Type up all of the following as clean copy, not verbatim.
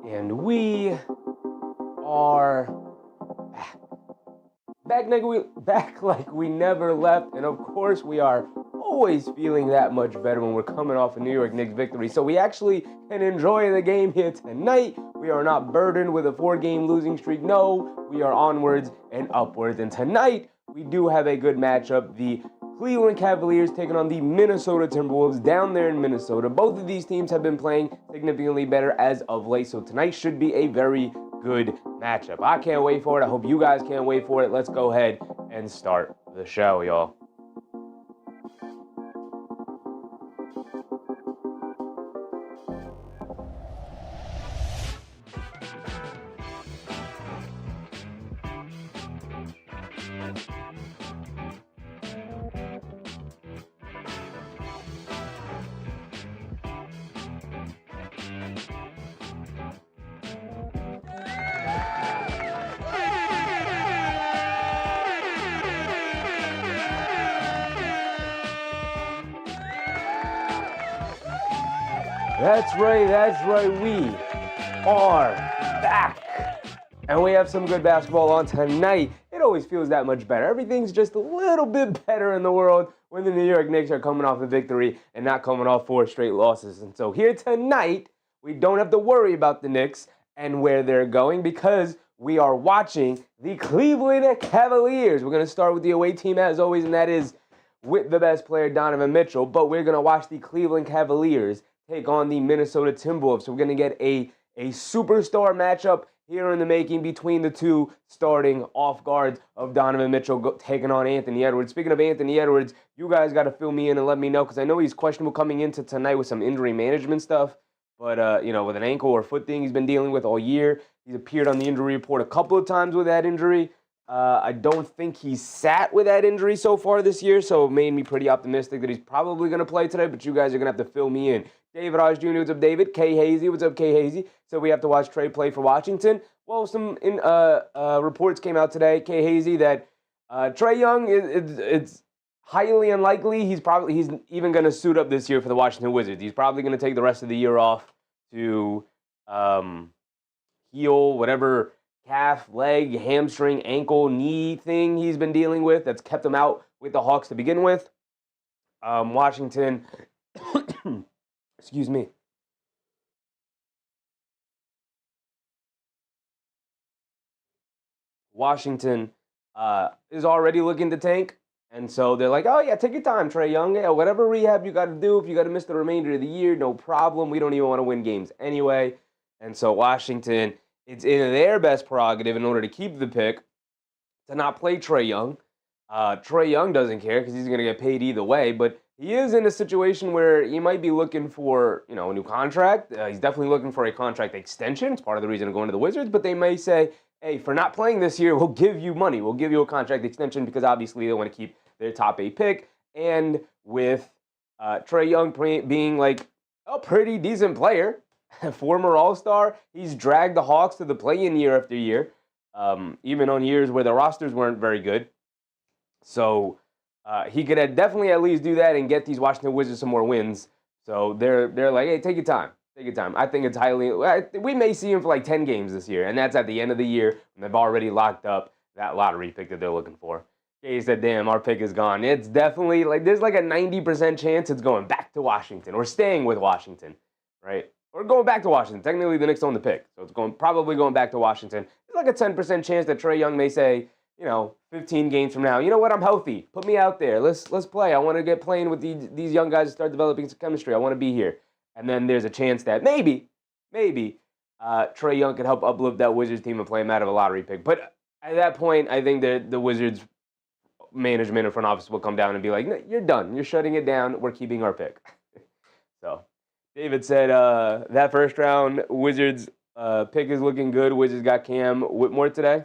And we are back like we never left. And of course, we are always feeling that much better when we're coming off a New York Knicks victory. So we actually can enjoy the game here tonight. We are not burdened with a 4-game losing streak. No, we are onwards and upwards. And tonight, we do have a good matchup. The Cleveland Cavaliers taking on the Minnesota Timberwolves down there in Minnesota. Both of these teams have been playing significantly better as of late, so tonight should be a very good matchup. I can't wait for it. I hope you guys can't wait for it. Let's go ahead and start the show, y'all. That's right, we are back. And we have some good basketball on tonight. It always feels that much better. Everything's just a little bit better in the world when the New York Knicks are coming off a victory and not coming off 4 straight losses. And so here tonight, we don't have to worry about the Knicks and where they're going because we are watching the Cleveland Cavaliers. We're going to start with the away team as always, and that is with the best player, Donovan Mitchell. But we're going to watch the Cleveland Cavaliers take on the Minnesota Timberwolves. So we're going to get a superstar matchup here in the making between the two starting off guards of Donovan Mitchell taking on Anthony Edwards. Speaking of Anthony Edwards, you guys got to fill me in and let me know because I know he's questionable coming into tonight with some injury management stuff. But, with an ankle or foot thing he's been dealing with all year. He's appeared on the injury report a couple of times with that injury. I don't think he's sat with that injury so far this year, so it made me pretty optimistic that he's probably going to play today, but you guys are going to have to fill me in. David Osh Jr., what's up, David? K. Hazy, what's up, K. Hazy? So we have to watch Trey play for Washington. Well, some reports came out today, K. Hazy, that Trey Young, it's highly unlikely he's even going to suit up this year for the Washington Wizards. He's probably going to take the rest of the year off to heal whatever calf, leg, hamstring, ankle, knee thing he's been dealing with that's kept him out with the Hawks to begin with. Washington, excuse me. Washington is already looking to tank, and so they're like, oh, yeah, take your time, Trey Young. Yeah, whatever rehab you got to do, if you got to miss the remainder of the year, no problem. We don't even want to win games anyway. And so Washington, it's in their best prerogative in order to keep the pick to not play Trey Young. Trey Young doesn't care because he's going to get paid either way, but he is in a situation where he might be looking for, a new contract. He's definitely looking for a contract extension. It's part of the reason of going to the Wizards, but they may say, hey, for not playing this year, we'll give you money. We'll give you a contract extension because obviously they want to keep their top 8 pick. And with Trey Young being like a pretty decent player, former All-Star, he's dragged the Hawks to the play-in year after year, even on years where the rosters weren't very good. So he could definitely at least do that and get these Washington Wizards some more wins. So they're like, hey, take your time. Take your time. I think it's we may see him for like 10 games this year, and that's at the end of the year when they've already locked up that lottery pick that they're looking for. He said, damn, our pick is gone. It's definitely, there's like a 90% chance it's going back to Washington or staying with Washington, right? Or going back to Washington. Technically, the Knicks own the pick, so it's probably going back to Washington. There's like a 10% chance that Trey Young may say, 15 games from now, you know what, I'm healthy. Put me out there. Let's play. I want to get playing with these young guys and start developing some chemistry. I want to be here. And then there's a chance that maybe Trey Young could help uplift that Wizards team and play him out of a lottery pick. But at that point, I think that the Wizards management and front office will come down and be like, no, you're done. You're shutting it down. We're keeping our pick. So David said that first round Wizards pick is looking good. Wizards got Cam Whitmore today.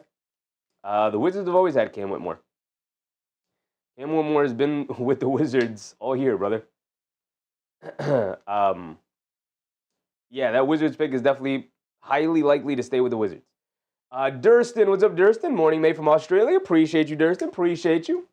The Wizards have always had Cam Whitmore. Cam Whitmore has been with the Wizards all year, brother. Yeah, that Wizards pick is definitely highly likely to stay with the Wizards. Durston, what's up, Durston? Morning mate from Australia. Appreciate you, Durston. Appreciate you.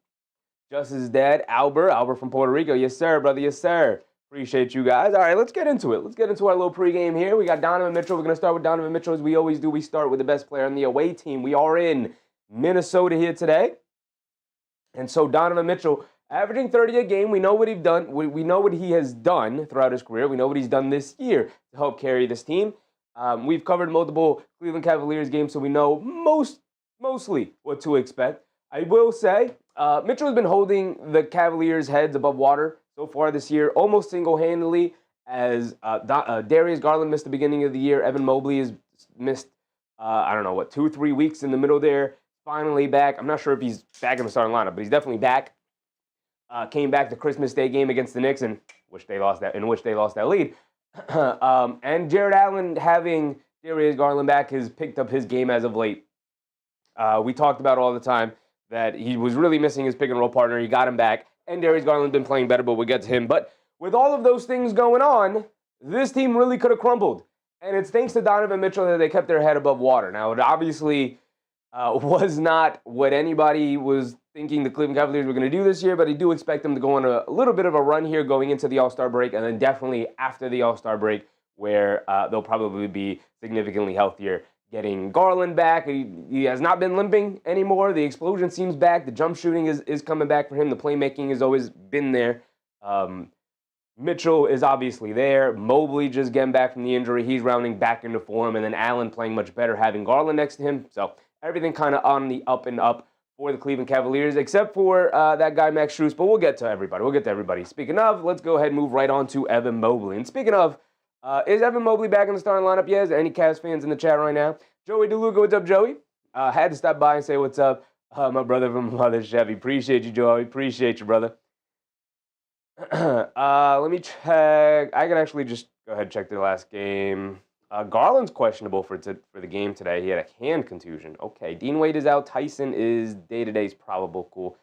Justice's dad, Albert from Puerto Rico. Yes, sir, brother. Yes, sir. Appreciate you guys. All right, let's get into it. Let's get into our little pregame here. We got Donovan Mitchell. We're going to start with Donovan Mitchell as we always do. We start with the best player on the away team. We are in Minnesota here today. And so Donovan Mitchell, averaging 30 a game. We know what he's done. We know what he has done throughout his career. We know what he's done this year to help carry this team. We've covered multiple Cleveland Cavaliers games, so we know mostly what to expect. I will say, Mitchell has been holding the Cavaliers' heads above water so far this year, almost single-handedly, as Darius Garland missed the beginning of the year. Evan Mobley has missed, 2-3 weeks in the middle there. Finally back. I'm not sure if he's back in the starting lineup, but he's definitely back. Came back the Christmas Day game against the Knicks, in which they lost that lead. And Jared Allen, having Darius Garland back, has picked up his game as of late. We talked about all the time that he was really missing his pick-and-roll partner. He got him back, and Darius Garland been playing better, but we'll get to him. But with all of those things going on, this team really could have crumbled. And it's thanks to Donovan Mitchell that they kept their head above water. Now, it obviously was not what anybody was thinking the Cleveland Cavaliers were going to do this year, but I do expect them to go on a little bit of a run here going into the All-Star break, and then definitely after the All-Star break, where they'll probably be significantly healthier. Getting Garland back, he has not been limping anymore. The explosion seems back. The jump shooting is coming back for him. The playmaking has always been there. Mitchell is obviously there. Mobley just getting back from the injury. He's rounding back into form, and then Allen playing much better, having Garland next to him. So everything kind of on the up and up for the Cleveland Cavaliers, except for that guy Max Strus, but we'll get to everybody. Speaking of, let's go ahead and move right on to Evan Mobley. And speaking of, is Evan Mobley back in the starting lineup? Yeah, is there any Cavs fans in the chat right now? Joey DeLuca, what's up, Joey? Had to stop by and say what's up. My brother from Mother Chevy. Appreciate you, Joey. Appreciate you, brother. Let me check. I can actually just go ahead and check the last game. Garland's questionable for the game today. He had a hand contusion. Okay, Dean Wade is out. Tyson is day-to-day's probable. Cool.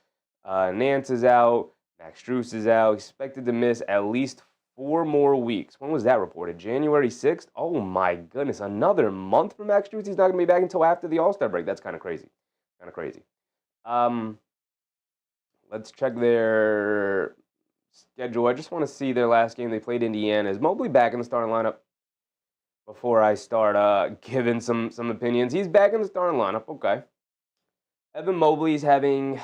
Nance is out. Max Strus is out. Expected to miss at least 4 more weeks. When was that reported? January 6th? Oh my goodness, another month for Max Strus? He's not going to be back until after the All-Star break. That's kind of crazy. Let's check their schedule. I just want to see their last game. They played Indiana. Is Mobley back in the starting lineup? Before I start giving some opinions. He's back in the starting lineup. Okay. Evan Mobley's having,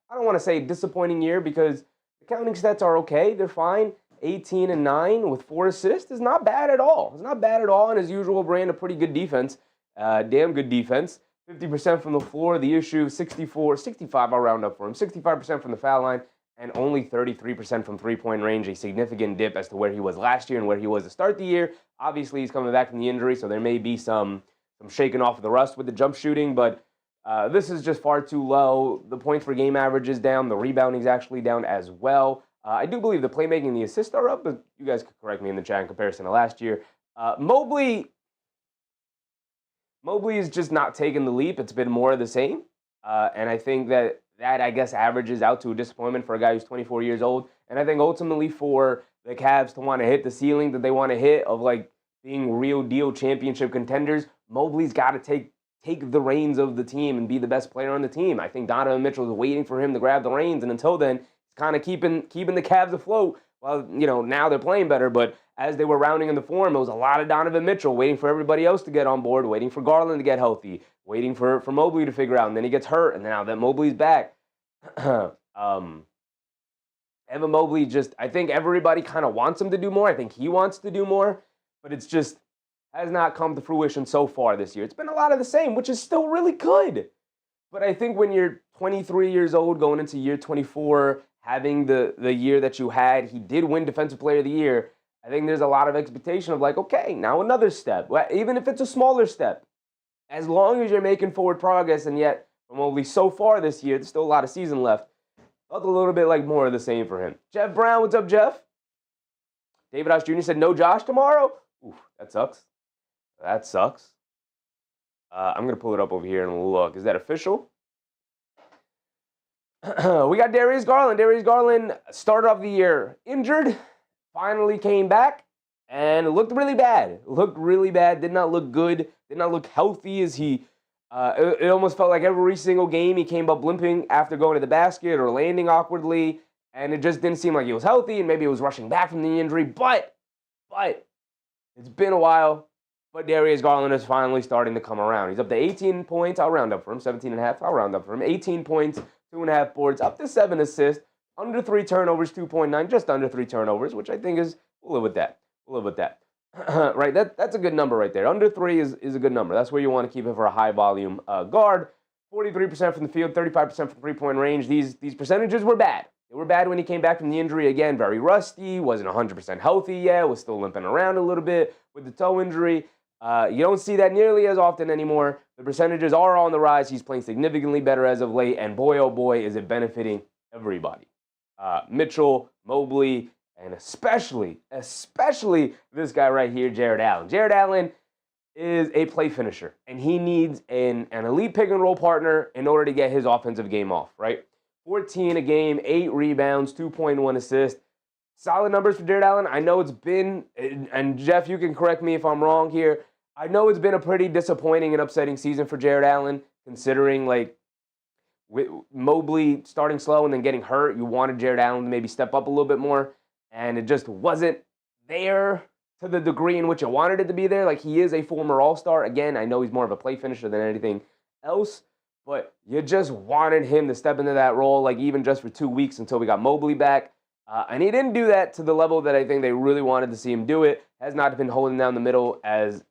I don't want to say disappointing year because the counting stats are okay. They're fine. 18 and 9 with 4 assists is not bad at all. It's not bad at all in his usual brand of pretty good defense. Damn good defense. 50% from the floor. The issue, 65, I'll round up for him. 65% from the foul line and only 33% from three-point range. A significant dip as to where he was last year and where he was to start the year. Obviously, he's coming back from the injury, so there may be some shaking off of the rust with the jump shooting, but this is just far too low. The points per game average is down. The rebounding is actually down as well. I do believe the playmaking and the assists are up, but you guys could correct me in the chat in comparison to last year. Mobley is just not taking the leap. It's been more of the same. And I think that I guess, averages out to a disappointment for a guy who's 24 years old. And I think ultimately for the Cavs to want to hit the ceiling that they want to hit of, like, being real deal championship contenders, Mobley's got to take the reins of the team and be the best player on the team. I think Donovan Mitchell is waiting for him to grab the reins. And until then, kind of keeping the Cavs afloat. Well, now they're playing better, but as they were rounding in the form, it was a lot of Donovan Mitchell waiting for everybody else to get on board, waiting for Garland to get healthy, waiting for Mobley to figure out, and then he gets hurt, and now that Mobley's back, Evan Mobley I think everybody kind of wants him to do more. I think he wants to do more, but it's just has not come to fruition so far this year. It's been a lot of the same, which is still really good. But I think when you're 23 years old, going into year 24, having the year that you had, he did win Defensive Player of the Year. I think there's a lot of expectation of, like, okay, now another step. Even if it's a smaller step, as long as you're making forward progress, and yet from only so far this year, there's still a lot of season left. Felt a little bit like more of the same for him. Jeff Brown, what's up, Jeff? David House Jr. said no Josh tomorrow. Oof, that sucks. That sucks. I'm going to pull it up over here and look. Is that official? We got Darius Garland. Darius Garland started off the year injured, finally came back, and looked really bad. Did not look good. Did not look healthy as he... it almost felt like every single game he came up limping after going to the basket or landing awkwardly. and it just didn't seem like he was healthy, and maybe he was rushing back from the injury, but it's been a while. But Darius Garland is finally starting to come around. He's up to 18 points. I'll round up for him. 17 and a half. I'll round up for him. 18 points, 2.5 boards, up to 7 assists, under 3 turnovers, 2.9, just under 3 turnovers, which I think is, we'll live with that. We'll live with that. Right? That's a good number right there. Under 3 is a good number. That's where you want to keep it for a high volume guard. 43% from the field, 35% from three-point range. These percentages were bad. They were bad when he came back from the injury. Again, very rusty, wasn't 100% healthy yet, was still limping around a little bit with the toe injury. You don't see that nearly as often anymore. The percentages are on the rise. He's playing significantly better as of late, and boy, oh boy, is it benefiting everybody. Mitchell, Mobley, and especially this guy right here, Jarrett Allen. Jarrett Allen is a play finisher, and he needs an elite pick-and-roll partner in order to get his offensive game off, right? 14 a game, 8 rebounds, 2.1 assists. Solid numbers for Jarrett Allen. I know it's been, and Jeff, you can correct me if I'm wrong here, I know it's been a pretty disappointing and upsetting season for Jarrett Allen, considering, like, with Mobley starting slow and then getting hurt. You wanted Jarrett Allen to maybe step up a little bit more, and it just wasn't there to the degree in which you wanted it to be there. Like, he is a former All-Star. Again, I know he's more of a play finisher than anything else, but you just wanted him to step into that role, like, even just for 2 weeks until we got Mobley back. And he didn't do that to the level that I think they really wanted to see him do it. Has not been holding down the middle as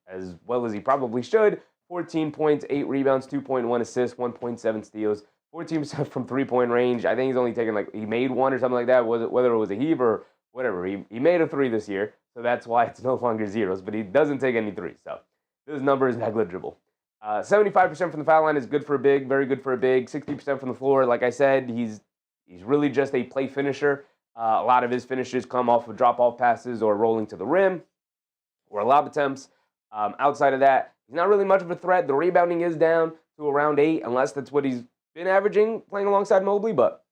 well as he probably should. 14 points, 8 rebounds, 2.1 assists, 1.7 steals, 14% from three-point range. I think he's only taken, like, he made one or something like that, whether it was a heave or whatever. He made a 3 this year, so that's why it's no longer zeros, but he doesn't take any 3s, so this number is negligible. 75% from the foul line is good for a big, very good for a big. 60% from the floor. Like I said, he's really just a play finisher. A lot of his finishes come off of drop-off passes or rolling to the rim or lob attempts. Outside of that, he's not really much of a threat. The rebounding is down to around 8, unless that's what he's been averaging playing alongside Mobley. But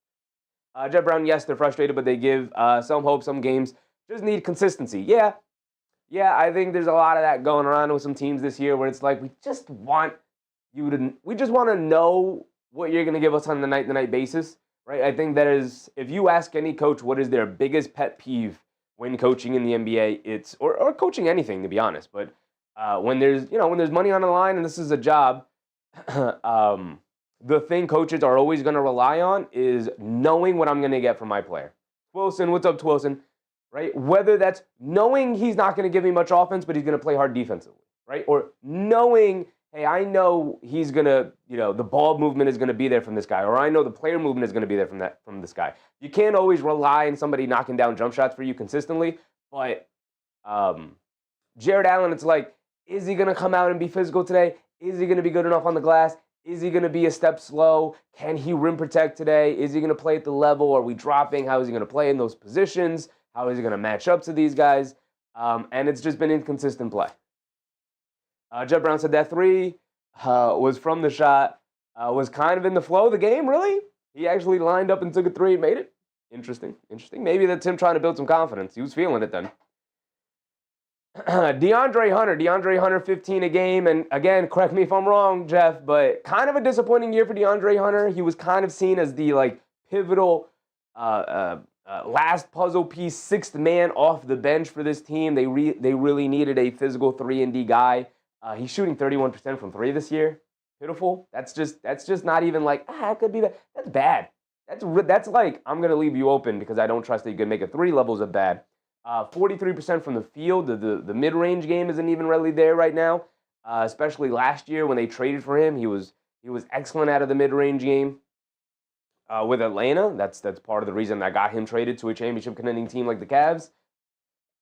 Jeff Brown, yes, they're frustrated, but they give some hope. Some games just need consistency. Yeah, I think there's a lot of that going around with some teams this year where it's like, we just want to know what you're going to give us on a night-to-night basis. Right, I think that is, if you ask any coach what is their biggest pet peeve when coaching in the NBA, it's or coaching anything, to be honest. But when there's money on the line and this is a job, the thing coaches are always going to rely on is knowing what I'm going to get from my player. Twilson, what's up, Twilson? Right, whether that's knowing he's not going to give me much offense, but he's going to play hard defensively, right, or knowing, hey, I know he's going to, the ball movement is going to be there from this guy, or I know the player movement is going to be there from this guy. You can't always rely on somebody knocking down jump shots for you consistently, but Jarrett Allen, it's like, is he going to come out and be physical today? Is he going to be good enough on the glass? Is he going to be a step slow? Can he rim protect today? Is he going to play at the level? Are we dropping? How is he going to play in those positions? How is he going to match up to these guys? And it's just been inconsistent play. Jeff Brown said that 3 was from the shot, was kind of in the flow of the game, really? He actually lined up and took a 3 and made it. Interesting. Maybe that's him trying to build some confidence. He was feeling it then. DeAndre Hunter, 15 a game. And again, correct me if I'm wrong, Jeff, but kind of a disappointing year for DeAndre Hunter. He was kind of seen as the pivotal last puzzle piece, 6th man off the bench for this team. They really needed a physical 3-and-D guy. He's shooting 31% from 3 this year. Pitiful. That's just not even like, it could be that. That's bad. That's like, I'm going to leave you open because I don't trust that you can make a 3 levels of bad. 43% from the field. The mid-range game isn't even really there right now, especially last year when they traded for him. He was excellent out of the mid-range game with Atlanta. That's part of the reason I got him traded to a championship contending team like the Cavs.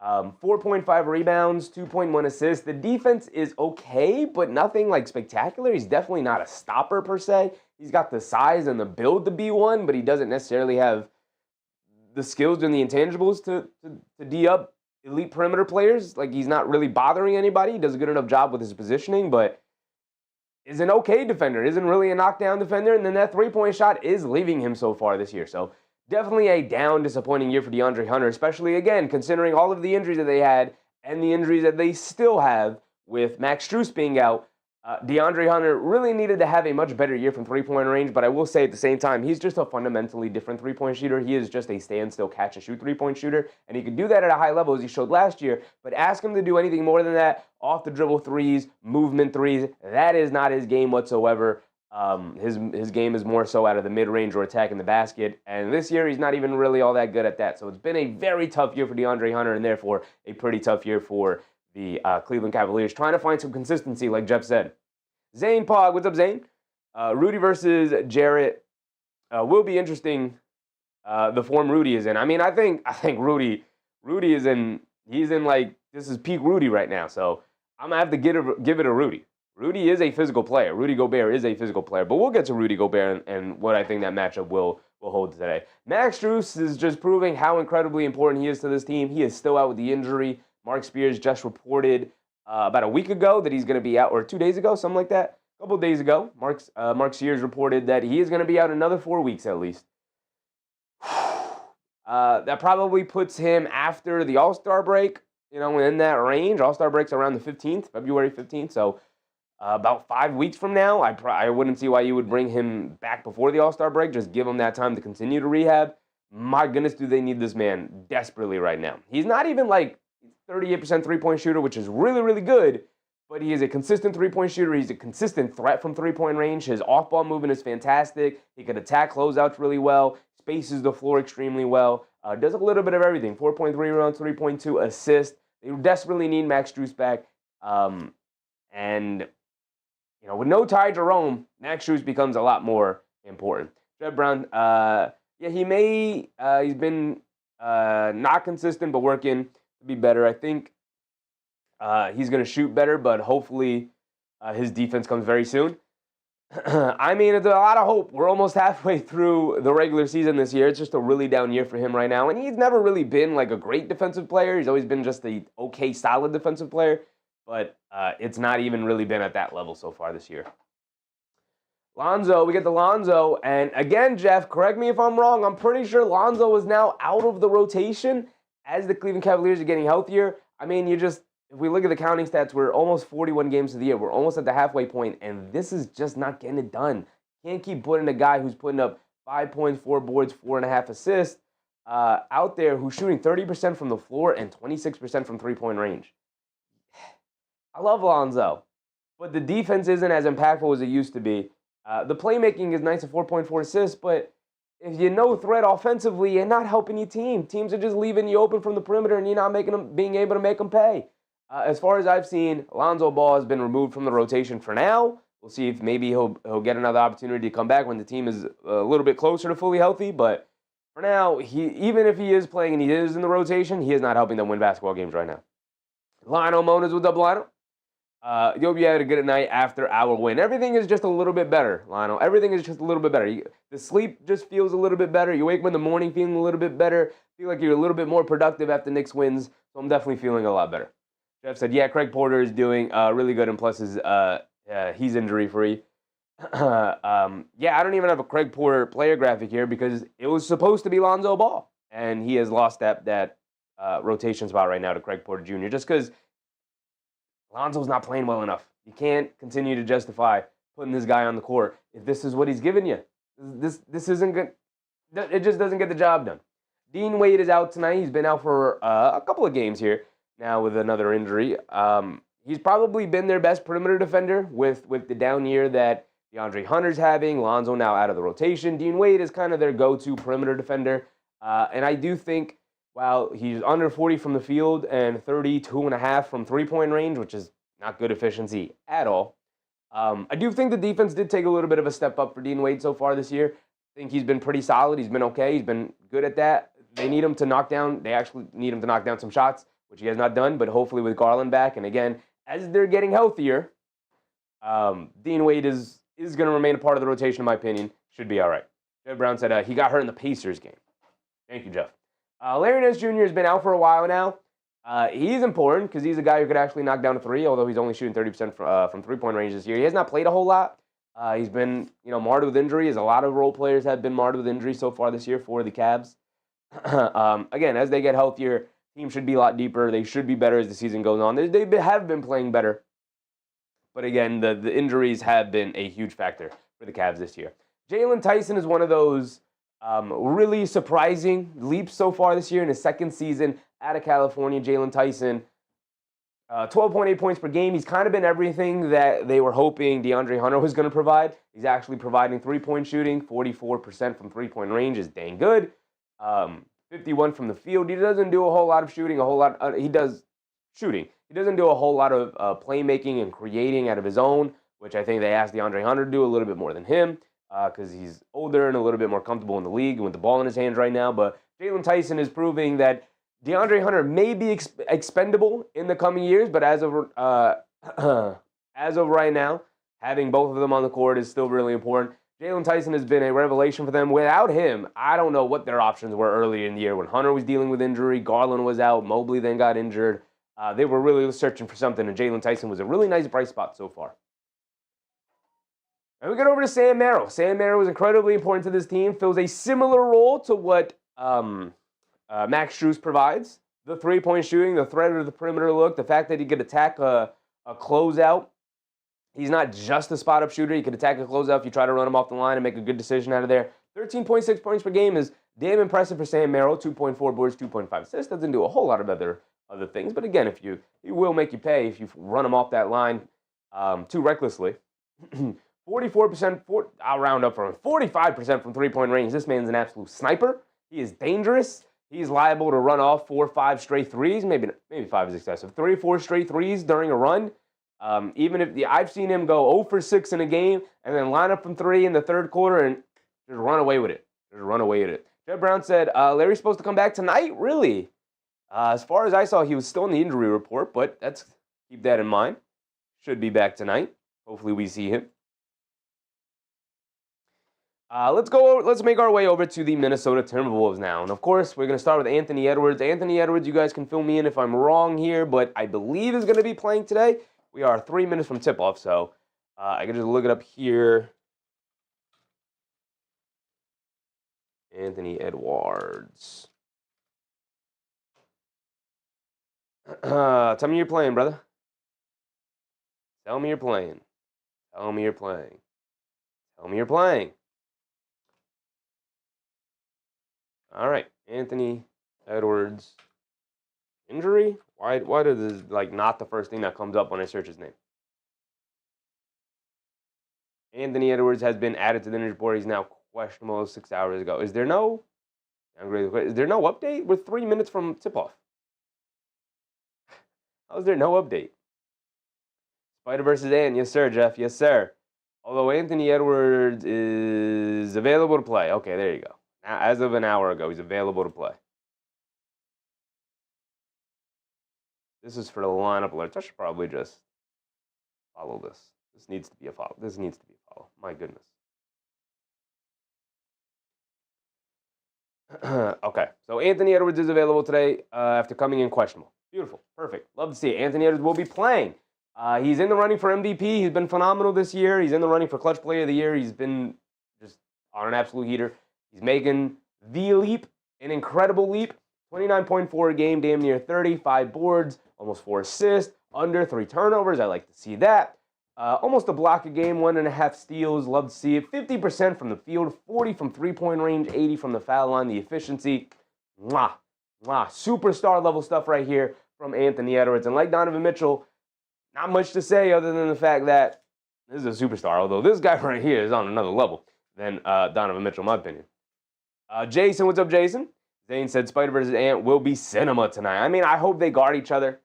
4.5 rebounds, 2.1 assists. The defense is okay, but nothing like spectacular. He's definitely not a stopper per se. He's got the size and the build to be one, but he doesn't necessarily have the skills and the intangibles to D up elite perimeter players. Like, he's not really bothering anybody. He does a good enough job with his positioning, but is an okay defender. Isn't really a knockdown defender, and then that 3-point shot is leaving him so far this year. So definitely a down, disappointing year for DeAndre Hunter, especially, again, considering all of the injuries that they had and the injuries that they still have with Max Strus being out. DeAndre Hunter really needed to have a much better year from three-point range, but I will say at the same time, he's just a fundamentally different three-point shooter. He is just a standstill catch-and-shoot three-point shooter, and he can do that at a high level as he showed last year, but ask him to do anything more than that, off-the-dribble threes, movement threes, that is not his game whatsoever. His game is more so out of the mid-range or attacking the basket, and this year he's not even really all that good at that. So it's been a very tough year for DeAndre Hunter, and therefore a pretty tough year for the Cleveland Cavaliers, trying to find some consistency, like Jeff said. Zane Pog, what's up, Zane? Rudy versus Jarrett will be interesting. The form Rudy is in. I mean, I think Rudy is in. He's in like this is peak Rudy right now. So I'm gonna have to give it a Rudy. Rudy is a physical player. Rudy Gobert is a physical player. But we'll get to Rudy Gobert and what I think that matchup will hold today. Max Strus is just proving how incredibly important he is to this team. He is still out with the injury. Mark Spears just reported about a week ago that he's going to be out, or 2 days ago, something like that. A couple of days ago, Mark Spears reported that he is going to be out another 4 weeks at least. That probably puts him after the All-Star break, in that range. All-Star break's around the 15th, February 15th, so about 5 weeks from now. I wouldn't see why you would bring him back before the All-Star break. Just give him that time to continue to rehab. My goodness, do they need this man desperately right now. He's not even like 38% three-point shooter, which is really, really good, but he is a consistent three-point shooter. He's a consistent threat from three-point range. His off-ball movement is fantastic. He can attack closeouts really well, spaces the floor extremely well, does a little bit of everything. 4.3 rebounds, 3.2 assists. They desperately need Max Strus back. And with no Ty Jerome, Max Strus becomes a lot more important. Jeb Brown, he's been not consistent, but working to be better. I think he's going to shoot better, but hopefully his defense comes very soon. I mean, it's a lot of hope. We're almost halfway through the regular season this year. It's just a really down year for him right now, and he's never really been like a great defensive player. He's always been just a okay, solid defensive player, but it's not even really been at that level so far this year. Lonzo, we get the Lonzo, and again, Jeff, correct me if I'm wrong, I'm pretty sure Lonzo is now out of the rotation as the Cleveland Cavaliers are getting healthier. I mean, if we look at the counting stats, we're almost 41 games of the year. We're almost at the halfway point, and this is just not getting it done. Can't keep putting a guy who's putting up 5 points, 4 boards, 4.5 assists out there who's shooting 30% from the floor and 26% from three-point range. I love Lonzo, but the defense isn't as impactful as it used to be. The playmaking is nice at 4.4 assists, but if you're no threat offensively, you're not helping your team. Teams are just leaving you open from the perimeter, and you're not being able to make them pay. As far as I've seen, Lonzo Ball has been removed from the rotation for now. We'll see if maybe he'll get another opportunity to come back when the team is a little bit closer to fully healthy. But for now, even if he is playing and he is in the rotation, he is not helping them win basketball games right now. Lionel Monas with double Lionel. You'll be able to get a night after our win. Everything is just a little bit better, Lionel. Everything is just a little bit better. The sleep just feels a little bit better. You wake up in the morning feeling a little bit better. Feel like you're a little bit more productive after Knicks wins. So I'm definitely feeling a lot better. Jeff said, yeah, Craig Porter is doing really good, and plus he's injury-free. I don't even have a Craig Porter player graphic here because it was supposed to be Lonzo Ball, and he has lost that rotation spot right now to Craig Porter Jr. just because Lonzo's not playing well enough. You can't continue to justify putting this guy on the court if this is what he's giving you. This isn't good. It just doesn't get the job done. Dean Wade is out tonight. He's been out for a couple of games here now with another injury. He's probably been their best perimeter defender with the down year that DeAndre Hunter's having. Lonzo now out of the rotation. Dean Wade is kind of their go-to perimeter defender. And I do think while he's under 40 from the field and 32.5 from three-point range, which is not good efficiency at all, I do think the defense did take a little bit of a step up for Dean Wade so far this year. I think he's been pretty solid. He's been okay. He's been good at that. They need him to knock down. They actually need him to knock down some shots, which he has not done, but hopefully with Garland back. And again, as they're getting healthier, Dean Wade is going to remain a part of the rotation, in my opinion. Should be all right. Jeff Brown said he got hurt in the Pacers game. Thank you, Jeff. Larry Nance Jr. has been out for a while now. He's important because he's a guy who could actually knock down a three, although he's only shooting 30% from three-point range this year. He has not played a whole lot. He's been marred with injury, as a lot of role players have been marred with injury so far this year for the Cavs. Again, as they get healthier, team should be a lot deeper. They should be better as the season goes on. They have been playing better. But again, the injuries have been a huge factor for the Cavs this year. Jalen Tyson is one of those really surprising leaps so far this year in his second season out of California. Jalen Tyson, 12.8 points per game. He's kind of been everything that they were hoping DeAndre Hunter was going to provide. He's actually providing three-point shooting. 44% from three-point range is dang good. 51 from the field. He doesn't do a whole lot of shooting. He does shooting. He doesn't do a whole lot of playmaking and creating out of his own, which I think they asked DeAndre Hunter to do a little bit more than him because he's older and a little bit more comfortable in the league and with the ball in his hands right now. But Jalen Tyson is proving that DeAndre Hunter may be expendable in the coming years, but as of right now, having both of them on the court is still really important. Jalen Tyson has been a revelation for them. Without him, I don't know what their options were earlier in the year when Hunter was dealing with injury, Garland was out, Mobley then got injured. They were really searching for something, and Jalen Tyson was a really nice bright spot so far. And we get over to Sam Merrill. Sam Merrill was incredibly important to this team, fills a similar role to what Max Strus provides. The three-point shooting, the threat of the perimeter look, the fact that he could attack a closeout. He's not just a spot-up shooter. He could attack a closeout if you try to run him off the line and make a good decision out of there. 13.6 points per game is damn impressive for Sam Merrill. 2.4 boards, 2.5 assists. Doesn't do a whole lot of other things. But again, he will make you pay if you run him off that line too recklessly. 44%, I'll round up for him. 45% from three-point range. This man's an absolute sniper. He is dangerous. He's liable to run off 4 or 5 straight threes. Maybe 5 is excessive. 3 or 4 straight threes during a run. Even if I've seen him go 0 for 6 in a game and then line up from 3 in the third quarter and just run away with it. Jed Brown said, Larry's supposed to come back tonight? Really? As far as I saw, he was still in the injury report, but keep that in mind. Should be back tonight. Hopefully we see him. Let's make our way over to the Minnesota Timberwolves now. And of course, we're going to start with Anthony Edwards. Anthony Edwards, you guys can fill me in if I'm wrong here, but I believe is going to be playing today. We are 3 minutes from tip-off, so I can just look it up here. Anthony Edwards. Tell me you're playing, brother. Tell me you're playing. Tell me you're playing. Tell me you're playing. All right, Anthony Edwards. Injury? Why does this not the first thing that comes up when I search his name? Anthony Edwards has been added to the injury report. He's now questionable 6 hours ago. Is there no update? We're 3 minutes from tip-off. How is there no update? Spider versus Ant. Yes, sir, Jeff. Yes, sir. Although Anthony Edwards is available to play. Okay, there you go. Now, as of an hour ago, he's available to play. This is for the lineup alerts. I should probably just follow this. This needs to be a follow. My goodness. Okay, so Anthony Edwards is available today after coming in questionable. Beautiful. Perfect. Love to see it. Anthony Edwards will be playing. He's in the running for MVP. He's been phenomenal this year. He's in the running for Clutch Player of the Year. He's been just on an absolute heater. He's making the leap, an incredible leap. 29.4 a game, damn near 30, 5 boards, almost 4 assists, under 3 turnovers. I like to see that. Almost a block a game, 1.5 steals. Love to see it. 50% from the field, 40 from three-point range, 80 from the foul line. The efficiency, superstar level stuff right here from Anthony Edwards. And like Donovan Mitchell, not much to say other than the fact that this is a superstar. Although this guy right here is on another level than Donovan Mitchell, in my opinion. Jason, what's up, Jason? Zane said Spider versus Ant will be cinema tonight. I mean, I hope they guard each other.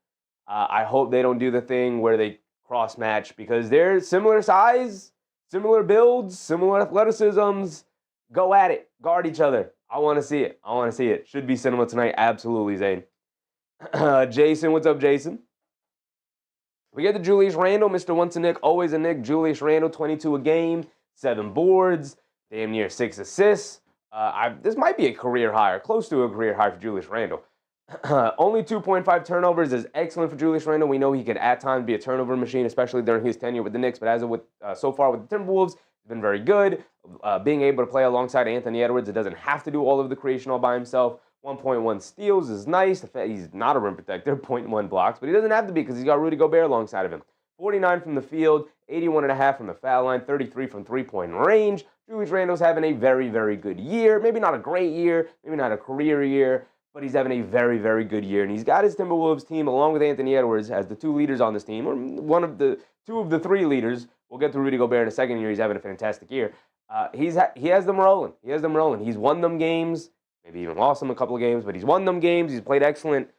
I hope they don't do the thing where they cross-match because they're similar size, similar builds, similar athleticisms. Go at it. Guard each other. I want to see it. Should be cinema tonight. Absolutely, Zane. Jason, what's up, Jason? We get to Julius Randle, Mr. Once a Nick, always a Nick. Julius Randle, 22 a game, 7 boards, damn near 6 assists. This might be a career high, or close to a career high for Julius Randle. Only 2.5 turnovers is excellent for Julius Randle. We know he could at times be a turnover machine, especially during his tenure with the Knicks. But so far with the Timberwolves, he's been very good. Being able to play alongside Anthony Edwards, it doesn't have to do all of the creation all by himself. 1.1 steals is nice. He's not a rim protector, 0.1 blocks, but he doesn't have to be because he's got Rudy Gobert alongside of him. 49 from the field, 81.5 from the foul line, 33 from three-point range. Julius Randle's having a very, very good year. Maybe not a great year, maybe not a career year, but he's having a very, very good year. And he's got his Timberwolves team, along with Anthony Edwards, as the two leaders on this team, or two of the three leaders. We'll get to Rudy Gobert in a second year. He's having a fantastic year. He has them rolling. He's won them games, maybe even lost them a couple of games, but he's won them games. He's played excellent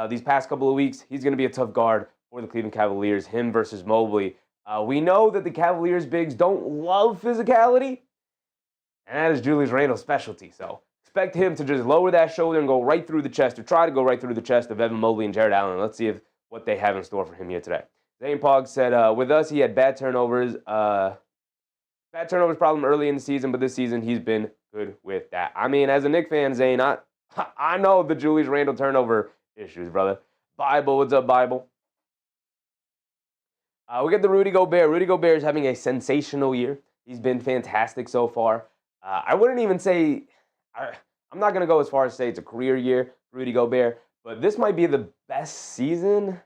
these past couple of weeks. He's going to be a tough guard for the Cleveland Cavaliers, him versus Mobley. We know that the Cavaliers bigs don't love physicality, and that is Julius Randle's specialty. So expect him to just lower that shoulder and go right through the chest, or try to go right through the chest of Evan Mobley and Jared Allen. Let's see what they have in store for him here today. Zane Pog said, with us, he had bad turnovers. Bad turnovers problem early in the season, but this season he's been good with that. I mean, as a Knicks fan, Zane, I know the Julius Randle turnover issues, brother. Bible, what's up, Bible? We get the Rudy Gobert. Rudy Gobert is having a sensational year. He's been fantastic so far. I wouldn't even say, I'm not going to go as far as say it's a career year for Rudy Gobert, but this might be the best season.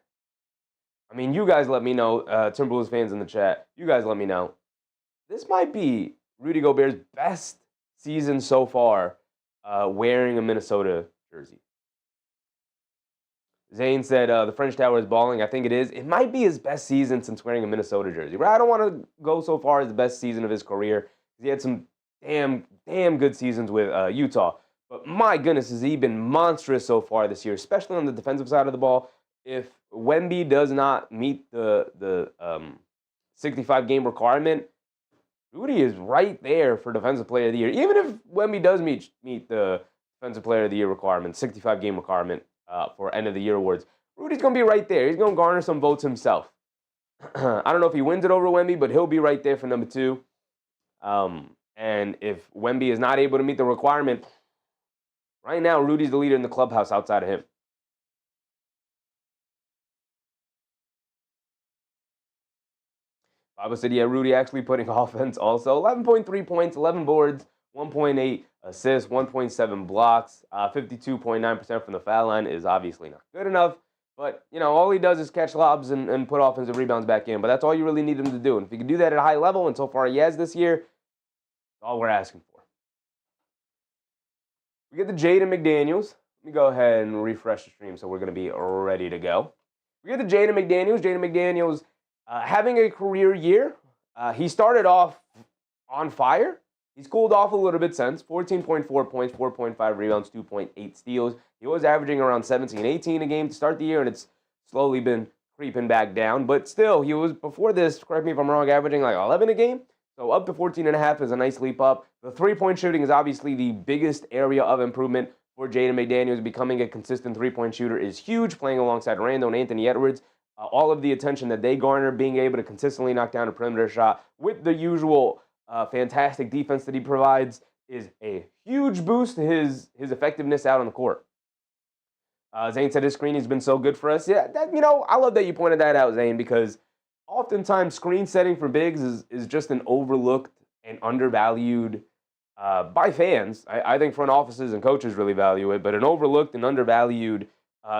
I mean, you guys let me know, Timberwolves fans in the chat, you guys let me know. This might be Rudy Gobert's best season so far wearing a Minnesota jersey. Zane said the French Tower is balling. I think it is. It might be his best season since wearing a Minnesota jersey. But I don't want to go so far as the best season of his career. He had some damn good seasons with Utah. But my goodness, has he been monstrous so far this year, especially on the defensive side of the ball. If Wemby does not meet the 65-game requirement, Rudy is right there for Defensive Player of the Year. Even if Wemby does meet the Defensive Player of the Year requirement, 65-game requirement for end-of-the-year awards, Rudy's going to be right there. He's going to garner some votes himself. I don't know if he wins it over Wemby, but he'll be right there for number 2. And if Wemby is not able to meet the requirement, right now, Rudy's the leader in the clubhouse outside of him. Baba said, yeah, Rudy actually putting offense also. 11.3 points, 11 boards, 1.8 assists, 1.7 blocks, 52.9% from the foul line is obviously not good enough. But, all he does is catch lobs and put offensive rebounds back in. But that's all you really need him to do. And if he can do that at a high level, and so far he has this year, that's all we're asking for. We get the Jaden McDaniels. Let me go ahead and refresh the stream so we're going to be ready to go. We get the Jaden McDaniels. Jaden McDaniels having a career year. He started off on fire. He's cooled off a little bit since. 14.4 points, 4.5 rebounds, 2.8 steals. He was averaging around 17, 18 a game to start the year, and it's slowly been creeping back down. But still, he was, before this, correct me if I'm wrong, averaging like 11 a game. So up to 14.5 is a nice leap up. The three-point shooting is obviously the biggest area of improvement for Jaden McDaniels. Becoming a consistent three-point shooter is huge, playing alongside Randle and Anthony Edwards. All of the attention that they garner, being able to consistently knock down a perimeter shot with the usual fantastic defense that he provides is a huge boost to his effectiveness out on the court. Zane said his screening's been so good for us. Yeah, I love that you pointed that out, Zane, because oftentimes screen setting for bigs is just an overlooked and undervalued by fans. I think front offices and coaches really value it, but an overlooked and undervalued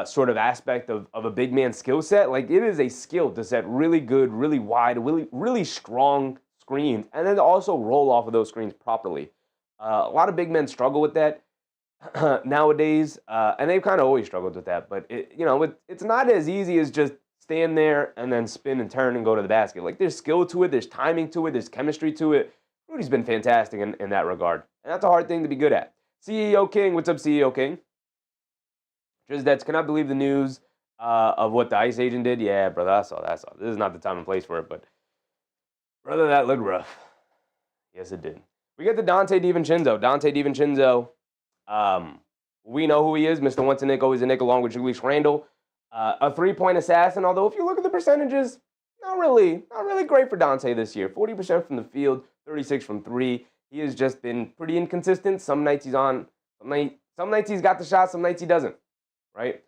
sort of aspect of a big man skill set. Like, it is a skill to set really good, really wide, really strong screens, and then also roll off of those screens properly. A lot of big men struggle with that nowadays, and they've kind of always struggled with that. But it's not as easy as just stand there and then spin and turn and go to the basket. Like, there's skill to it, there's timing to it, there's chemistry to it. Rudy's been fantastic in that regard, and that's a hard thing to be good at. CEO King, what's up, CEO King? Just cannot believe the news of what the ICE agent did. Yeah, brother, I saw that. This is not the time and place for it, but brother, that looked rough. Yes, it did. We get the Dante DiVincenzo. Dante DiVincenzo, we know who he is. Mr. Once a Nick, always a Nick, along with Julius Randle. A three-point assassin, although if you look at the percentages, not really great for Dante this year. 40% from the field, 36 from 3. He has just been pretty inconsistent. Some nights he's on, some nights he's got the shot, some nights he doesn't. Right?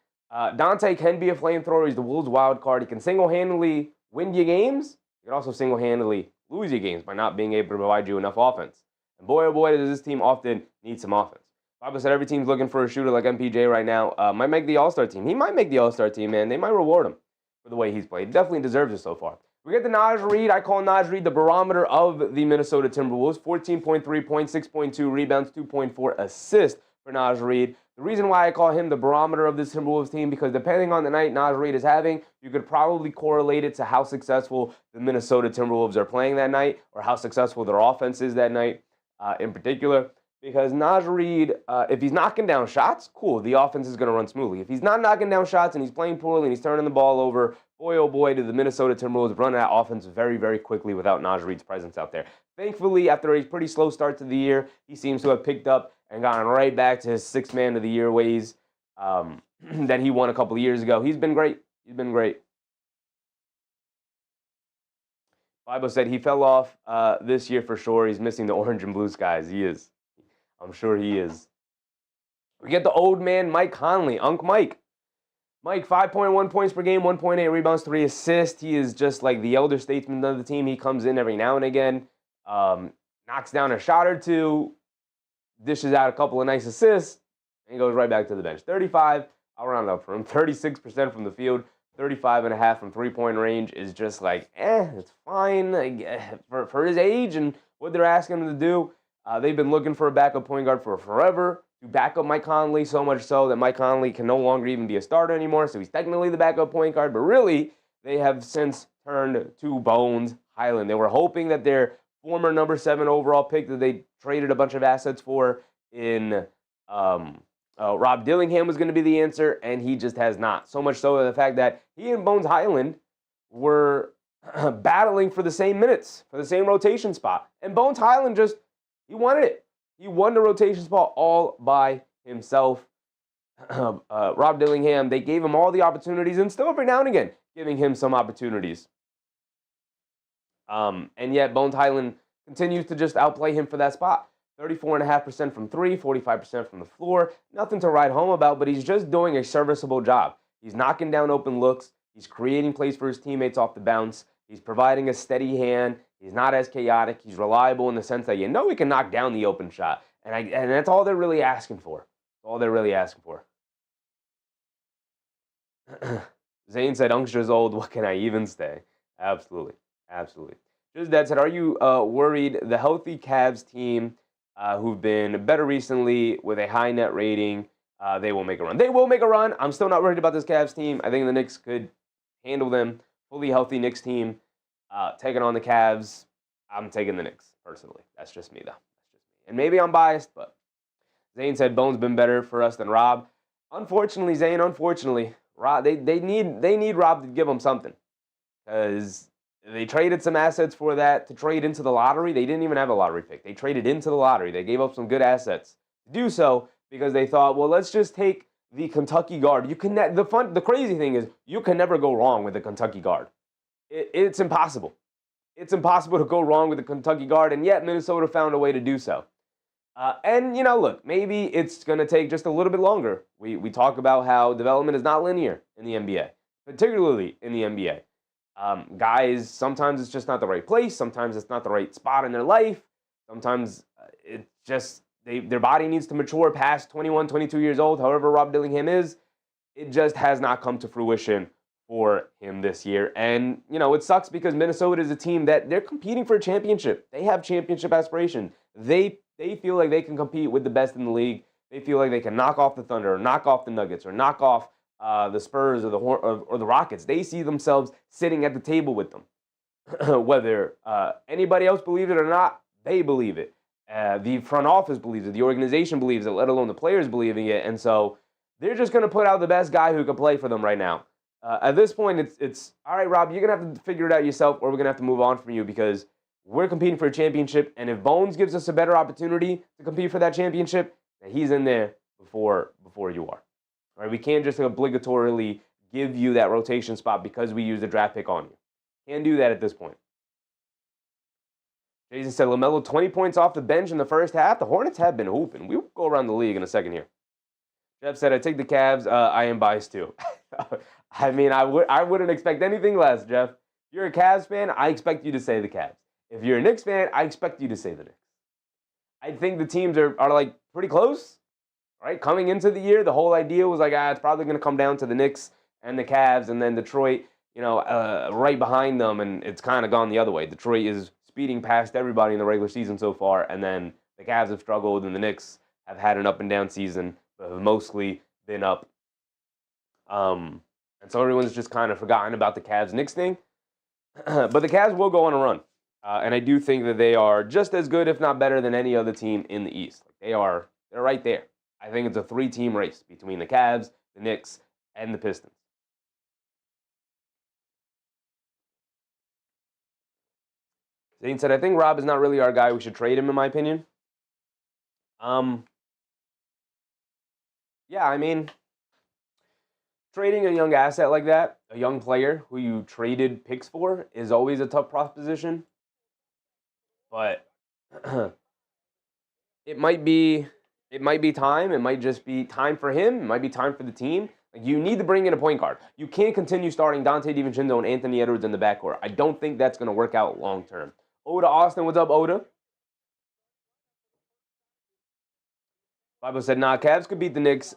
Dante can be a flamethrower. He's the Wolves wild card. He can single-handedly win you games. He can also single-handedly lose you games by not being able to provide you enough offense. And boy, oh boy, does this team often need some offense. Papa said every team's looking for a shooter like MPJ right now. Might make the All-Star team. He might make the All-Star team, man. They might reward him. for the way he's played. Definitely deserves it so far. We get the Naj Reid. I call Naj Reid the barometer of the Minnesota Timberwolves. 14.3 points, 6.2 rebounds, 2.4 assists for Naj Reid. The reason why I call him the barometer of this Timberwolves team, because depending on the night Naj Reid is having, you could probably correlate it to how successful the Minnesota Timberwolves are playing that night, or how successful their offense is that night in particular. Because Naj Reid, if he's knocking down shots, cool, the offense is going to run smoothly. If he's not knocking down shots and he's playing poorly and he's turning the ball over, boy, oh boy, do the Minnesota Timberwolves run that offense very, very quickly without Naj Reid's presence out there. Thankfully, after a pretty slow start to the year, he seems to have picked up and gotten right back to his sixth man of the year ways that he won a couple of years ago. He's been great. He's been great. Bible said he fell off this year for sure. He's missing the orange and blue skies. He is. I'm sure he is. We get the old man, Mike Conley, Unc Mike. Mike, 5.1 points per game, 1.8 rebounds, 3 assists. He is just like the elder statesman of the team. He comes in every now and again, knocks down a shot or two, dishes out a couple of nice assists, and he goes right back to the bench. 35, I'll round up for him, 36% from the field, 35.5 from three-point range is just like, it's fine for his age and what they're asking him to do. They've been looking for a backup point guard for forever to back up Mike Conley, so much so that Mike Conley can no longer even be a starter anymore, so he's technically the backup point guard, but really, they have since turned to Bones Highland. They were hoping that their former number 7 overall pick that they traded a bunch of assets for in Rob Dillingham was going to be the answer, and he just has not. So much so the fact that he and Bones Highland were battling for the same minutes, for the same rotation spot, and Bones Highland just he wanted it. He won the rotation spot all by himself. Rob Dillingham, they gave him all the opportunities and still every now and again giving him some opportunities. And yet Bones Highland continues to just outplay him for that spot. 34.5% from three, 45% from the floor. Nothing to write home about, but he's just doing a serviceable job. He's knocking down open looks. He's creating plays for his teammates off the bounce. He's providing a steady hand. He's not as chaotic. He's reliable in the sense that you know he can knock down the open shot. And that's all they're really asking for. All they're really asking for. Zane said, Unkster's old. What can I even say? Absolutely. Absolutely. Just that said, are you worried the healthy Cavs team who've been better recently with a high net rating, they will make a run? They will make a run. I'm still not worried about this Cavs team. I think the Knicks could handle them. Fully healthy Knicks team. Taking on the Cavs, I'm taking the Knicks, personally. That's just me, though. That's just me. And maybe I'm biased, but Zane said Bones been better for us than Rob. Unfortunately, Zane, Rob, they need Rob to give them something. Because they traded some assets for that to trade into the lottery. They didn't even have a lottery pick. They traded into the lottery. They gave up some good assets to do so because they thought, well, let's just take the Kentucky guard. The crazy thing is you can never go wrong with a Kentucky guard. It's impossible. It's impossible to go wrong with the Kentucky guard, and yet Minnesota found a way to do so. And, look, maybe it's going to take just a little bit longer. We talk about how development is not linear in the NBA, particularly in the NBA. Guys, sometimes it's just not the right place. Sometimes it's not the right spot in their life. Sometimes it's just their body needs to mature past 21, 22 years old, however Rob Dillingham is. It just has not come to fruition for him this year. And, it sucks because Minnesota is a team that they're competing for a championship. They have championship aspirations. They feel like they can compete with the best in the league. They feel like they can knock off the Thunder or knock off the Nuggets or knock off the Spurs or the Rockets. They see themselves sitting at the table with them. Whether anybody else believes it or not, they believe it. The front office believes it. The organization believes it, let alone the players believing it. And so they're just going to put out the best guy who can play for them right now. At this point, it's all right, Rob, you're going to have to figure it out yourself or we're going to have to move on from you because we're competing for a championship. And if Bones gives us a better opportunity to compete for that championship, then he's in there before you are. All right, we can't just obligatorily give you that rotation spot because we used a draft pick on you. Can't do that at this point. Jason said, LaMelo, 20 points off the bench in the first half. The Hornets have been hooping. We'll go around the league in a second here. Jeff said, I take the Cavs. I am biased too. I mean, I wouldn't expect anything less, Jeff. If you're a Cavs fan, I expect you to say the Cavs. If you're a Knicks fan, I expect you to say the Knicks. I think the teams are like pretty close. Right? Coming into the year, the whole idea was like, it's probably going to come down to the Knicks and the Cavs and then Detroit. right behind them, and it's kind of gone the other way. Detroit is speeding past everybody in the regular season so far, and then the Cavs have struggled, and the Knicks have had an up and down season, but have mostly been up. And so everyone's just kind of forgotten about the Cavs-Knicks thing. But the Cavs will go on a run. And I do think that they are just as good, if not better, than any other team in the East. They're right there. I think it's a 3-team race between the Cavs, the Knicks, and the Pistons. Zane said, I think Rob is not really our guy. We should trade him, in my opinion. Yeah, I mean, trading a young asset like that, a young player who you traded picks for, is always a tough proposition. But it might be time. It might just be time for him. It might be time for the team. Like, you need to bring in a point guard. You can't continue starting Dante DiVincenzo and Anthony Edwards in the backcourt. I don't think that's going to work out long term. Oda Austin, what's up, Oda? Bible said, nah, Cavs could beat the Knicks.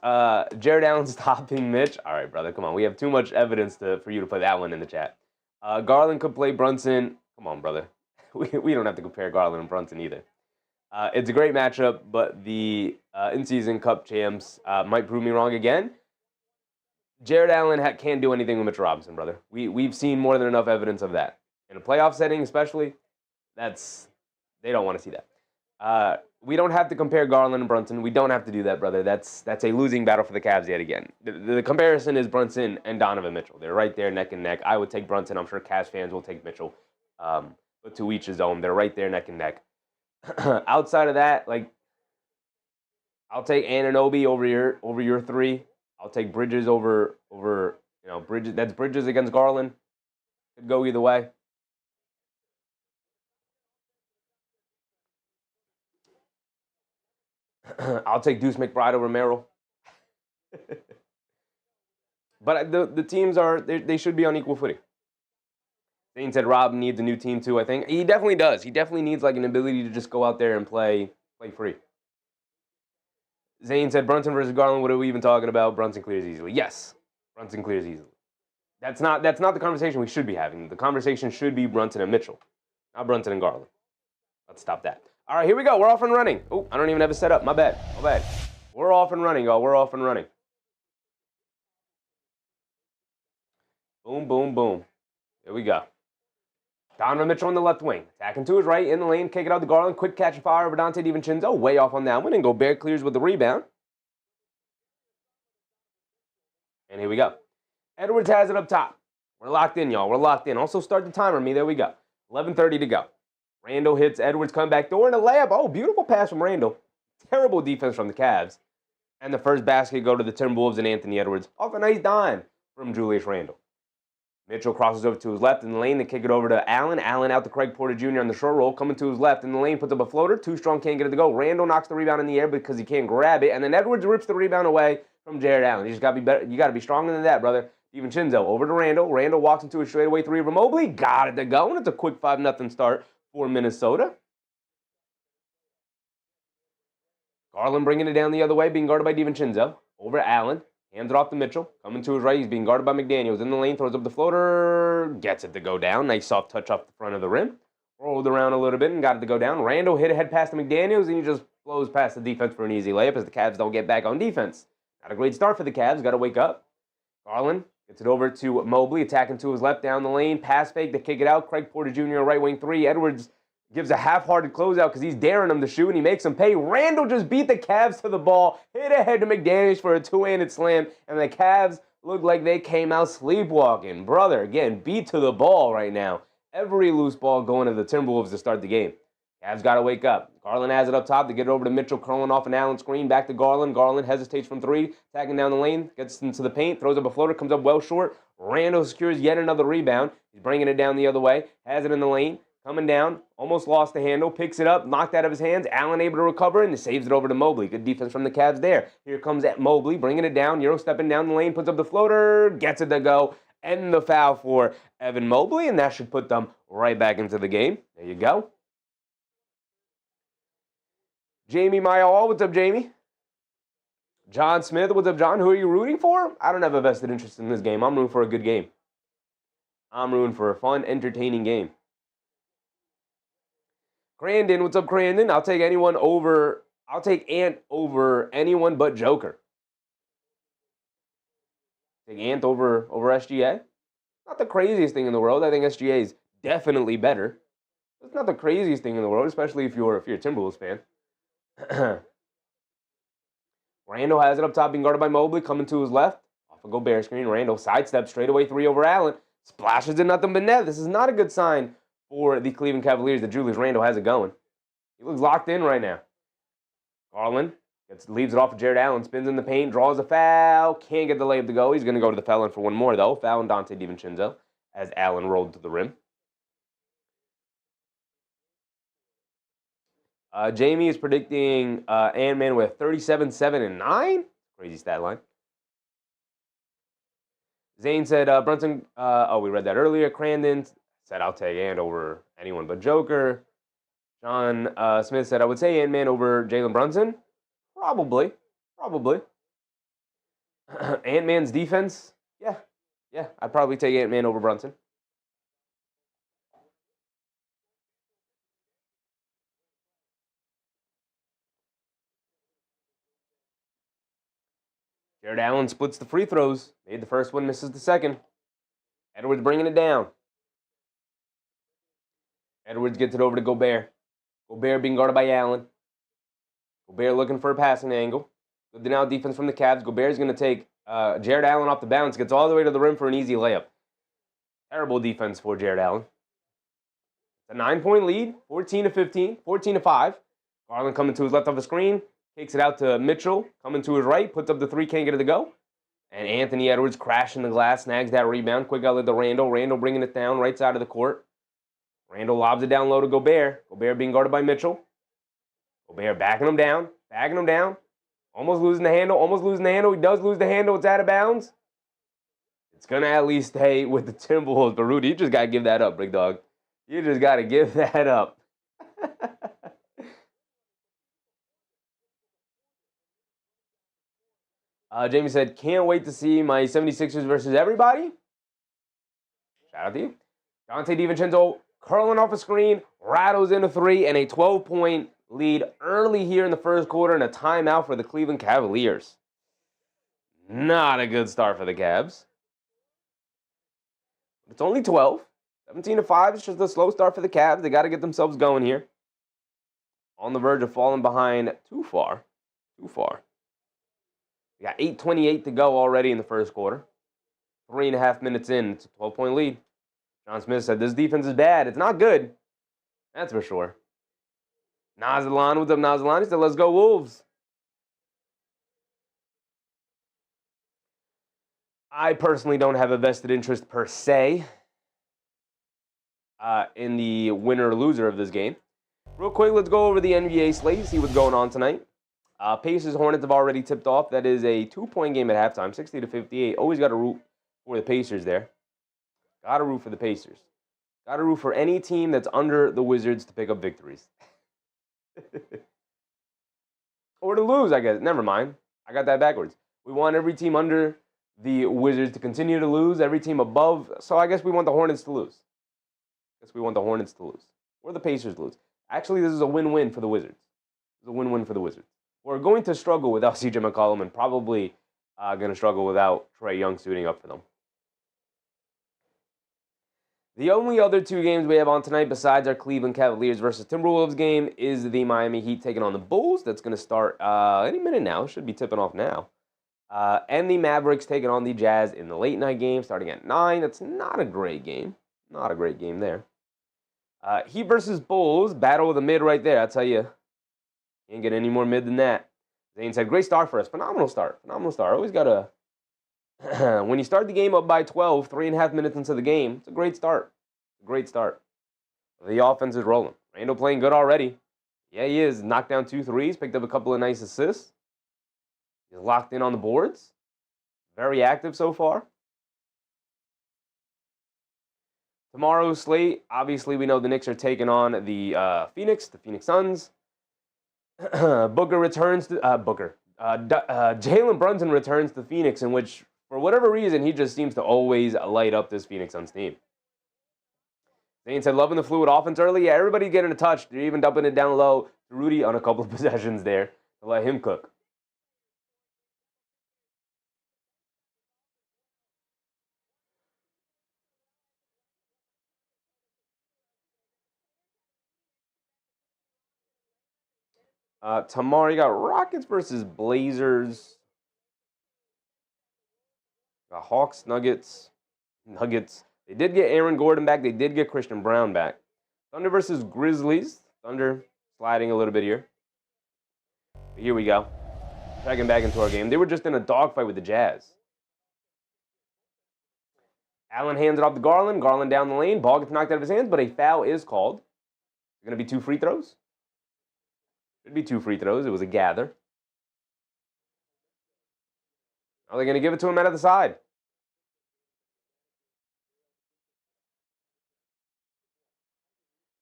Jared Allen stopping Mitch. All right, brother, come on. We have too much evidence for you to put that one in the chat. Garland could play Brunson. Come on, brother. We don't have to compare Garland and Brunson either. It's a great matchup, but the in-season Cup champs might prove me wrong again. Jared Allen can't do anything with Mitch Robinson, brother. We've seen more than enough evidence of that. In a playoff setting especially, they don't want to see that. We don't have to compare Garland and Brunson. We don't have to do that, brother. That's a losing battle for the Cavs yet again. The comparison is Brunson and Donovan Mitchell. They're right there neck and neck. I would take Brunson. I'm sure Cavs fans will take Mitchell. But to each his own. They're right there neck and neck. Outside of that, like, I'll take Anunoby over your 3. I'll take Bridges over Bridges. That's Bridges against Garland. Could go either way. I'll take Deuce McBride over Merrill. But the teams they should be on equal footing. Zane said Rob needs a new team too, I think. He definitely does. He definitely needs like an ability to just go out there and play free. Zane said Brunson versus Garland, what are we even talking about? Brunson clears easily. Yes, Brunson clears easily. That's not the conversation we should be having. The conversation should be Brunson and Mitchell, not Brunson and Garland. Let's stop that. All right, here we go. We're off and running. Oh, I don't even have it set up. My bad. We're off and running, y'all. We're off and running. Boom, boom, boom. Here we go. Donovan Mitchell on the left wing. Attacking to his right, in the lane, kick it out to Garland. Quick catch and fire over Dante DiVincenzo. Way off on that one. And Gobert clears with the rebound. And here we go. Edwards has it up top. We're locked in, y'all. We're locked in. Also start the timer, me. There we go. 11:30 to go. Randle hits Edwards, come back door, and a layup. Oh, beautiful pass from Randle. Terrible defense from the Cavs. And the first basket go to the Timberwolves and Anthony Edwards off a nice dime from Julius Randle. Mitchell crosses over to his left in the lane. They kick it over to Allen. Allen out to Craig Porter Jr. on the short roll. Coming to his left in the lane, puts up a floater. Too strong, can't get it to go. Randle knocks the rebound in the air because he can't grab it. And then Edwards rips the rebound away from Jared Allen. You just got to be better. You got to be stronger than that, brother. DiVincenzo over to Randle. Randle walks into a straightaway 3 over Mobley. Got it to go. And it's a quick 5-0 start for Minnesota. Garland bringing it down the other way, being guarded by DiVincenzo. Over to Allen. Hands it off to Mitchell. Coming to his right, he's being guarded by McDaniels. In the lane, throws up the floater. Gets it to go down. Nice soft touch off the front of the rim. Rolled around a little bit and got it to go down. Randle hit a head pass to McDaniels, and he just blows past the defense for an easy layup as the Cavs don't get back on defense. Not a great start for the Cavs. Got to wake up. Garland gets it over to Mobley, attacking to his left down the lane. Pass fake to kick it out. Craig Porter Jr. right wing 3. Edwards gives a half-hearted closeout because he's daring him to shoot, and he makes him pay. Randle just beat the Cavs to the ball, hit ahead to McDaniels for a two-handed slam, and the Cavs look like they came out sleepwalking. Brother, again, beat to the ball right now. Every loose ball going to the Timberwolves to start the game. Cavs got to wake up. Garland has it up top to get it over to Mitchell, curling off an Allen screen. Back to Garland. Garland hesitates from 3, tagging down the lane, gets into the paint, throws up a floater, comes up well short. Randle secures yet another rebound. He's bringing it down the other way, has it in the lane. Coming down, almost lost the handle, picks it up, knocked out of his hands. Allen able to recover, and saves it over to Mobley. Good defense from the Cavs there. Here comes Mobley, bringing it down. Euro stepping down the lane, puts up the floater, gets it to go. And the foul for Evan Mobley, and that should put them right back into the game. There you go. Jamie Mayall, what's up, Jamie? John Smith, what's up, John? Who are you rooting for? I don't have a vested interest in this game. I'm rooting for a good game. I'm rooting for a fun, entertaining game. Crandon, what's up, Crandon? I'll take Ant over anyone but Joker. Take Ant over SGA? Not the craziest thing in the world. I think SGA is definitely better. It's not the craziest thing in the world, especially if you're a Timberwolves fan. Randle has it up top, being guarded by Mobley, coming to his left. Off a Gobert screen. Randle sidesteps straight away, 3 over Allen. Splashes in nothing but net. This is not a good sign for the Cleveland Cavaliers that Julius Randle has it going. He looks locked in right now. Garland leaves it off of Jared Allen, spins in the paint, draws a foul, can't get the layup to go. He's going to go to the foul line for one more, though. Fouling Dante DiVincenzo as Allen rolled to the rim. Jamie is predicting Ant-Man with 37, 7, and 9. Crazy stat line. Zane said Brunson, we read that earlier. Crandon said I'll take Ant over anyone but Joker. John Smith said I would say Ant-Man over Jalen Brunson. Probably. Ant-Man's defense, yeah. I'd probably take Ant-Man over Brunson. Jared Allen splits the free throws. Made the first one, misses the second. Edwards bringing it down. Edwards gets it over to Gobert. Gobert being guarded by Allen. Gobert looking for a passing angle. Good now defense from the Cavs. Gobert's going to take Jared Allen off the bounce. Gets all the way to the rim for an easy layup. Terrible defense for Jared Allen. It's a 9-point lead. 14-15. 14-5. Garland coming to his left off the screen. Takes it out to Mitchell. Coming to his right. Puts up the 3. Can't get it to go. And Anthony Edwards crashing the glass. Snags that rebound. Quick outlet to Randle. Randle bringing it down right side of the court. Randle lobs it down low to Gobert. Gobert being guarded by Mitchell. Gobert backing him down. Almost losing the handle. He does lose the handle. It's out of bounds. It's going to at least stay with the Timberwolves. But Rudy, you just got to give that up, big dog. You just got to give that up. Jamie said, can't wait to see my 76ers versus everybody. Shout out to you. Dante DiVincenzo curling off a screen, rattles in a 3, and a 12-point lead early here in the first quarter, and a timeout for the Cleveland Cavaliers. Not a good start for the Cavs. It's only 12. 17-5. It's just a slow start for the Cavs. They got to get themselves going here. On the verge of falling behind too far. We got 8:28 to go already in the first quarter. 3.5 minutes in. It's a 12-point lead. John Smith said, this defense is bad. It's not good. That's for sure. Nazalan, what's up, Nazalan? He said, let's go Wolves. I personally don't have a vested interest per se in the winner or loser of this game. Real quick, let's go over the NBA slate, see what's going on tonight. Pacers Hornets have already tipped off. That is a 2-point game at halftime, 60-58. Always got to root for the Pacers there. Got to root for the Pacers. Got to root for any team that's under the Wizards to pick up victories. Or to lose, I guess. Never mind. I got that backwards. We want every team under the Wizards to continue to lose, every team above. So I guess we want the Hornets to lose. Or the Pacers to lose. Actually, this is a win-win for the Wizards. We're going to struggle without CJ McCollum and probably going to struggle without Trey Young suiting up for them. The only other 2 games we have on tonight besides our Cleveland Cavaliers versus Timberwolves game is the Miami Heat taking on the Bulls. That's going to start any minute now. Should be tipping off now. And the Mavericks taking on the Jazz in the late night game starting at 9. That's not a great game. Not a great game there. Heat versus Bulls. Battle of the mid right there. I tell you. Can't get any more mid than that. Zane said, great start for us. Phenomenal start. Always got to... when you start the game up by 12, 3.5 minutes into the game, it's a great start. The offense is rolling. Randle playing good already. Yeah, he is. Knocked down 2 threes, picked up a couple of nice assists. He's locked in on the boards. Very active so far. Tomorrow's slate, obviously we know the Knicks are taking on the Phoenix Suns. Booker returns to Jalen Brunson returns to Phoenix, in which, for whatever reason, he just seems to always light up this Phoenix Suns team. Zane said, loving the fluid offense early. Yeah, everybody getting a touch. They're even dumping it down low to Rudy on a couple of possessions there to let him cook. Tomorrow you got Rockets versus Blazers. Got Hawks, Nuggets. They did get Aaron Gordon back. They did get Christian Brown back. Thunder versus Grizzlies. Thunder sliding a little bit here. But here we go. Checking back into our game. They were just in a dogfight with the Jazz. Allen hands it off to Garland. Garland down the lane. Ball gets knocked out of his hands, but a foul is called. It's going to be 2 free throws. Should be 2 free throws. It was a gather. Are they going to give it to him out of the side?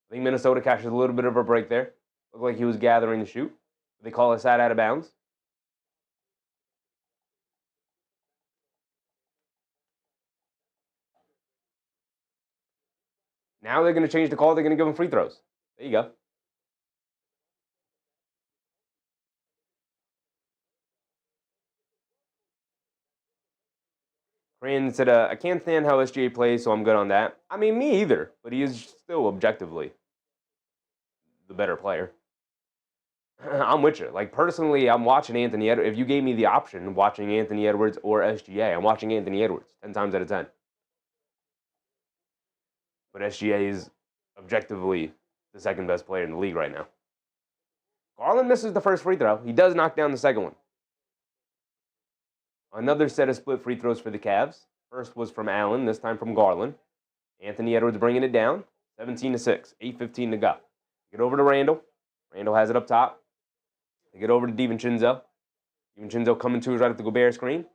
I think Minnesota catches a little bit of a break there. Looked like he was gathering to shoot. They call it side out of bounds. Now they're going to change the call. They're going to give him free throws. There you go. Crane said, I can't stand how SGA plays, so I'm good on that. I mean, me either, but he is still objectively the better player. I'm with you. Like, personally, I'm watching Anthony Edwards. If you gave me the option watching Anthony Edwards or SGA, I'm watching Anthony Edwards 10 times out of 10. But SGA is objectively the second best player in the league right now. Garland misses the first free throw. He does knock down the second one. Another set of split free throws for the Cavs. First was from Allen, this time from Garland. Anthony Edwards bringing it down. 17-6, 8:15 to go. Get over to Randle. Randle has it up top. They get over to DiVincenzo. DiVincenzo coming to his right at the Gobert screen.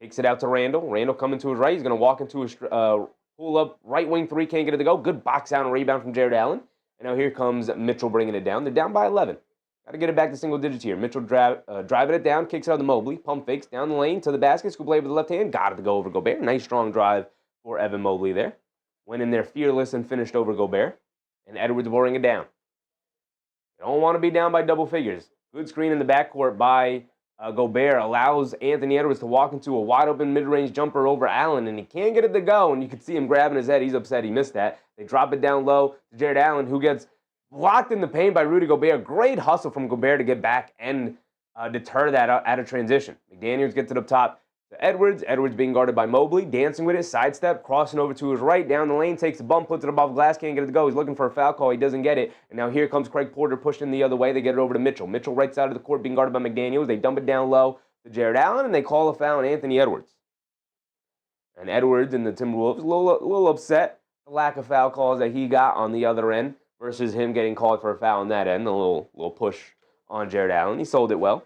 Takes it out to Randle. Randle coming to his right. He's going to walk into his pull-up right wing three. Can't get it to go. Good box out and rebound from Jared Allen. And now here comes Mitchell bringing it down. They're down by 11. Got to get it back to single digits here. Mitchell driving it down, kicks out to Mobley, pump fakes down the lane to the basket. Scoop play with the left hand. Got it to go over Gobert. Nice strong drive for Evan Mobley there. Went in there fearless and finished over Gobert. And Edwards will bring it down. You don't want to be down by double figures. Good screen in the backcourt by Gobert allows Anthony Edwards to walk into a wide open mid-range jumper over Allen, and he can't get it to go. And you can see him grabbing his head. He's upset he missed that. They drop it down low to Jared Allen, who gets blocked in the paint by Rudy Gobert. Great hustle from Gobert to get back and deter that out of transition. McDaniels gets it up top to Edwards. Edwards being guarded by Mobley, dancing with it, sidestep, crossing over to his right, down the lane, takes a bump, puts it above glass, can't get it to go. He's looking for a foul call. He doesn't get it. And now here comes Craig Porter pushing the other way. They get it over to Mitchell. Mitchell right side of the court being guarded by McDaniels. They dump it down low to Jared Allen, and they call a foul on Anthony Edwards. And Edwards and the Timberwolves a little upset the lack of foul calls that he got on the other end versus him getting called for a foul on that end. A little push on Jared Allen. He sold it well.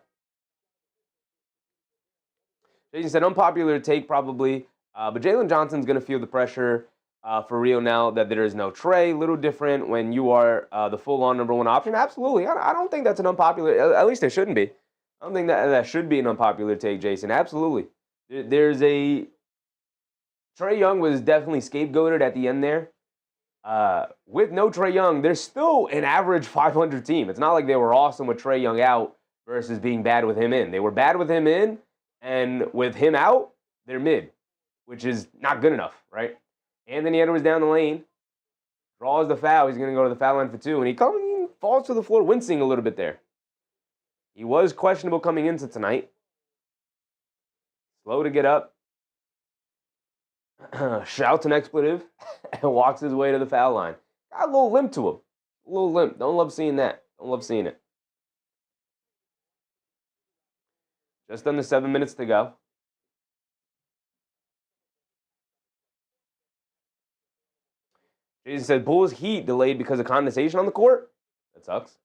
Jason said, unpopular take probably, but Jalen Johnson's going to feel the pressure for real now that there is no Trey. Little different when you are the full-on number one option. Absolutely. I don't think that's an unpopular, at least it shouldn't be. I don't think that should be an unpopular take, Jason. Absolutely. There's a, Trey Young was definitely scapegoated at the end there. With no Trey Young, they're still an average 500 team. It's not like they were awesome with Trey Young out versus being bad with him in. They were bad with him in. And with him out, they're mid, which is not good enough, right? Anthony Edwards down the lane, draws the foul. He's going to go to the foul line for two, and he falls to the floor, wincing a little bit there. He was questionable coming into tonight. Slow to get up. Shouts an expletive and walks his way to the foul line. Got a little limp to him. A little limp. Don't love seeing that. Don't love seeing it. Just under 7 minutes to go. Jason said, Bulls Heat delayed because of condensation on the court. That sucks.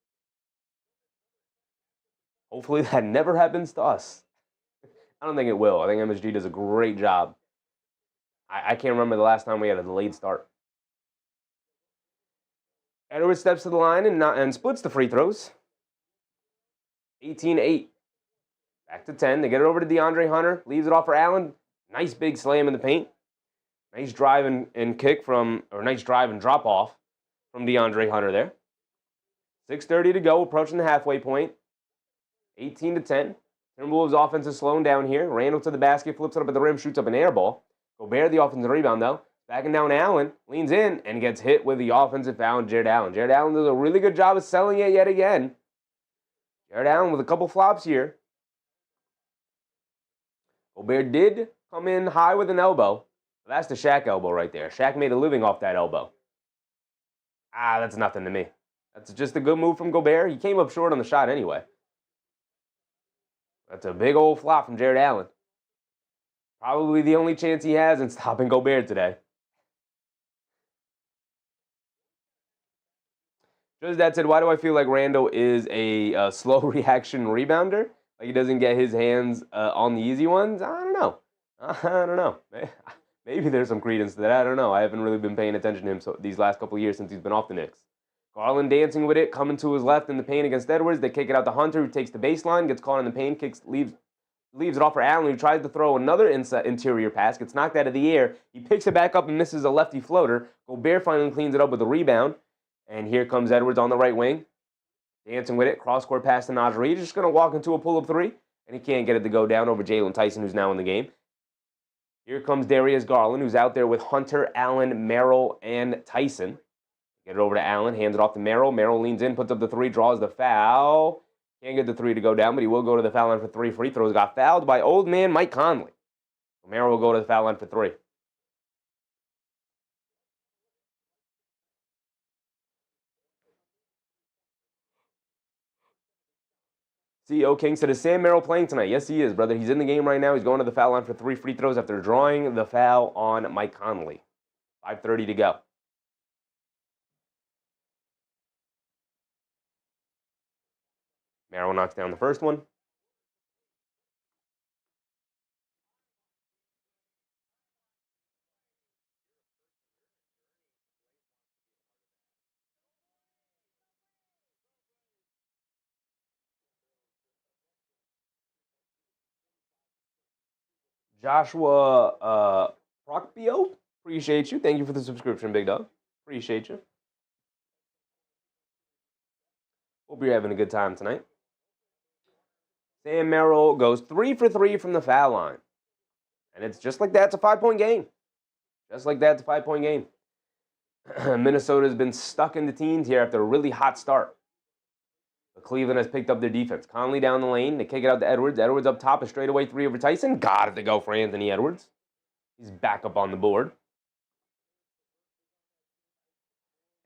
Hopefully that never happens to us. I don't think it will. I think MSG does a great job. I can't remember the last time we had a delayed start. Edwards steps to the line and splits the free throws. 18-8. Back to 10. They get it over to DeAndre Hunter. Leaves it off for Allen. Nice big slam in the paint. Nice drive and kick nice drive and drop off from DeAndre Hunter there. 6:30 to go, approaching the halfway point. 18-10. Timberwolves offense is slowing down here. Randle to the basket, flips it up at the rim, shoots up an air ball. Gobert, the offensive rebound, though. Backing down Allen, leans in, and gets hit with the offensive foul on Jared Allen. Jared Allen does a really good job of selling it yet again. Jared Allen with a couple flops here. Gobert did come in high with an elbow. That's the Shaq elbow right there. Shaq made a living off that elbow. That's nothing to me. That's just a good move from Gobert. He came up short on the shot anyway. That's a big old flop from Jared Allen. Probably the only chance he has in stopping Gobert today. Just that said, why do I feel like Randle is a slow reaction rebounder? Like he doesn't get his hands on the easy ones? I don't know. I don't know. Maybe there's some credence to that. I don't know. I haven't really been paying attention to him these last couple of years since he's been off the Knicks. Garland dancing with it, coming to his left in the paint against Edwards. They kick it out to Hunter, who takes the baseline, gets caught in the paint, leaves it off for Allen, who tries to throw another interior pass, gets knocked out of the air. He picks it back up and misses a lefty floater. Gobert finally cleans it up with a rebound. And here comes Edwards on the right wing. Dancing with it. Cross-court pass to Najee. He's just going to walk into a pull-up three. And he can't get it to go down over Jalen Tyson, who's now in the game. Here comes Darius Garland, who's out there with Hunter, Allen, Merrill, and Tyson. Get it over to Allen. Hands it off to Merrill. Merrill leans in, puts up the three, draws the foul. Can't get the three to go down, but he will go to the foul line for 3 free throws. Got fouled by old man Mike Conley. Merrill will go to the foul line for 3. CEO King said, is Sam Merrill playing tonight? Yes, he is, brother. He's in the game right now. He's going to the foul line for 3 free throws after drawing the foul on Mike Conley. 5:30 to go. Merrill knocks down the first one. Joshua Procpio, appreciate you. Thank you for the subscription, big dog. Appreciate you. Hope you're having a good time tonight. Sam Merrill goes 3 for 3 from the foul line. And it's just like that. It's a 5-point game. Just like that, it's a 5-point game. Minnesota's been stuck in the teens here after a really hot start. But Cleveland has picked up their defense. Conley down the lane. They kick it out to Edwards. Edwards up top, a straightaway 3 over Tyson. Got it to go for Anthony Edwards. He's back up on the board.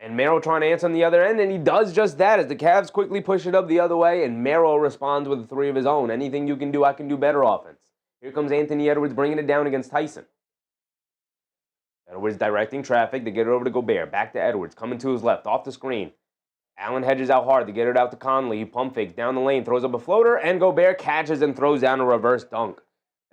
And Merrill trying to answer on the other end, and he does just that as the Cavs quickly push it up the other way, and Merrill responds with a 3 of his own. Anything you can do, I can do better offense. Here comes Anthony Edwards bringing it down against Tyson. Edwards directing traffic to get it over to Gobert. Back to Edwards, coming to his left, off the screen. Allen hedges out hard to get it out to Conley. He pump fakes down the lane, throws up a floater, and Gobert catches and throws down a reverse dunk.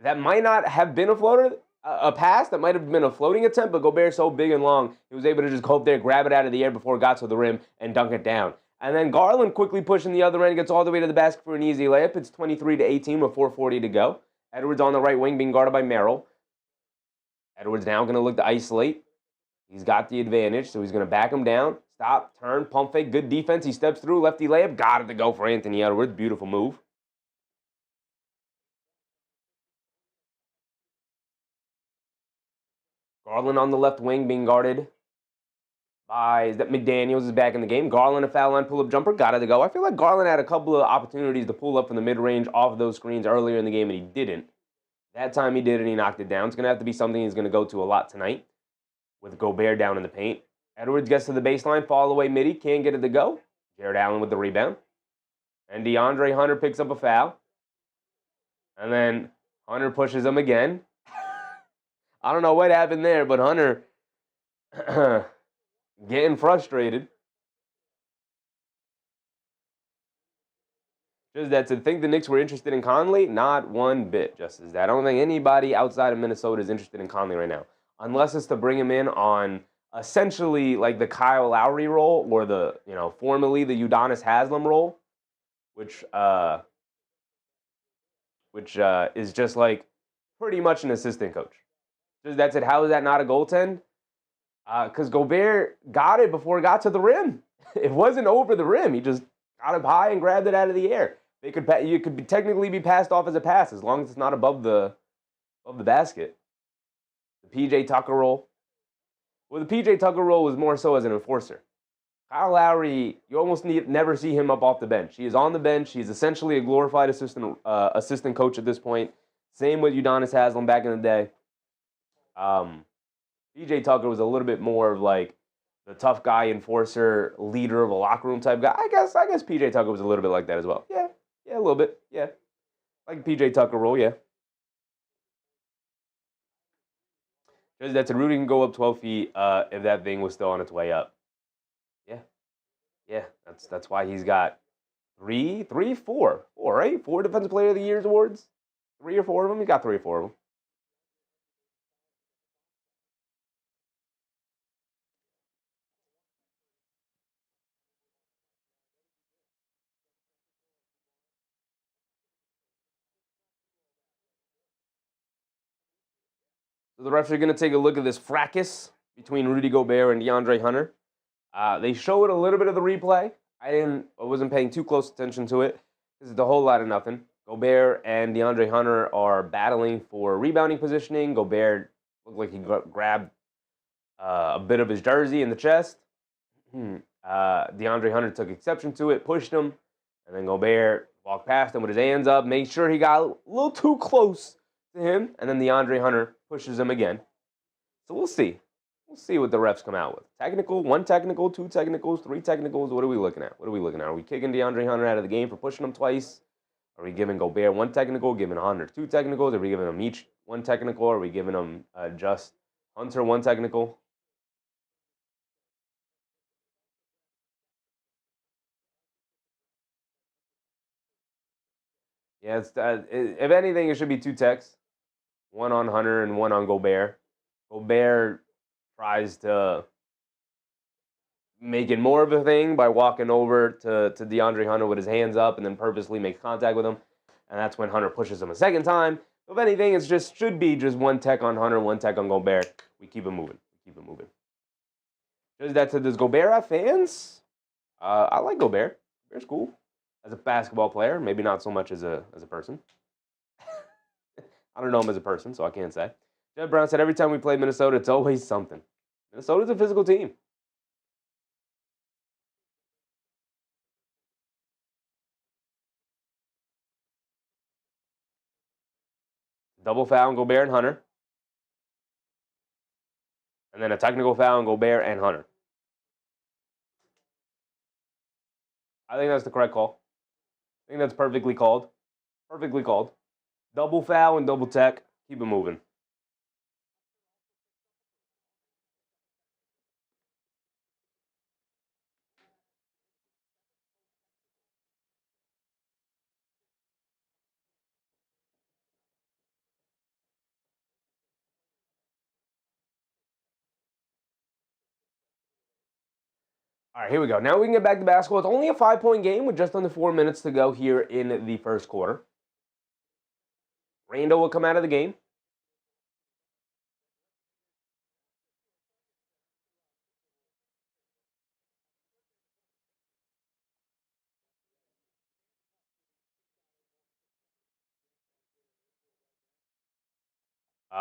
That might not have been a floater, a pass. That might have been a floating attempt, but Gobert's so big and long, he was able to just go up there, grab it out of the air before it got to the rim, and dunk it down. And then Garland quickly pushing the other end, gets all the way to the basket for an easy layup. It's 23-18 with 4:40 to go. Edwards on the right wing being guarded by Merrill. Edwards now going to look to isolate. He's got the advantage, so he's going to back him down. Stop, turn, pump fake, good defense. He steps through, lefty layup. Got it to go for Anthony Edwards. Beautiful move. Garland on the left wing being guarded by McDaniels is back in the game. Garland, a foul line pull-up jumper. Got it to go. I feel like Garland had a couple of opportunities to pull up from the mid-range off of those screens earlier in the game, and he didn't. That time he did, and he knocked it down. It's going to have to be something he's going to go to a lot tonight with Gobert down in the paint. Edwards gets to the baseline, fall away midi, can't get it to go. Jared Allen with the rebound. And DeAndre Hunter picks up a foul. And then Hunter pushes him again. I don't know what happened there, but Hunter getting frustrated. Just that to think the Knicks were interested in Conley, not one bit, just as that. I don't think anybody outside of Minnesota is interested in Conley right now. Unless it's to bring him in on essentially like the Kyle Lowry role or the, formerly the Udonis Haslem role, which is just like pretty much an assistant coach. Just that's it. How is that not a goaltend? Because Gobert got it before it got to the rim. It wasn't over the rim. He just got up high and grabbed it out of the air. You could technically be passed off as a pass as long as it's not above the basket. The PJ Tucker role. Well, the PJ Tucker role was more so as an enforcer. Kyle Lowry, you almost never see him up off the bench. He is on the bench. He's essentially a glorified assistant coach at this point. Same with Udonis Haslem back in the day. PJ Tucker was a little bit more of like the tough guy, enforcer, leader of a locker room type guy. I guess PJ Tucker was a little bit like that as well. Yeah, a little bit. Yeah, like PJ Tucker role. Yeah. Just that Rudy can go up 12 feet if that thing was still on its way up. Yeah. That's why he's got four, right? 4 Defensive Player of the Year's awards. 3 or 4 of them. He got 3 or 4 of them. So the refs are going to take a look at this fracas between Rudy Gobert and DeAndre Hunter. They showed a little bit of the replay. I wasn't paying too close attention to it. This is a whole lot of nothing. Gobert and DeAndre Hunter are battling for rebounding positioning. Gobert looked like he grabbed a bit of his jersey in the chest. DeAndre Hunter took exception to it, pushed him, and then Gobert walked past him with his hands up, made sure he got a little too close to him, and then DeAndre Hunter pushes him again. So we'll see. We'll see what the refs come out with. Technical, 1 technical, 2 technicals, 3 technicals. What are we looking at? Are we kicking DeAndre Hunter out of the game for pushing him twice? Are we giving Gobert 1 technical, giving Hunter 2 technicals? Are we giving them each 1 technical? Are we giving them just Hunter 1 technical? Yeah, if anything, it should be 2 techs. 1 on Hunter and 1 on Gobert. Gobert tries to make it more of a thing by walking over to DeAndre Hunter with his hands up and then purposely makes contact with him. And that's when Hunter pushes him a second time. If anything, should be just 1 tech on Hunter, 1 tech on Gobert. We keep it moving. Does that to does Gobert have fans? I like Gobert. Gobert's cool. As a basketball player, maybe not so much as a person. I don't know him as a person, so I can't say. Jed Brown said every time we play Minnesota, it's always something. Minnesota's a physical team. Double foul on Gobert and Hunter. And then a technical foul on Gobert and Hunter. I think that's the correct call. I think that's perfectly called. Double foul and double tech. Keep it moving. All right, here we go. Now we can get back to basketball. It's only a 5-point game with just under 4 minutes to go here in the first quarter. Randle will come out of the game.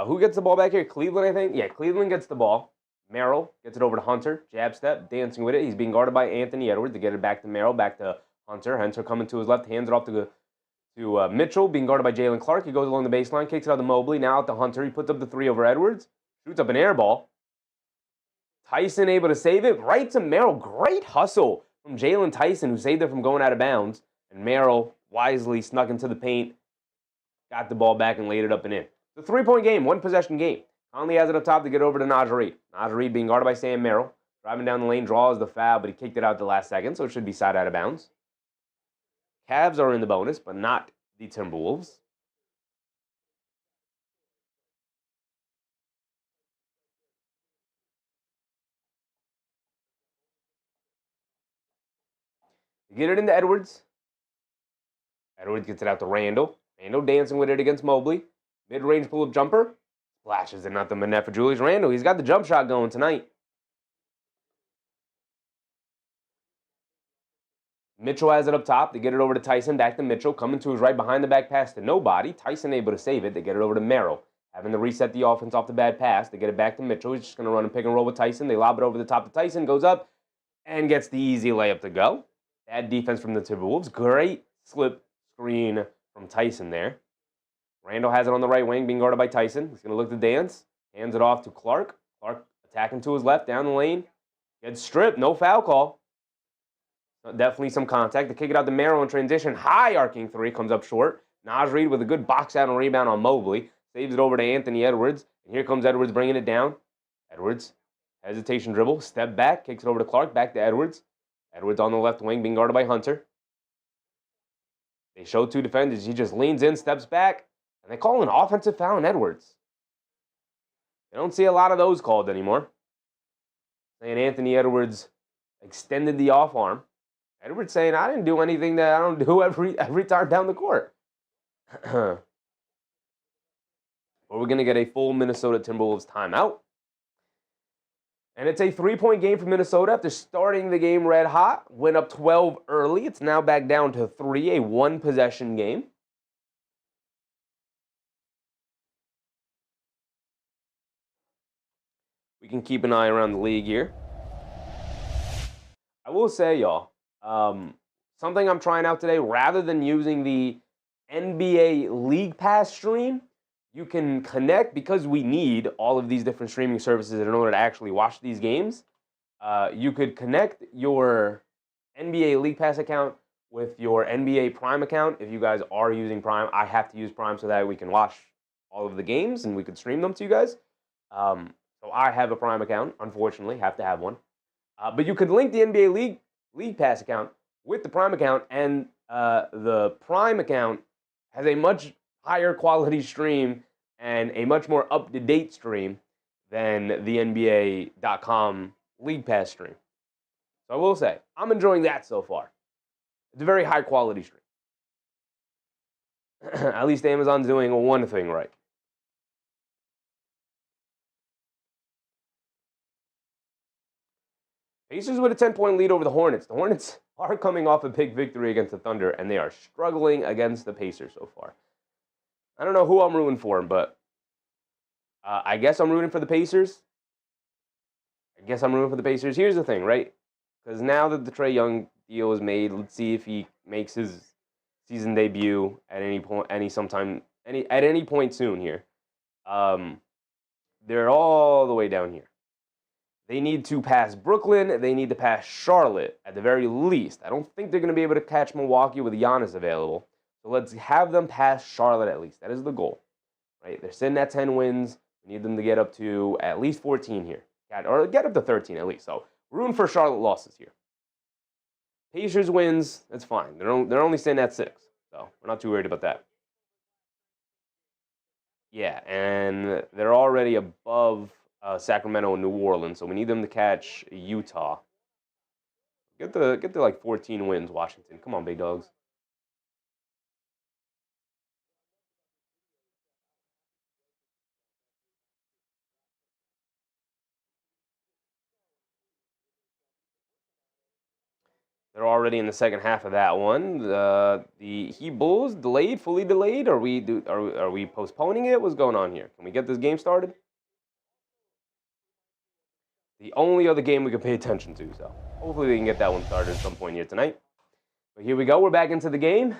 Who gets the ball back here? Cleveland, I think. Yeah, Cleveland gets the ball. Merrill gets it over to Hunter. Jab step, dancing with it. He's being guarded by Anthony Edwards to get it back to Merrill, back to Hunter. Hunter coming to his left, hands it off to Mitchell, being guarded by Jalen Clark. He goes along the baseline, kicks it out to Mobley. Now out to Hunter. He puts up the 3 over Edwards. Shoots up an air ball. Tyson able to save it. Right to Merrill. Great hustle from Jalen Tyson, who saved it from going out of bounds. And Merrill wisely snuck into the paint, got the ball back, and laid it up and in. It's a 3-point game, 1-possession game. Conley has it up top to get over to Naj Reid. Naj Reid being guarded by Sam Merrill. Driving down the lane, draws the foul, but he kicked it out the last second, so it should be side out of bounds. Cavs are in the bonus, but not the Timberwolves. Get it into Edwards. Edwards gets it out to Randle. Randle dancing with it against Mobley. Mid-range pull-up jumper. Flashes it, nothing but net for Julius Randle. He's got the jump shot going tonight. Mitchell has it up top. They get it over to Tyson. Back to Mitchell. Coming to his right behind the back pass to nobody. Tyson able to save it. They get it over to Merrill. Having to reset the offense off the bad pass. They get it back to Mitchell. He's just going to run and pick and roll with Tyson. They lob it over the top to Tyson. Goes up and gets the easy layup to go. Bad defense from the Timberwolves. Great slip screen from Tyson there. Randle has it on the right wing, being guarded by Tyson. He's going to look to dance. Hands it off to Clark. Clark attacking to his left, down the lane. Gets stripped. No foul call. Definitely some contact. They kick it out to Merrill in transition. High arcing three. Comes up short. Naj Reid with a good box out and rebound on Mobley. Saves it over to Anthony Edwards. And here comes Edwards bringing it down. Edwards. Hesitation dribble. Step back. Kicks it over to Clark. Back to Edwards. Edwards on the left wing being guarded by Hunter. They show two defenders. He just leans in, steps back. And they call an offensive foul on Edwards. They don't see a lot of those called anymore. Saying Anthony Edwards extended the off arm. Edwards saying, I didn't do anything that I don't do every time down the court. But we're going to get a full Minnesota Timberwolves timeout. And it's a 3-point game for Minnesota after starting the game red hot. Went up 12 early. It's now back down to 3, a one-possession game. We can keep an eye around the league here. I will say, y'all, something I'm trying out today, rather than using the NBA League Pass stream, you can connect, because we need all of these different streaming services in order to actually watch these games. You could connect your NBA League Pass account with your NBA Prime account. If you guys are using Prime, I have to use Prime so that we can watch all of the games and we could stream them to you guys. So I have a Prime account, unfortunately, have to have one. But you could link the NBA League Pass account with the Prime account, and the Prime account has a much higher quality stream and a much more up-to-date stream than the NBA.com League Pass stream. So I will say, I'm enjoying that so far. It's a very high-quality stream. At least Amazon's doing one thing right. Pacers with a 10-point lead over the Hornets. The Hornets are coming off a big victory against the Thunder, and they are struggling against the Pacers so far. I don't know who I'm rooting for, but I guess I'm rooting for the Pacers. Here's the thing, right? Because now that the Trey Young deal is made, let's see if he makes his season debut at any point, at any point soon here. They're all the way down here. They need to pass Brooklyn. They need to pass Charlotte at the very least. I don't think they're going to be able to catch Milwaukee with Giannis available. So let's have them pass Charlotte at least. That is the goal, right? They're sitting at 10 wins. We need them to get up to at least 14 here, or get up to 13 at least. So rooting for Charlotte losses here. Pacers wins, that's fine. They're only sitting at 6, so we're not too worried about that. Yeah, and they're already above Sacramento and New Orleans, so we need them to catch Utah. Get the like 14 wins, Washington. Come on, big dogs. They're already in the second half of that one. The Heat Bulls fully delayed. Are we postponing it? What's going on here? Can we get this game started? The only other game we can pay attention to, so hopefully we can get that one started at some point here tonight. But here we go. We're back into the game.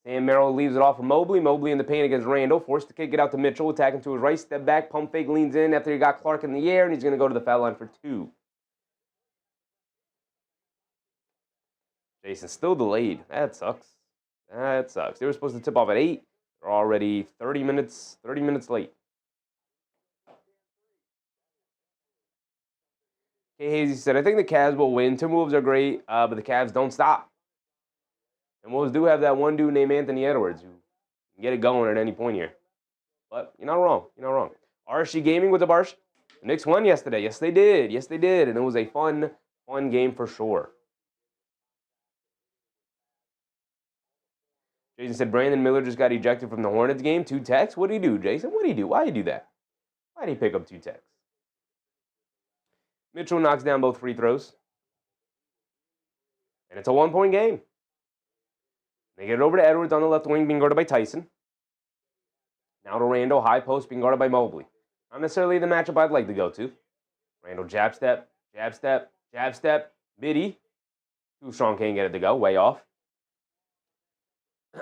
Sam Merrill leaves it off for Mobley. Mobley in the paint against Randle. Forced to kick it out to Mitchell. Attacking to his right. Step back. Pump fake. Leans in after he got Clark in the air. And he's going to go to the foul line for 2. Jason still delayed. That sucks. They were supposed to tip off at 8. They're already 30 minutes late. K. Hazy said, I think the Cavs will win. Timberwolves are great, but the Cavs don't stop. And Wolves do have that one dude named Anthony Edwards who can get it going at any point here. But you're not wrong. RSG Gaming with the Barsh. The Knicks won yesterday. Yes, they did. And it was a fun game for sure. Jason said, Brandon Miller just got ejected from the Hornets game. 2 texts. What did he do, Jason? What did he do? Why did he do that? Why'd he pick up 2 techs? Mitchell knocks down both free throws. And it's a 1-point game. They get it over to Edwards on the left wing, being guarded by Tyson. Now to Randle, high post, being guarded by Mobley. Not necessarily the matchup I'd like to go to. Randle jab step, jab step, jab step, midi. Too strong, can't get it to go, way off.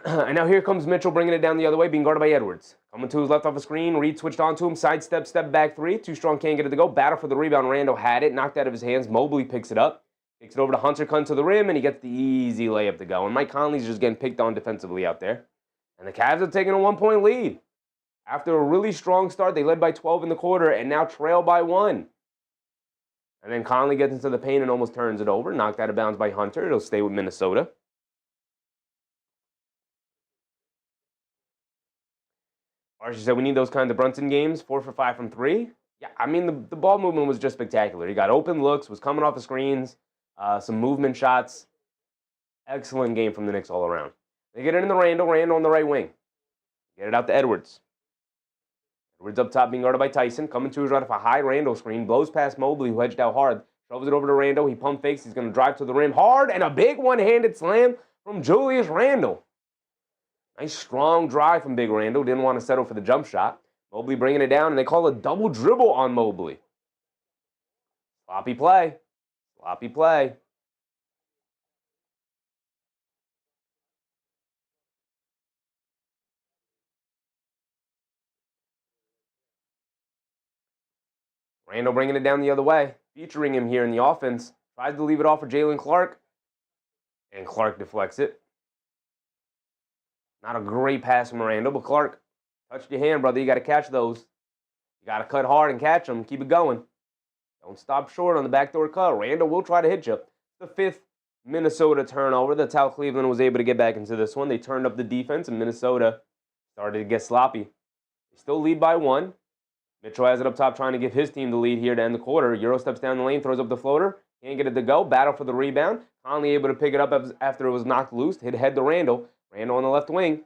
And now here comes Mitchell bringing it down the other way, being guarded by Edwards. Coming to his left off the screen, Reed switched onto him, sidestep, step back 3. Too strong, can't get it to go. Battle for the rebound, Randle had it, knocked out of his hands. Mobley picks it up. Kicks it over to Hunter, cuts to the rim, and he gets the easy layup to go. And Mike Conley's just getting picked on defensively out there. And the Cavs are taking a 1-point lead. After a really strong start, they led by 12 in the quarter and now trail by 1. And then Conley gets into the paint and almost turns it over. Knocked out of bounds by Hunter. It'll stay with Minnesota. Archie said we need those kinds of Brunson games. 4 for 5 from 3. Yeah, I mean, the ball movement was just spectacular. He got open looks, was coming off the screens, some movement shots. Excellent game from the Knicks all around. They get it in the Randle on the right wing. Get it out to Edwards. Edwards up top being guarded by Tyson. Coming to his right off a high Randle screen. Blows past Mobley, who hedged out hard. Shoves it over to Randle. He pump fakes. He's going to drive to the rim hard. And a big one-handed slam from Julius Randle. Nice strong drive from Big Randle. Didn't want to settle for the jump shot. Mobley bringing it down, and they call a double dribble on Mobley. Sloppy play. Sloppy play. Randle bringing it down the other way, featuring him here in the offense. Tries to leave it off for Jalen Clark, and Clark deflects it. Not a great pass from Randle, but Clark, touched your hand, brother. You got to catch those. You got to cut hard and catch them. Keep it going. Don't stop short on the backdoor cut. Randle will try to hit you. The 5th Minnesota turnover. That's how Cleveland was able to get back into this one. They turned up the defense, and Minnesota started to get sloppy. They still lead by 1. Mitchell has it up top trying to give his team the lead here to end the quarter. Euro steps down the lane, throws up the floater. Can't get it to go. Battle for the rebound. Conley able to pick it up after it was knocked loose. Hit head to Randle. Randle on the left wing.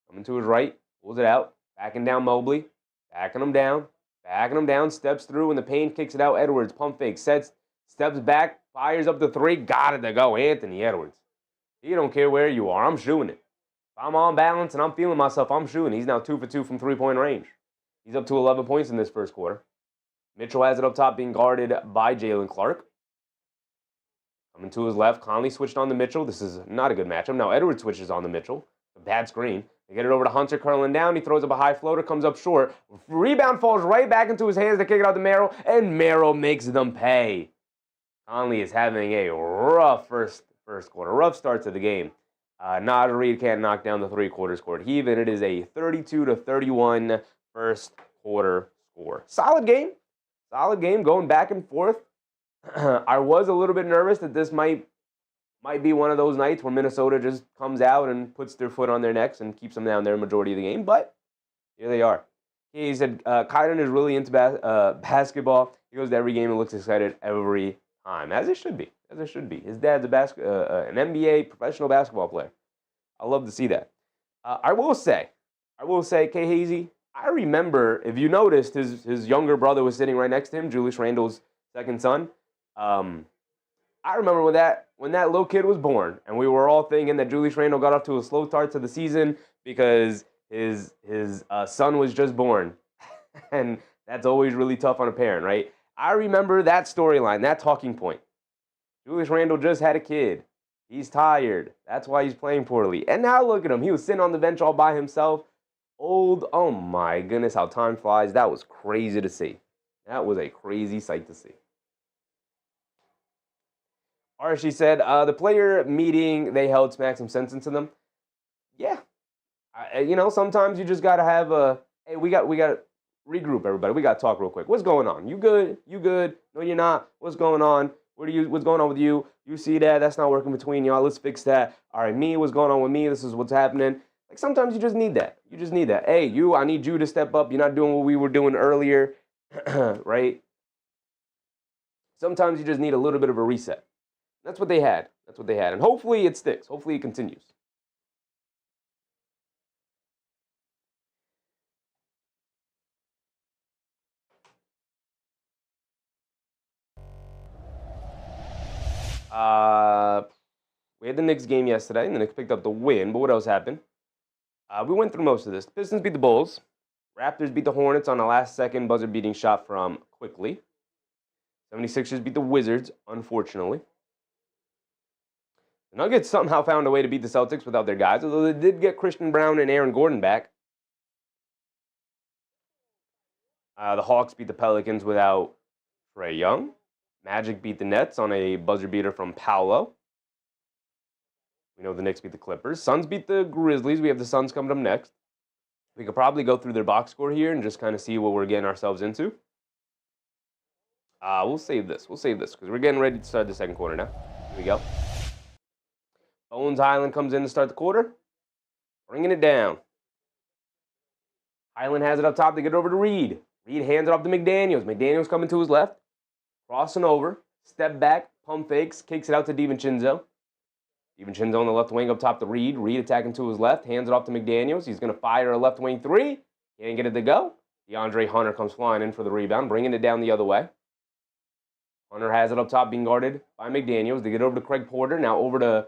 Coming to his right. Pulls it out. Backing down Mobley. Backing him down. Backing him down. Steps through. And the paint kicks it out. Edwards. Pump fake. Steps back. Fires up the 3. Got it to go. Anthony Edwards. He don't care where you are. I'm shooting it. If I'm on balance and I'm feeling myself, I'm shooting. He's now 2 for 2 from 3-point range. He's up to 11 points in this first quarter. Mitchell has it up top being guarded by Jalen Clark. Coming to his left. Conley switched on to Mitchell. This is not a good matchup. Now Edwards switches on to Mitchell. A bad screen. They get it over to Hunter, curling down. He throws up a high floater, comes up short. Rebound falls right back into his hands. They kick it out to Merrill, and Merrill makes them pay. Conley is having a rough first quarter. Rough start to the game. Naj Reed can't knock down the 3-quarter score. Even it is a 32-31 first quarter score. Solid game. Solid game going back and forth. I was a little bit nervous that this might be one of those nights where Minnesota just comes out and puts their foot on their necks and keeps them down there majority of the game. But here they are. He said, Kyden is really into basketball. He goes to every game and looks excited every time, as it should be. As it should be. His dad's an NBA professional basketball player. I love to see that. I will say, K. Hazy, I remember, if you noticed, his younger brother was sitting right next to him, Julius Randle's second son. I remember when that little kid was born, and we were all thinking that Julius Randle got off to a slow start to the season because his son was just born. And that's always really tough on a parent, right? I remember that storyline, that talking point. Julius Randle just had a kid. He's tired. That's why he's playing poorly. And now look at him. He was sitting on the bench all by himself. Old, oh my goodness, how time flies. That was crazy to see. That was a crazy sight to see. Archie said, the player meeting they held smacked some sense into them. Yeah. Sometimes you just got to have hey, we got to regroup, everybody. We got to talk real quick. What's going on? You good? You good? No, you're not. What's going on? What's going on with you? You see that? That's not working between y'all. Let's fix that. All right, me, what's going on with me? This is what's happening. Like, sometimes you just need that. You just need that. Hey, I need you to step up. You're not doing what we were doing earlier, right? Sometimes you just need a little bit of a reset. That's what they had. And hopefully it sticks. Hopefully it continues. We had the Knicks game yesterday, and the Knicks picked up the win, but what else happened? We went through most of this. The Pistons beat the Bulls. Raptors beat the Hornets on a last-second buzzer-beating shot from Quickly. 76ers beat the Wizards, unfortunately. The Nuggets somehow found a way to beat the Celtics without their guys, although they did get Christian Brown and Aaron Gordon back. The Hawks beat the Pelicans without Trey Young. Magic beat the Nets on a buzzer beater from Paolo. We know the Knicks beat the Clippers. Suns beat the Grizzlies. We have the Suns coming up next. We could probably go through their box score here and just kind of see what we're getting ourselves into. We'll save this because we're getting ready to start the second quarter now. Here we go. Bones Highland comes in to start the quarter. Bringing it down. Highland has it up top. They get it over to Reed. Reed hands it off to McDaniels. McDaniels coming to his left. Crossing over. Step back. Pump fakes. Kicks it out to DiVincenzo. DiVincenzo on the left wing up top to Reed. Reed attacking to his left. Hands it off to McDaniels. He's going to fire a left wing three. Can't get it to go. DeAndre Hunter comes flying in for the rebound. Bringing it down the other way. Hunter has it up top being guarded by McDaniels. They get over to Craig Porter. Now over to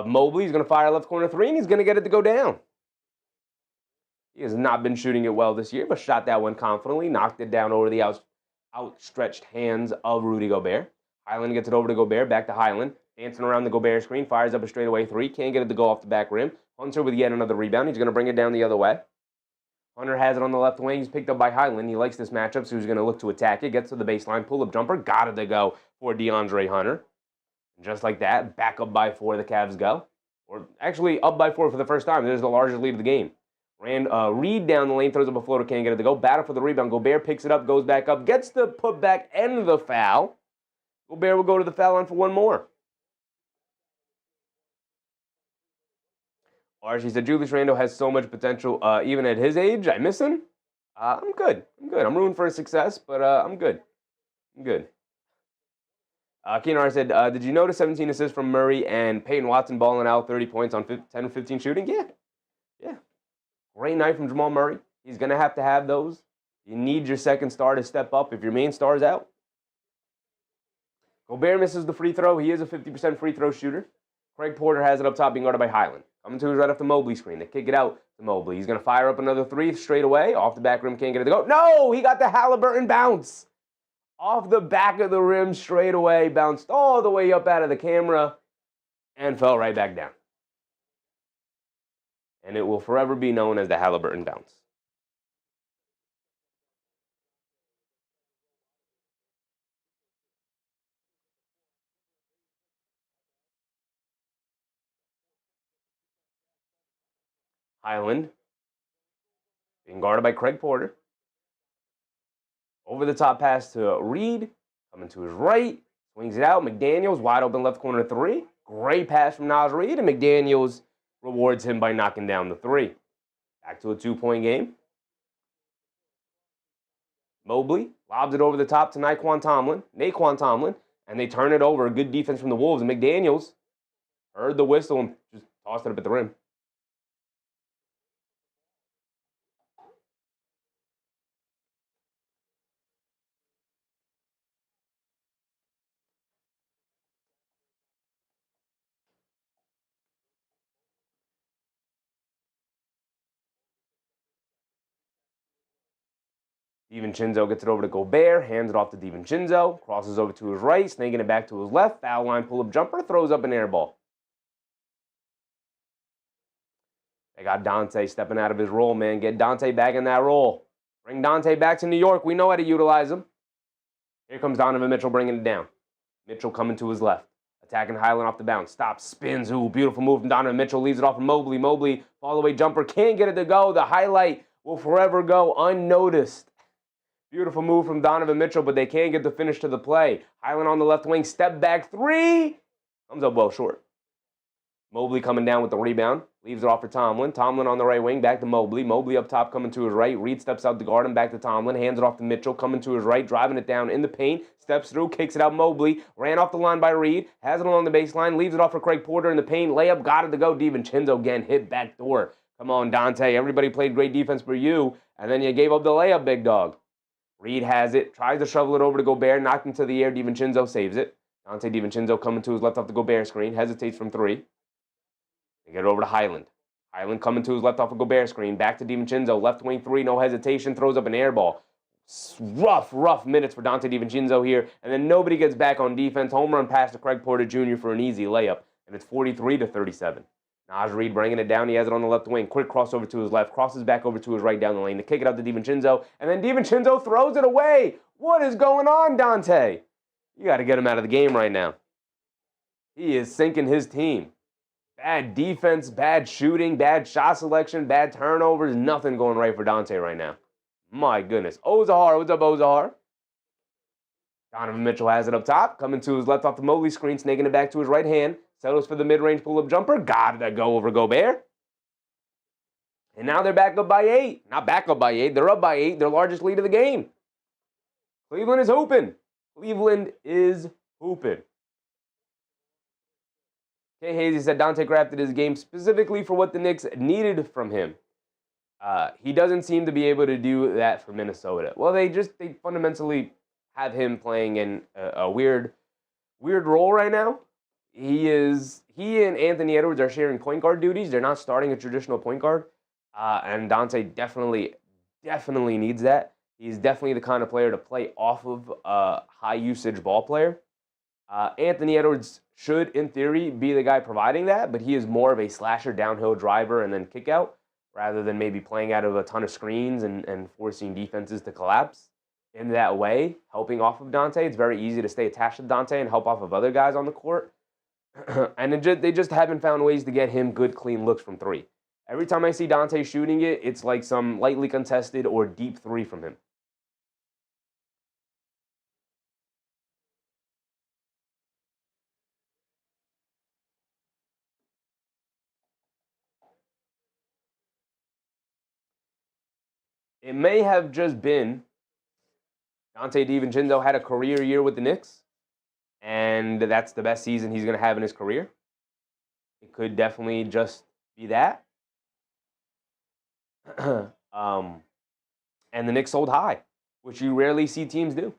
Mobley. He's going to fire left corner three, and he's going to get it to go down. He has not been shooting it well this year, but shot that one confidently. Knocked it down over the outstretched hands of Rudy Gobert. Highland gets it over to Gobert. Back to Highland. Dancing around the Gobert screen. Fires up a straightaway three. Can't get it to go off the back rim. Hunter with yet another rebound. He's going to bring it down the other way. Hunter has it on the left wing. He's picked up by Highland. He likes this matchup, so he's going to look to attack it. Gets to the baseline. Pull-up jumper. Got it to go for DeAndre Hunter. And just like that, back up by 4, the Cavs go. Or actually, up by 4 for the first time. There's the largest lead of the game. Reed down the lane, throws up a floater, can't get it to go. Battle for the rebound. Gobert picks it up, goes back up, gets the putback and the foul. Gobert will go to the foul line for one more. Archie said, Julius Randle has so much potential, even at his age. I miss him. I'm good. I'm rooting for his success, but I'm good. Keenar said, did you notice 17 assists from Murray and Peyton Watson balling out 30 points on 10 or 15 shooting? Yeah. Great night from Jamal Murray. He's going to have those. You need your second star to step up if your main star is out. Gobert misses the free throw. He is a 50% free throw shooter. Craig Porter has it up top being guarded by Highland. Coming to his right off the Mobley screen. They kick it out to Mobley. He's going to fire up another three straight away. Off the back rim, can't get it to go. No! He got the Halliburton bounce. Off the back of the rim straight away. Bounced all the way up out of the camera and fell right back down. And it will forever be known as the Halliburton bounce. Highland being guarded by Craig Porter. Over the top pass to Reed. Coming to his right. Swings it out. McDaniels wide open left corner three. Great pass from Naz Reid. And McDaniels rewards him by knocking down the three. Back to a 2-point game. Mobley lobs it over the top to Naquan Tomlin, and they turn it over. Good defense from the Wolves. And McDaniels heard the whistle and just tossed it up at the rim. DiVincenzo gets it over to Gobert, hands it off to DiVincenzo, crosses over to his right, snaking it back to his left, foul line pull-up jumper, throws up an air ball. They got Dante stepping out of his role, man. Get Dante back in that role. Bring Dante back to New York. We know how to utilize him. Here comes Donovan Mitchell bringing it down. Mitchell coming to his left. Attacking Highland off the bounce. Stops, spins. Ooh, beautiful move from Donovan Mitchell. Leaves it off of Mobley. Mobley, fall-away jumper. Can't get it to go. The highlight will forever go unnoticed. Beautiful move from Donovan Mitchell, but they can't get the finish to the play. Highland on the left wing, step back three. Comes up well short. Mobley coming down with the rebound. Leaves it off for Tomlin. Tomlin on the right wing, back to Mobley. Mobley up top coming to his right. Reed steps out to guard him, back to Tomlin. Hands it off to Mitchell, coming to his right, driving it down in the paint. Steps through, kicks it out Mobley. Ran off the line by Reed. Has it along the baseline. Leaves it off for Craig Porter in the paint. Layup, got it to go. DiVincenzo again, hit back door. Come on, Dante. Everybody played great defense for you, and then you gave up the layup, big dog. Reed has it, tries to shovel it over to Gobert, knocked into the air. DiVincenzo saves it. Dante DiVincenzo coming to his left off the Gobert screen, hesitates from three. They get it over to Highland. Highland coming to his left off a Gobert screen. Back to DiVincenzo. Left wing three, no hesitation. Throws up an air ball. Rough minutes for Dante DiVincenzo here. And then nobody gets back on defense. Home run pass to Craig Porter Jr. for an easy layup. And it's 43-37. Naj Reid bringing it down. He has it on the left wing. Quick crossover to his left. Crosses back over to his right down the lane. To kick it out to DiVincenzo. And then DiVincenzo throws it away. What is going on, Dante? You got to get him out of the game right now. He is sinking his team. Bad defense, bad shooting, bad shot selection, bad turnovers. Nothing going right for Dante right now. My goodness. Ozahar, what's up, Ozahar? Donovan Mitchell has it up top. Coming to his left off the Mobley screen, snaking it back to his right hand. Settles for the mid-range pull-up jumper. Got to go over Gobert. And now they're back up by 8. Not back up by 8. They're up by 8. Their largest lead of the game. Cleveland is hooping. Cleveland is hooping. Kay Hazy said Dante crafted his game specifically for what the Knicks needed from him. He doesn't seem to be able to do that for Minnesota. Well, they fundamentally have him playing in a weird role right now. He and Anthony Edwards are sharing point guard duties. They're not starting a traditional point guard. And Dante definitely needs that. He's definitely the kind of player to play off of a high-usage ball player. Anthony Edwards should, in theory, be the guy providing that, but he is more of a slasher, downhill driver, and then kick out, rather than maybe playing out of a ton of screens and forcing defenses to collapse. In that way, helping off of Dante, it's very easy to stay attached to Dante and help off of other guys on the court. And they just haven't found ways to get him good, clean looks from three. Every time I see Dante shooting it, it's like some lightly contested or deep three from him. It may have just been Dante DiVincenzo had a career year with the Knicks, and that's the best season he's going to have in his career. It could definitely just be that. And the Knicks sold high, which you rarely see teams do.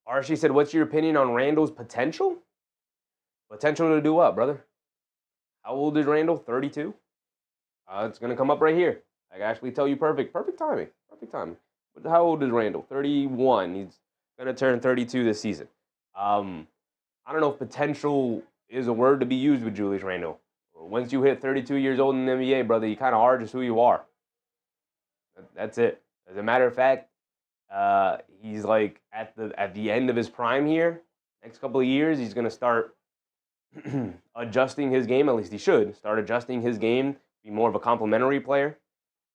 Archie said, what's your opinion on Randle's potential? Potential to do what, brother? How old is Randle? 32? It's going to come up right here. I can actually tell you perfect timing. But how old is Randle? 31. He's going to turn 32 this season. I don't know if potential is a word to be used with Julius Randle. Once you hit 32 years old in the NBA, brother, you kind of are just who you are. That's it. As a matter of fact, he's like at the end of his prime here. Next couple of years, he's going to start adjusting his game. At least he should start adjusting his game. Be more of a complementary player.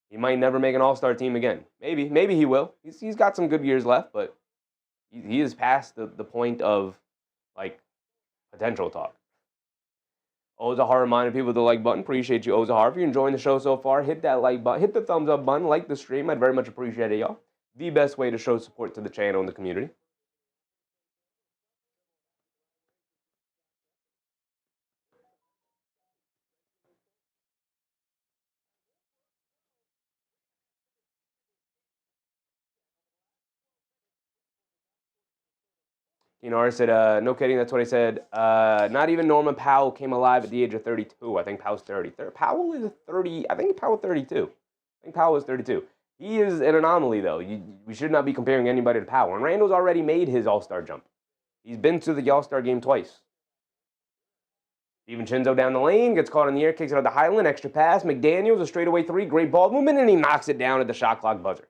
He might never make an all-star team again. Maybe he will. He's got some good years left, but he is past the point of like potential talk. Ozahar reminded people of the like button. Appreciate you, Ozahar. If you're enjoying the show so far, hit that like button, hit the thumbs up button, like the stream. I'd very much appreciate it, y'all. The best way to show support to the channel and the community. Kinar said, no kidding, that's what I said. Not even Norman Powell came alive at the age of 32. I think Powell's 30. Powell is 30. I think Powell's 32. I think Powell is 32. He is an anomaly, though. We should not be comparing anybody to Powell. And Randle's already made his all-star jump. He's been to the all-star game twice. DiVincenzo down the lane, gets caught in the air, kicks it out to Highland, extra pass. McDaniels, a straightaway three, great ball movement, and he knocks it down at the shot clock buzzer.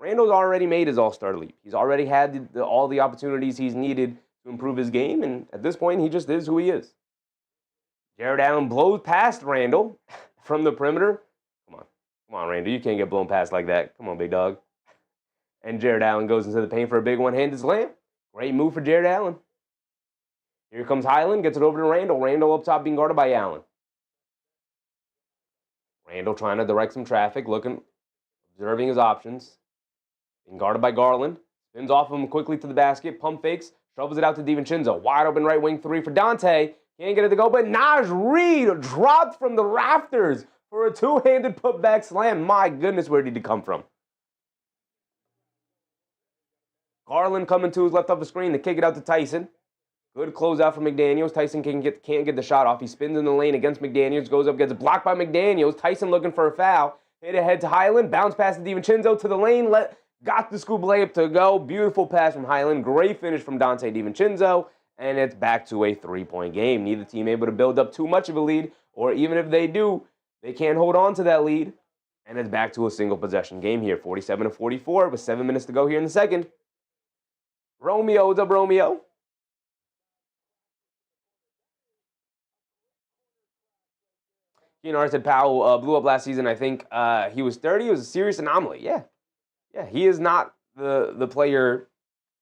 Randle's already made his all-star leap. He's already had all the opportunities he's needed to improve his game, and at this point, he just is who he is. Jared Allen blows past Randle from the perimeter. Come on, Randle. You can't get blown past like that. Come on, big dog. And Jared Allen goes into the paint for a big one-handed slam. Great move for Jared Allen. Here comes Highland, gets it over to Randle. Randle up top being guarded by Allen. Randle trying to direct some traffic, observing his options. Being guarded by Garland. Spins off of him quickly to the basket, pump fakes, shovels it out to DiVincenzo. Wide open right wing three for Dante. Can't get it to go, but Naj Reid dropped from the rafters for a two-handed putback slam. My goodness, where did he come from? Garland coming to his left off the screen to kick it out to Tyson. Good closeout from McDaniels. Tyson can't get the shot off. He spins in the lane against McDaniels. Goes up, gets blocked by McDaniels. Tyson looking for a foul. Hit ahead to Highland. Bounce pass to DiVincenzo to the lane. Got the scoop layup to go. Beautiful pass from Highland. Great finish from Dante DiVincenzo. And it's back to a three-point game. Neither team able to build up too much of a lead. Or even if they do, they can't hold on to that lead. And it's back to a single possession game here. 47-44 with 7 minutes to go here in the second. Romeo, what's up, Romeo? Keenar said Powell blew up last season. I think he was 30. It was a serious anomaly. Yeah, he is not the player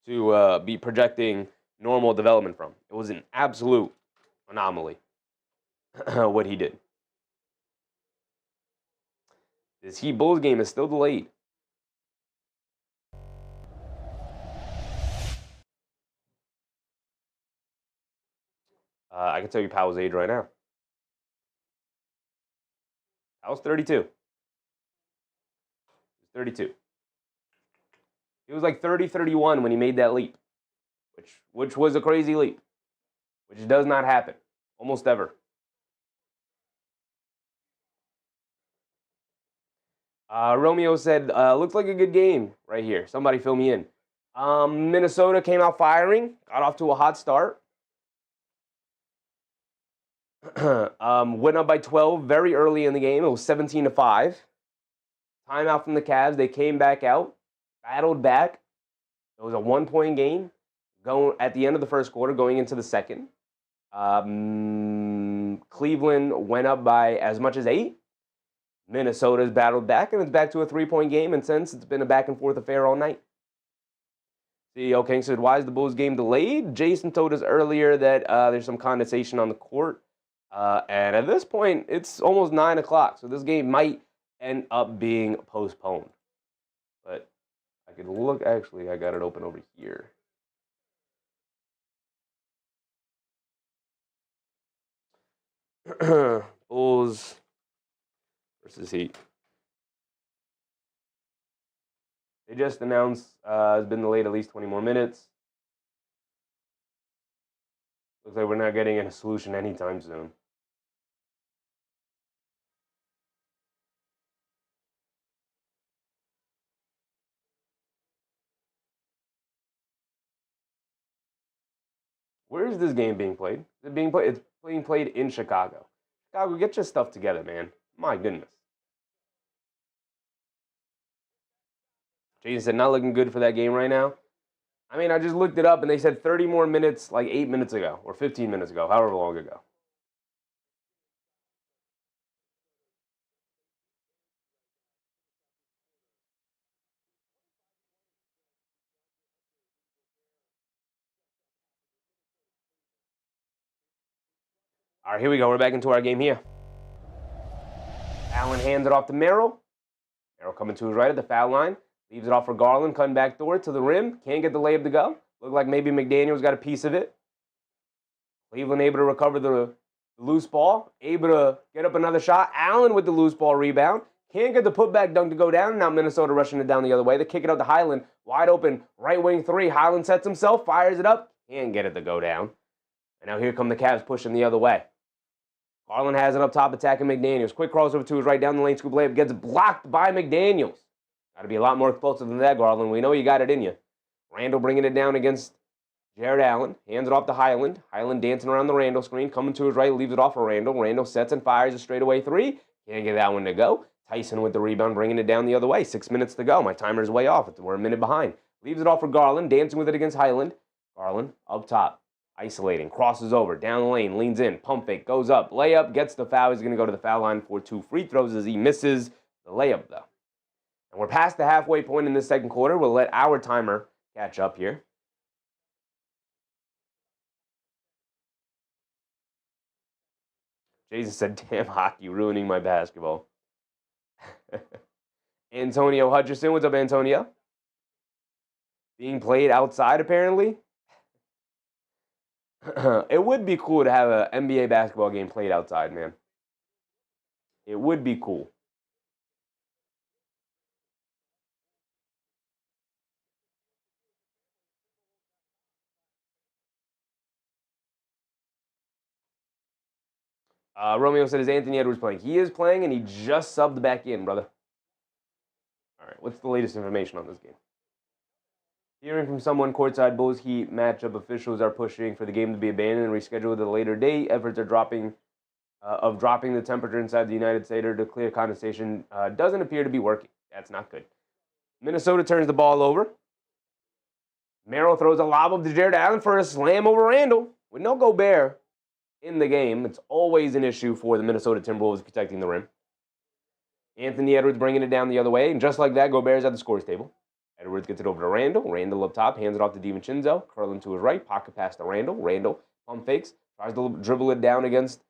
to be projecting normal development from. It was an absolute anomaly what he did. This Heat Bulls game is still delayed. I can tell you Powell's age right now. I was 32. He's 32. He was like 30, 31 when he made that leap, which was a crazy leap, which does not happen almost ever. Romeo said, looks like a good game right here. Somebody fill me in. Minnesota came out firing, got off to a hot start. Went up by 12 very early in the game. It was 17-5. Timeout from the Cavs. They came back out, battled back. It was a 1-point game going at the end of the first quarter, going into the second. Cleveland went up by as much as 8. Minnesota's battled back, and it's back to a 3-point game. And since it's been a back-and-forth affair all night. CEO King said, why is the Bulls game delayed? Jason told us earlier that there's some condensation on the court. And at this point, it's almost 9 o'clock. So this game might end up being postponed. But I could look. Actually, I got it open over here. Bulls versus Heat. They just announced it's been delayed at least 20 more minutes. Looks like we're not getting a solution anytime soon. Where is this game being played? Is it being played? It's being played in Chicago. Chicago, get your stuff together, man. My goodness. Jason said, not looking good for that game right now. I mean, I just looked it up, and they said 30 more minutes, like 8 minutes ago, or 15 minutes ago, however long ago. All right, here we go. We're back into our game here. Allen hands it off to Merrill. Merrill coming to his right at the foul line. Leaves it off for Garland. Cutting back door to the rim. Can't get the layup to go. Looked like maybe McDaniels got a piece of it. Cleveland able to recover the loose ball. Able to get up another shot. Allen with the loose ball rebound. Can't get the putback dunk to go down. Now Minnesota rushing it down the other way. They kick it out to Highland. Wide open. Right wing three. Highland sets himself. Fires it up. Can't get it to go down. And now here come the Cavs pushing the other way. Garland has it up top, attacking McDaniels. Quick crossover to his right, down the lane, scoop layup. Gets blocked by McDaniels. Got to be a lot more explosive than that, Garland. We know you got it in you. Randle bringing it down against Jared Allen. Hands it off to Highland. Highland dancing around the Randle screen. Coming to his right, leaves it off for Randle. Randle sets and fires a straightaway three. Can't get that one to go. Tyson with the rebound, bringing it down the other way. 6 minutes to go. My timer's way off. We're a minute behind. Leaves it off for Garland. Dancing with it against Highland. Garland up top. Isolating, crosses over, down the lane, leans in, pump fake, goes up, layup, gets the foul. He's going to go to the foul line for 2 free throws as he misses the layup, though. And we're past the halfway point in this second quarter. We'll let our timer catch up here. Jason said, damn hockey, ruining my basketball. Antonio Hutcherson, what's up, Antonio? Being played outside, apparently. It would be cool to have an NBA basketball game played outside, man. It would be cool. Romeo said, is Anthony Edwards playing? He is playing, and he just subbed back in, brother. All right, what's the latest information on this game? Hearing from someone, courtside Bulls Heat matchup officials are pushing for the game to be abandoned and rescheduled at a later date. Efforts are dropping the temperature inside the United States to clear condensation doesn't appear to be working. That's not good. Minnesota turns the ball over. Merrill throws a lob up to Jared Allen for a slam over Randle. With no Gobert in the game, it's always an issue for the Minnesota Timberwolves protecting the rim. Anthony Edwards bringing it down the other way, and just like that, Gobert's at the scores table. Edwards gets it over to Randle. Randle up top, hands it off to DiVincenzo. Curling to his right, pocket pass to Randle. Randle pump fakes, tries to dribble it down against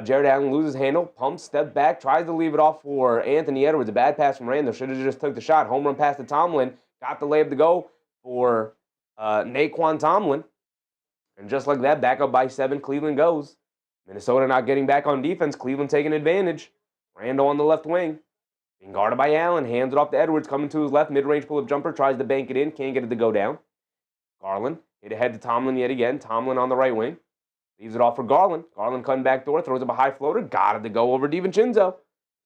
Jared Allen, loses handle, pumps, step back, tries to leave it off for Anthony Edwards. A bad pass from Randle. Should have just took the shot. Home run pass to Tomlin. Got the layup to go for Naquan Tomlin. And just like that, back up by 7, Cleveland goes. Minnesota not getting back on defense. Cleveland taking advantage. Randle on the left wing. Being guarded by Allen. Hands it off to Edwards. Coming to his left. Mid-range pull-up jumper. Tries to bank it in. Can't get it to go down. Garland. Hit ahead to Tomlin yet again. Tomlin on the right wing. Leaves it off for Garland. Garland cutting back door. Throws up a high floater. Got it to go over DiVincenzo.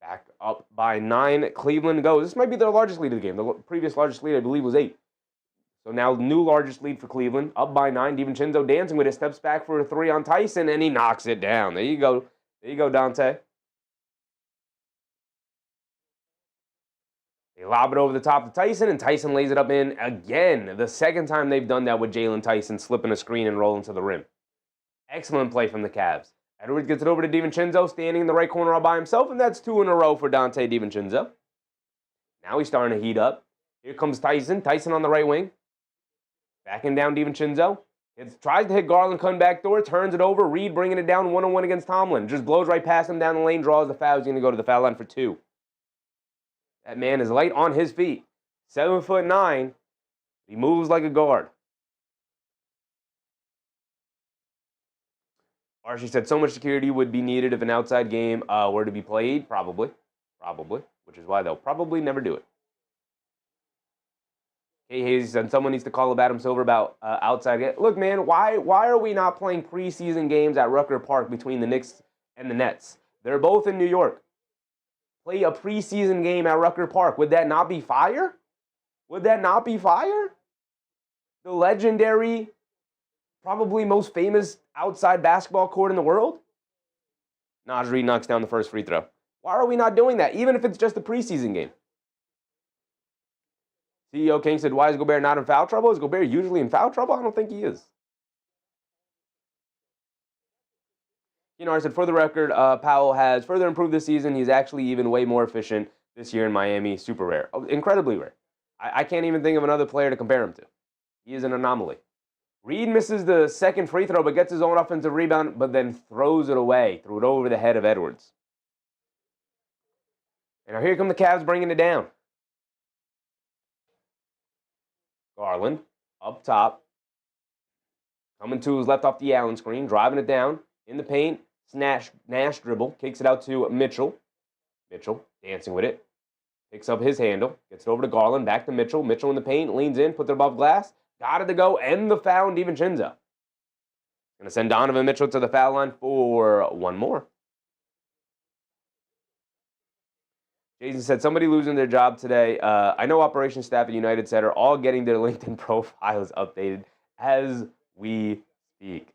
Back up by 9. Cleveland goes. This might be their largest lead of the game. The previous largest lead, I believe, was 8. So now new largest lead for Cleveland. Up by 9. DiVincenzo dancing with it. Steps back for a 3 on Tyson, and he knocks it down. There you go. There you go, Dante. They lob it over the top to Tyson, and Tyson lays it up in again. The second time they've done that with Jalen Tyson, slipping a screen and rolling to the rim. Excellent play from the Cavs. Edwards gets it over to DiVincenzo, standing in the right corner all by himself, and that's 2 in a row for Dante DiVincenzo. Now he's starting to heat up. Here comes Tyson. Tyson on the right wing. Backing down DiVincenzo. Tries to hit Garland, come back door, turns it over. Reed bringing it down 1-on-1 against Tomlin. Just blows right past him down the lane, draws the foul. He's going to go to the foul line for 2. That man is light on his feet. 7'9". He moves like a guard. Archie said so much security would be needed if an outside game were to be played. Probably. Which is why they'll probably never do it. Hey, Hayes said someone needs to call up Adam Silver about outside. Look, man, why are we not playing preseason games at Rucker Park between the Knicks and the Nets? They're both in New York. Play a preseason game at Rucker Park. Would that not be fire? Would that not be fire? The legendary, probably most famous outside basketball court in the world? Naj Reed knocks down the first free throw. Why are we not doing that, even if it's just a preseason game? CEO King said, why is Gobert not in foul trouble? Is Gobert usually in foul trouble? I don't think he is. I said, for the record, Powell has further improved this season. He's actually even way more efficient this year in Miami. Super rare. Incredibly rare. I can't even think of another player to compare him to. He is an anomaly. Reed misses the second free throw, but gets his own offensive rebound, but then throws it away. Threw it over the head of Edwards. And now here come the Cavs bringing it down. Garland, up top. Coming to his left off the Allen screen. Driving it down. In the paint. Nash dribble. Kicks it out to Mitchell. Mitchell dancing with it. Picks up his handle. Gets it over to Garland. Back to Mitchell. Mitchell in the paint. Leans in. Puts it above glass. Got it to go. End the foul on DiVincenzo. Going to send Donovan Mitchell to the foul line for one more. Jason said, somebody losing their job today. I know operations staff at United Center are all getting their LinkedIn profiles updated as we speak.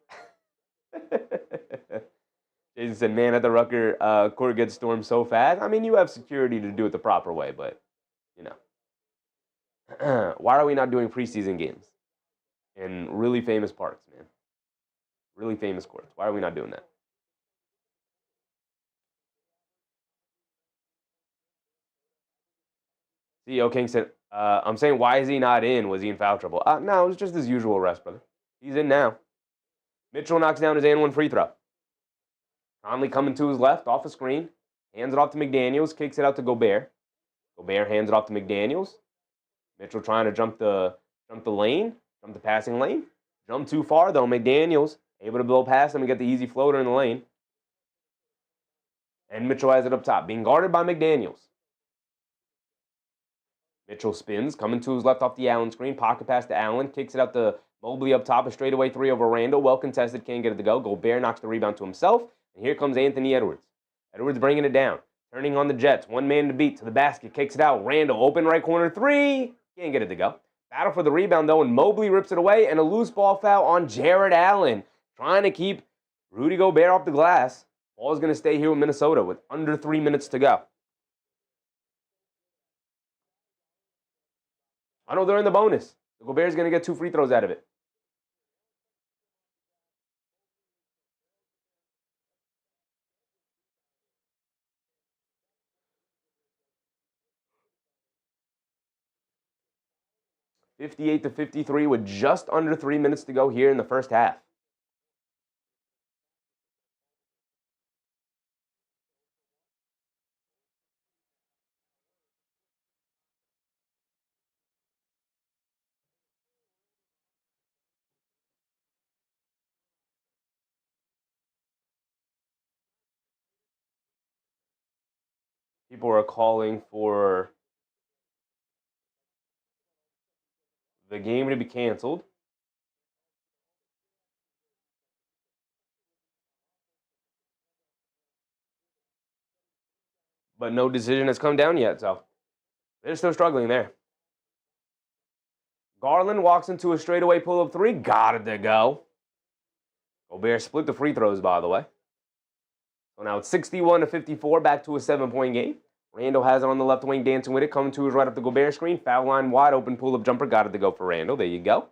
Jason said, man, at the Rucker, court gets stormed so fast. I mean, you have security to do it the proper way, but, why are we not doing preseason games in really famous parks, man? Really famous courts. Why are we not doing that? CEO King said, I'm saying, why is he not in? Was he in foul trouble? No, it was just his usual rest, brother. He's in now. Mitchell knocks down his and one free throw. Conley coming to his left, off a screen. Hands it off to McDaniels, kicks it out to Gobert. Gobert hands it off to McDaniels. Mitchell trying to jump the passing lane. Jump too far, though. McDaniels Able to blow past him and get the easy floater in the lane. And Mitchell has it up top, being guarded by McDaniels. Mitchell spins, coming to his left off the Allen screen. Pocket pass to Allen, kicks it out to Mobley up top. A straightaway three over Randle. Well contested, can't get it to go. Gobert knocks the rebound to himself. And here comes Anthony Edwards. Edwards bringing it down. Turning on the Jets. One man to beat to the basket. Kicks it out. Randle, open right corner three. Can't get it to go. Battle for the rebound, though, and Mobley rips it away. And a loose ball foul on Jared Allen. Trying to keep Rudy Gobert off the glass. Ball's going to stay here with Minnesota with under 3 minutes to go. I know they're in the bonus. Gobert's going to get 2 free throws out of it. (58-53) with just under 3 minutes to go here in the first half. People are calling for the game to be canceled. But no decision has come down yet, so they're still struggling there. Garland walks into a straightaway pull-up three. Got it to go. Gobert split the free throws, by the way. So now it's 61-54, back to a 7-point game. Randle has it on the left wing, dancing with it, coming to his right up the Gobert screen. Foul line, wide open pull-up jumper. Got it to go for Randle. There you go.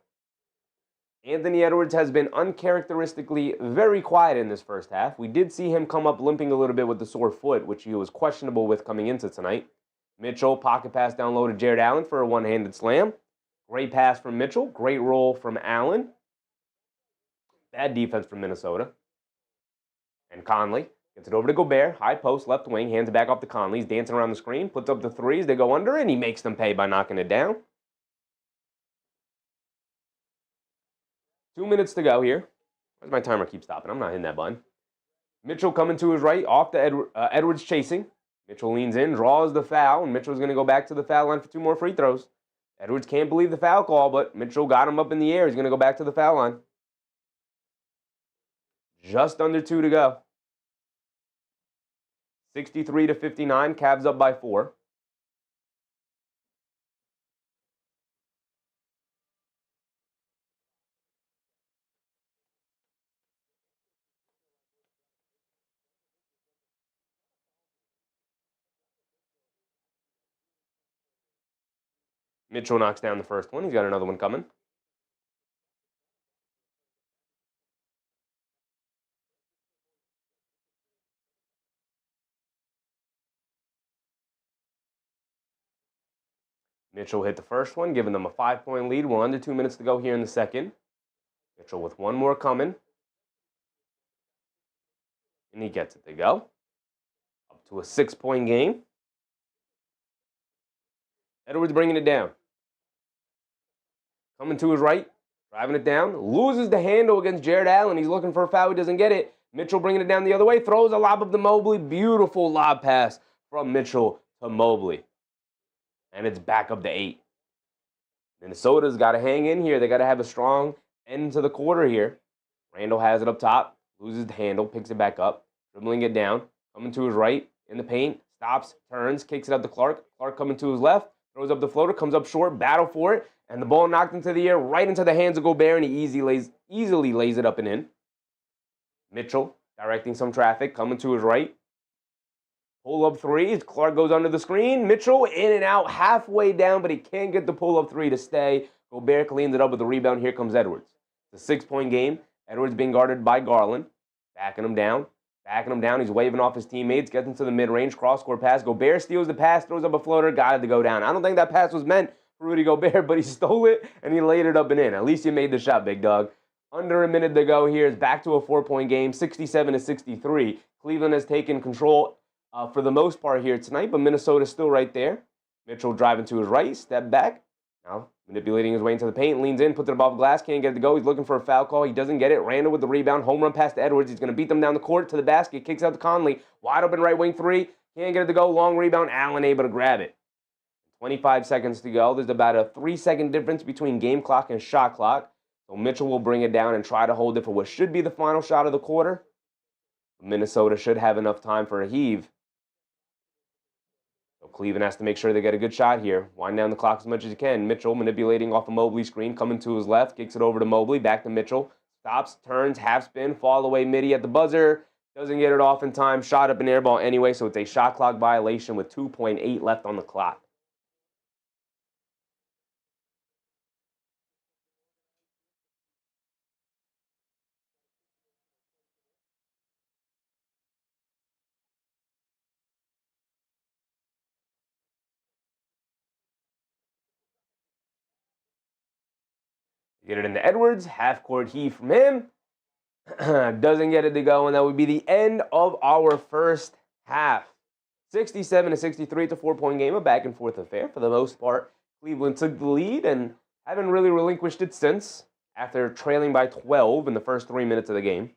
Anthony Edwards has been uncharacteristically very quiet in this first half. We did see him come up limping a little bit with the sore foot, which he was questionable with coming into tonight. Mitchell, pocket pass down low to Jared Allen for a one-handed slam. Great pass from Mitchell. Great roll from Allen. Bad defense from Minnesota. And Conley gets it over to Gobert. High post, left wing. Hands it back off to Conley. He's dancing around the screen. Puts up the threes. They go under, and he makes them pay by knocking it down. 2 minutes to go here. Where's my timer keep stopping? I'm not hitting that button. Mitchell coming to his right, off to Edwards chasing. Mitchell leans in, draws the foul, and Mitchell's going to go back to the foul line for 2 more free throws. Edwards can't believe the foul call, but Mitchell got him up in the air. He's going to go back to the foul line. Just under 2 to go. 63-59, Cavs up by 4. Mitchell knocks down the first one. He's got another one coming. Mitchell hit the first one, giving them a 5-point lead. We're under 2 minutes to go here in the second. Mitchell with one more coming. And he gets it to go. Up to a 6-point game. Edwards bringing it down. Coming to his right, driving it down. Loses the handle against Jared Allen. He's looking for a foul. He doesn't get it. Mitchell bringing it down the other way. Throws a lob up to Mobley. Beautiful lob pass from Mitchell to Mobley. And it's back up to 8. Minnesota's got to hang in here. They got to have a strong end to the quarter here. Randle has it up top. Loses the handle. Picks it back up. Dribbling it down. Coming to his right in the paint. Stops. Turns. Kicks it out to Clark. Clark coming to his left. Throws up the floater. Comes up short. Battle for it. And the ball knocked into the air, right into the hands of Gobert, and he easily lays it up and in. Mitchell directing some traffic, coming to his right. Pull-up three. Clark goes under the screen. Mitchell in and out, halfway down, but he can't get the pull-up three to stay. Gobert cleans it up with the rebound. Here comes Edwards. It's a 6-point game. Edwards being guarded by Garland. Backing him down. He's waving off his teammates. Gets into the mid-range. Cross-court pass. Gobert steals the pass. Throws up a floater. Got it to go down. I don't think that pass was meant for Rudy Gobert, but he stole it, and he laid it up and in. At least you made the shot, big dog. Under a minute to go here. It's back to a 4-point game. 67-63. Cleveland has taken control for the most part here tonight, but Minnesota's still right there. Mitchell driving to his right. Step back. Now Manipulating his way into the paint, leans in, puts it above glass, can't get it to go. He's looking for a foul call. He doesn't get it. Randle with the rebound. Home run pass to Edwards. He's going to beat them down the court to the basket. Kicks out to Conley. Wide open right wing three. Can't get it to go. Long rebound. Allen able to grab it. 25 seconds to go. There's about a 3-second difference between game clock and shot clock. So Mitchell will bring it down and try to hold it for what should be the final shot of the quarter. Minnesota should have enough time for a heave. So Cleveland has to make sure they get a good shot here. Wind down the clock as much as you can. Mitchell manipulating off a Mobley screen, coming to his left, kicks it over to Mobley, back to Mitchell. Stops, turns, half spin, fall away midi at the buzzer. Doesn't get it off in time. Shot up an air ball anyway, so it's a shot clock violation with 2.8 left on the clock. Get it into Edwards, half-court heave from him. Doesn't get it to go, and that would be the end of our first half. 67-63, it's a 4-point game, a back-and-forth affair for the most part. Cleveland took the lead and haven't really relinquished it since, after trailing by 12 in the first 3 minutes of the game.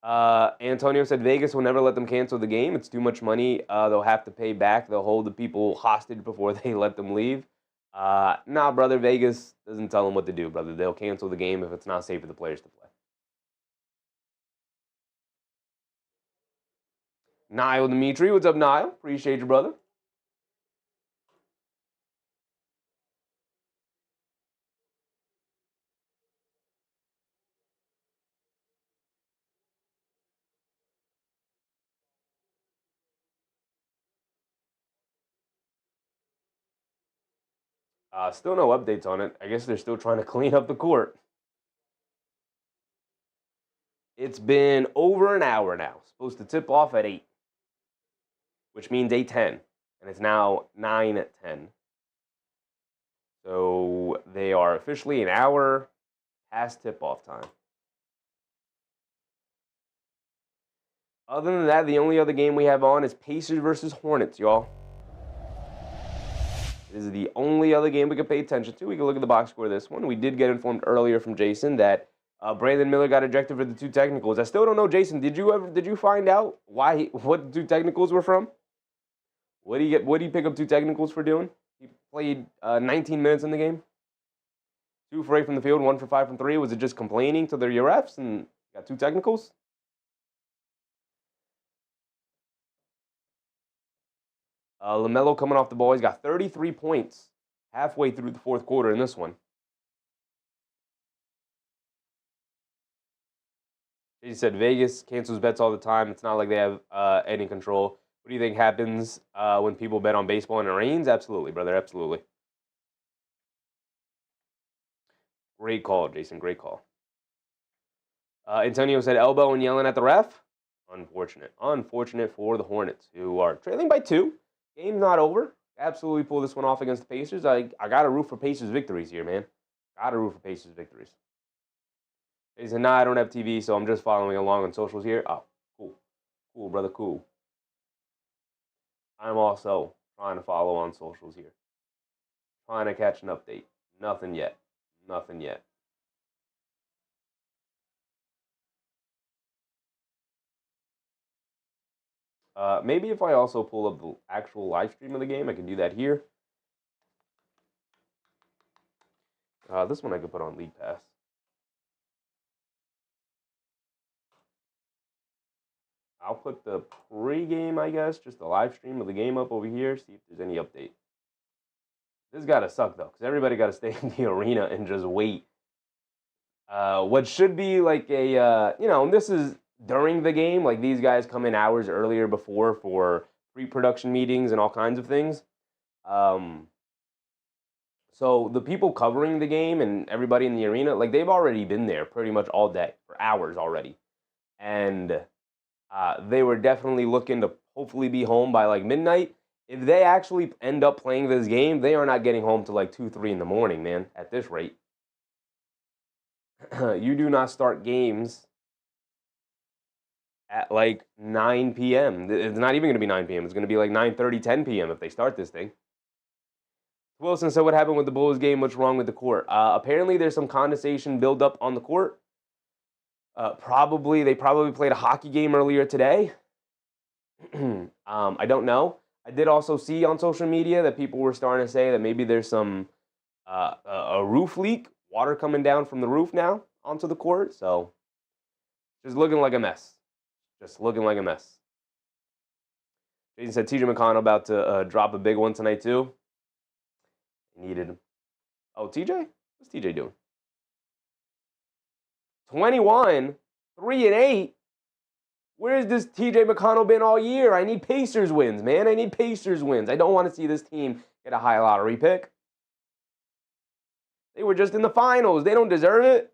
Antonio said Vegas will never let them cancel the game. It's too much money. They'll have to pay back. They'll hold the people hostage before they let them leave. Nah, brother, Vegas doesn't tell them what to do, brother. They'll cancel the game if it's not safe for the players to play. Niall Dimitri, what's up, Niall? Appreciate you, brother. Still no updates on it. I guess they're still trying to clean up the court. It's been over an hour now. Supposed to tip off at 8, which means 8:10, and it's now 9:10. So they are officially an hour past tip-off time. Other than that, the only other game we have on is Pacers versus Hornets, y'all. This is the only other game we can pay attention to. We can look at the box score of this one. We did get informed earlier from Jason that Brandon Miller got ejected for the 2 technicals. I still don't know, Jason. Did you find out what the 2 technicals were from? What do you pick up 2 technicals for doing? He played 19 minutes in the game. 2 for 8 from the field, 1 for 5 from 3. Was it just complaining to their refs and got 2 technicals? LaMelo coming off the ball. He's got 33 points halfway through the fourth quarter in this one. He said Vegas cancels bets all the time. It's not like they have any control. What do you think happens when people bet on baseball and it rains? Absolutely, brother. Absolutely. Great call, Jason. Great call. Antonio said elbow and yelling at the ref. Unfortunate. Unfortunate for the Hornets, who are trailing by 2. Game's not over. Absolutely pull this one off against the Pacers. I got to root for Pacers victories here, man. Got to root for Pacers victories. He said, nah, I don't have TV, so I'm just following along on socials here. Oh, cool. Cool, brother, cool. I'm also trying to follow on socials here. Trying to catch an update. Nothing yet. Nothing yet. Maybe if I also pull up the actual live stream of the game, I can do that here. This one I could put on League Pass. I'll put the pregame, I guess, just the live stream of the game up over here, see if there's any update. This got to suck, though, because everybody got to stay in the arena and just wait. What should be like a, and this is during the game. Like, these guys come in hours earlier before for pre-production meetings and all kinds of things. So the people covering the game and everybody in the arena, like, they've already been there pretty much all day, for hours already. And they were definitely looking to hopefully be home by, like, midnight. If they actually end up playing this game, they are not getting home till, like, 2, 3 in the morning, man, at this rate. You do not start games at, like, 9 p.m. It's not even going to be 9 p.m. It's going to be, like, 9:30, 10 p.m. if they start this thing. Wilson said, what happened with the Bulls game? What's wrong with the court? Apparently, there's some condensation buildup on the court. They probably played a hockey game earlier today. I don't know. I did also see on social media that people were starting to say that maybe there's some a roof leak, water coming down from the roof now onto the court. So just looking like a mess. Jason said TJ McConnell about to drop a big one tonight too. Needed him. Oh, TJ? What's TJ doing? 21, 3-8. Where's this TJ McConnell been all year? I need Pacers wins, man. I don't want to see this team get a high lottery pick. They were just in the finals. They don't deserve it.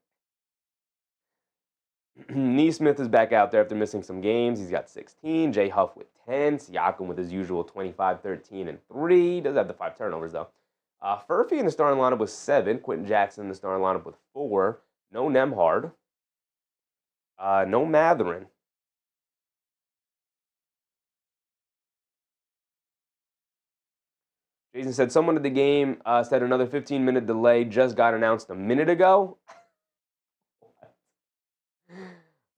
Neesmith is back out there after missing some games. He's got 16. Jay Huff with 10. Siakam with his usual 25, 13, and 3. He does have the 5 turnovers, though. Furphy in the starting lineup with 7. Quentin Jackson in the starting lineup with 4. No Nemhard. No Matherin. Jason said someone at the game said another 15-minute delay just got announced a minute ago.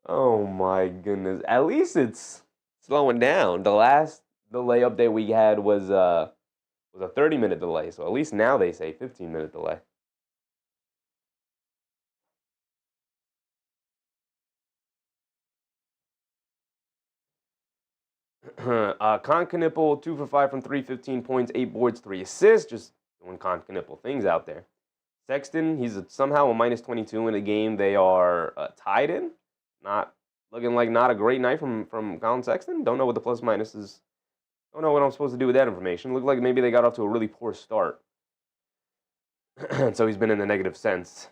Oh my goodness. At least it's slowing down. The last delay update we had was a 30-minute delay. So at least now they say 15-minute delay. Con Knipple, 2 for 5 from 3, 15 points, 8 boards, 3 assists. Just doing Con Knipple things out there. Sexton, he's somehow a minus 22 in a game they are tied in. Not looking like not a great night from Colin Sexton. Don't know what the plus minus is. Don't know what I'm supposed to do with that information. Looked like maybe they got off to a really poor start. So he's been in the negative sense.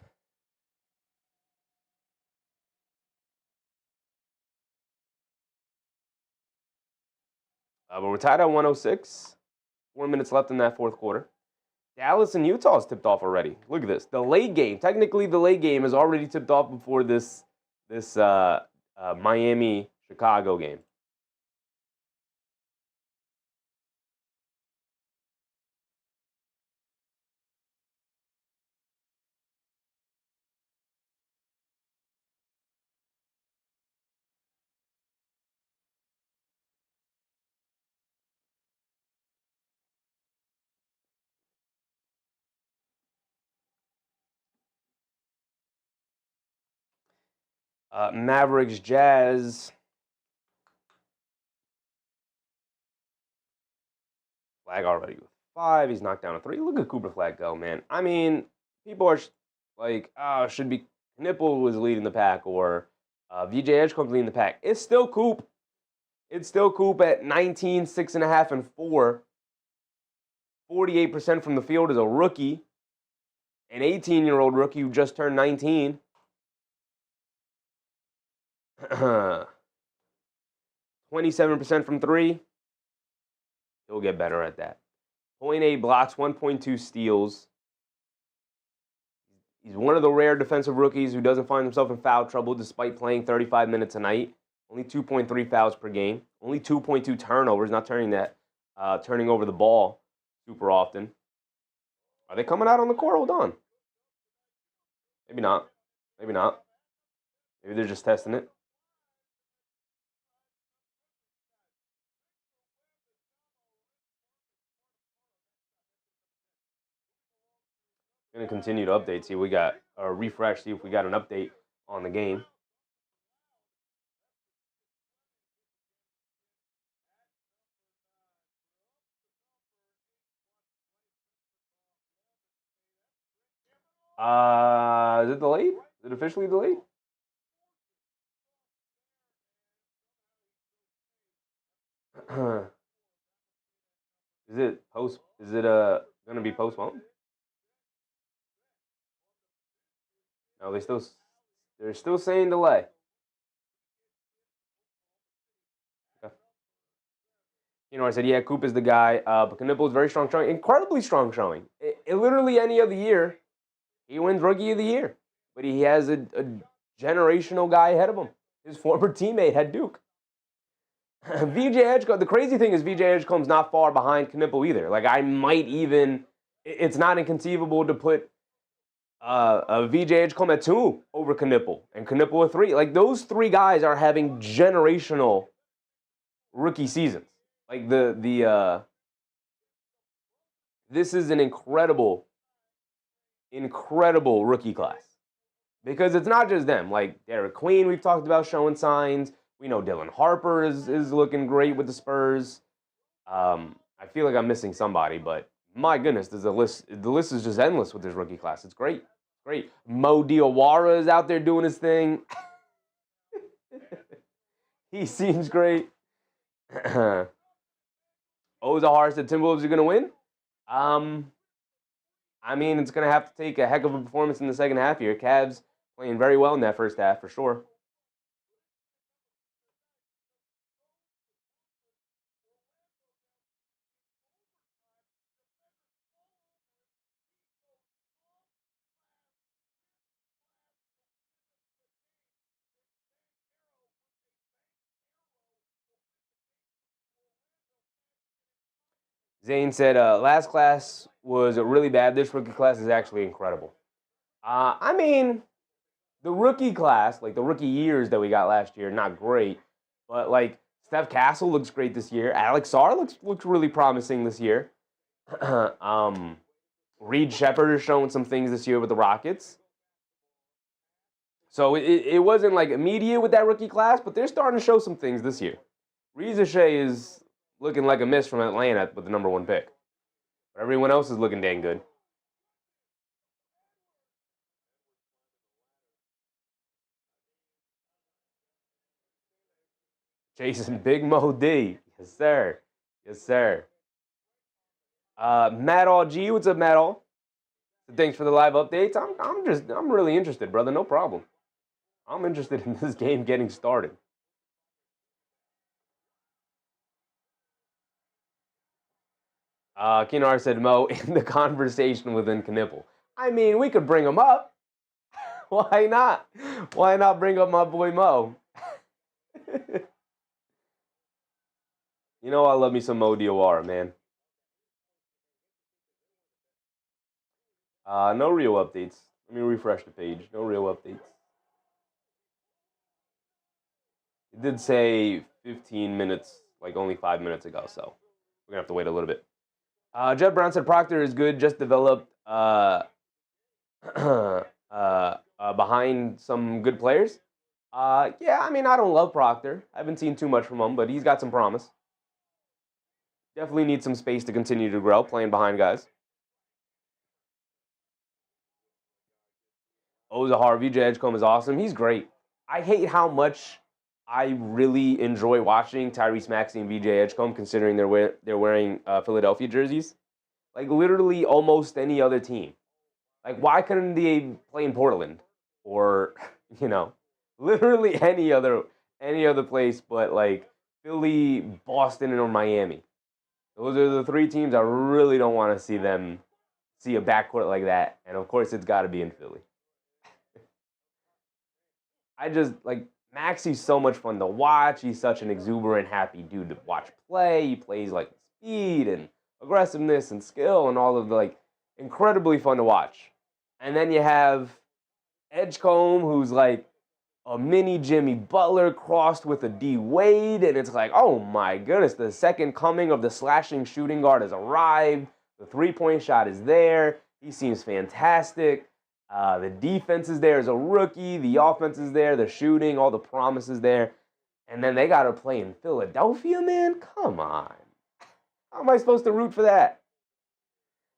But we're tied at 106. 4 minutes left in that fourth quarter. Dallas and Utah is tipped off already. Look at this. The late game. Technically, the late game is already tipped off before this Miami-Chicago game. Mavericks, Jazz. Flag already with 5. He's knocked down a 3. Look at Cooper Flag go, man. I mean, people are like, should be Knipple was leading the pack or VJ Edgecombe's leading the pack. It's still Coop. At 19, 6.5, and 4. 48% from the field as a rookie. An 18-year-old rookie who just turned 19. 27% from 3. He'll get better at that. 0.8 blocks, 1.2 steals. He's one of the rare defensive rookies who doesn't find himself in foul trouble despite playing 35 minutes a night. Only 2.3 fouls per game. Only 2.2 turnovers, not turning over the ball super often. Are they coming out on the court? Hold on. Maybe not. Maybe they're just testing it. Going to continue to update, see if we got a refresh, see if we got an update on the game. Is it delayed? Is it officially delayed? Is it going to be postponed? No, they're still saying delay. Okay. I said, yeah, Coop is the guy, but Knipple is very strong showing, incredibly strong showing. It literally any other year, he wins Rookie of the Year, but he has a generational guy ahead of him. His former teammate had Duke. VJ Edgecombe, the crazy thing is VJ Edgecombe's not far behind Knipple either. Like, I might even It's not inconceivable to put a VJ Edgecombe at 2 over Knipple and Knipple at 3. Like, those 3 guys are having generational rookie seasons. Like, this is an incredible rookie class. Because it's not just them. Like, Derek Queen, we've talked about showing signs. We know Dylan Harper is looking great with the Spurs. I feel like I'm missing somebody, but my goodness, the list is just endless with this rookie class. It's great. Great. Mo Diawara is out there doing his thing. He seems great. Ozahar said Timberwolves are going to win. I mean, it's going to have to take a heck of a performance in the second half here. Cavs playing very well in that first half for sure. Zane said, last class was really bad. This rookie class is actually incredible. I mean, the rookie class, like the rookie years that we got last year, not great. But like Steph Castle looks great this year. Alex Sarr looks really promising this year. Reed Shepherd is showing some things this year with the Rockets. So it wasn't like immediate with that rookie class, but they're starting to show some things this year. Reza Shea is looking like a miss from Atlanta with the number 1 pick. But everyone else is looking dang good. Jason Big Mo D. Yes, sir. Yes, sir. Matt All G, what's up, Matt All? Thanks for the live updates. I'm really interested, brother. No problem. I'm interested in this game getting started. Kinar said Mo in the conversation within Knipple. I mean, we could bring him up. Why not? Why not bring up my boy Mo? You know I love me some Mo Diawara, man. No real updates. Let me refresh the page. No real updates. It did say 15 minutes, like only 5 minutes ago, so we're gonna have to wait a little bit. Jeff Brown said Proctor is good, just developed behind some good players. Yeah, I mean, I don't love Proctor. I haven't seen too much from him, but he's got some promise. Definitely needs some space to continue to grow, playing behind guys. Ozahar, VJ Edgecombe is awesome. He's great. I hate how much I really enjoy watching Tyrese Maxey and VJ Edgecombe, considering they're wearing Philadelphia jerseys. Like literally almost any other team. Like why couldn't they play in Portland or literally any other place but like Philly, Boston, or Miami. Those are the 3 teams I really don't want to see a backcourt like that. And of course, it's got to be in Philly. I just like Maxey's so much fun to watch. He's such an exuberant, happy dude to watch play. He plays like speed and aggressiveness and skill and all of the like incredibly fun to watch. And then you have Edgecombe, who's like a mini Jimmy Butler crossed with a D Wade, and it's like, oh my goodness, the second coming of the slashing shooting guard has arrived. The 3-point shot is there. He seems fantastic. The defense is there as a rookie. The offense is there. The shooting, all the promise is there. And then they got to play in Philadelphia, man? Come on. How am I supposed to root for that?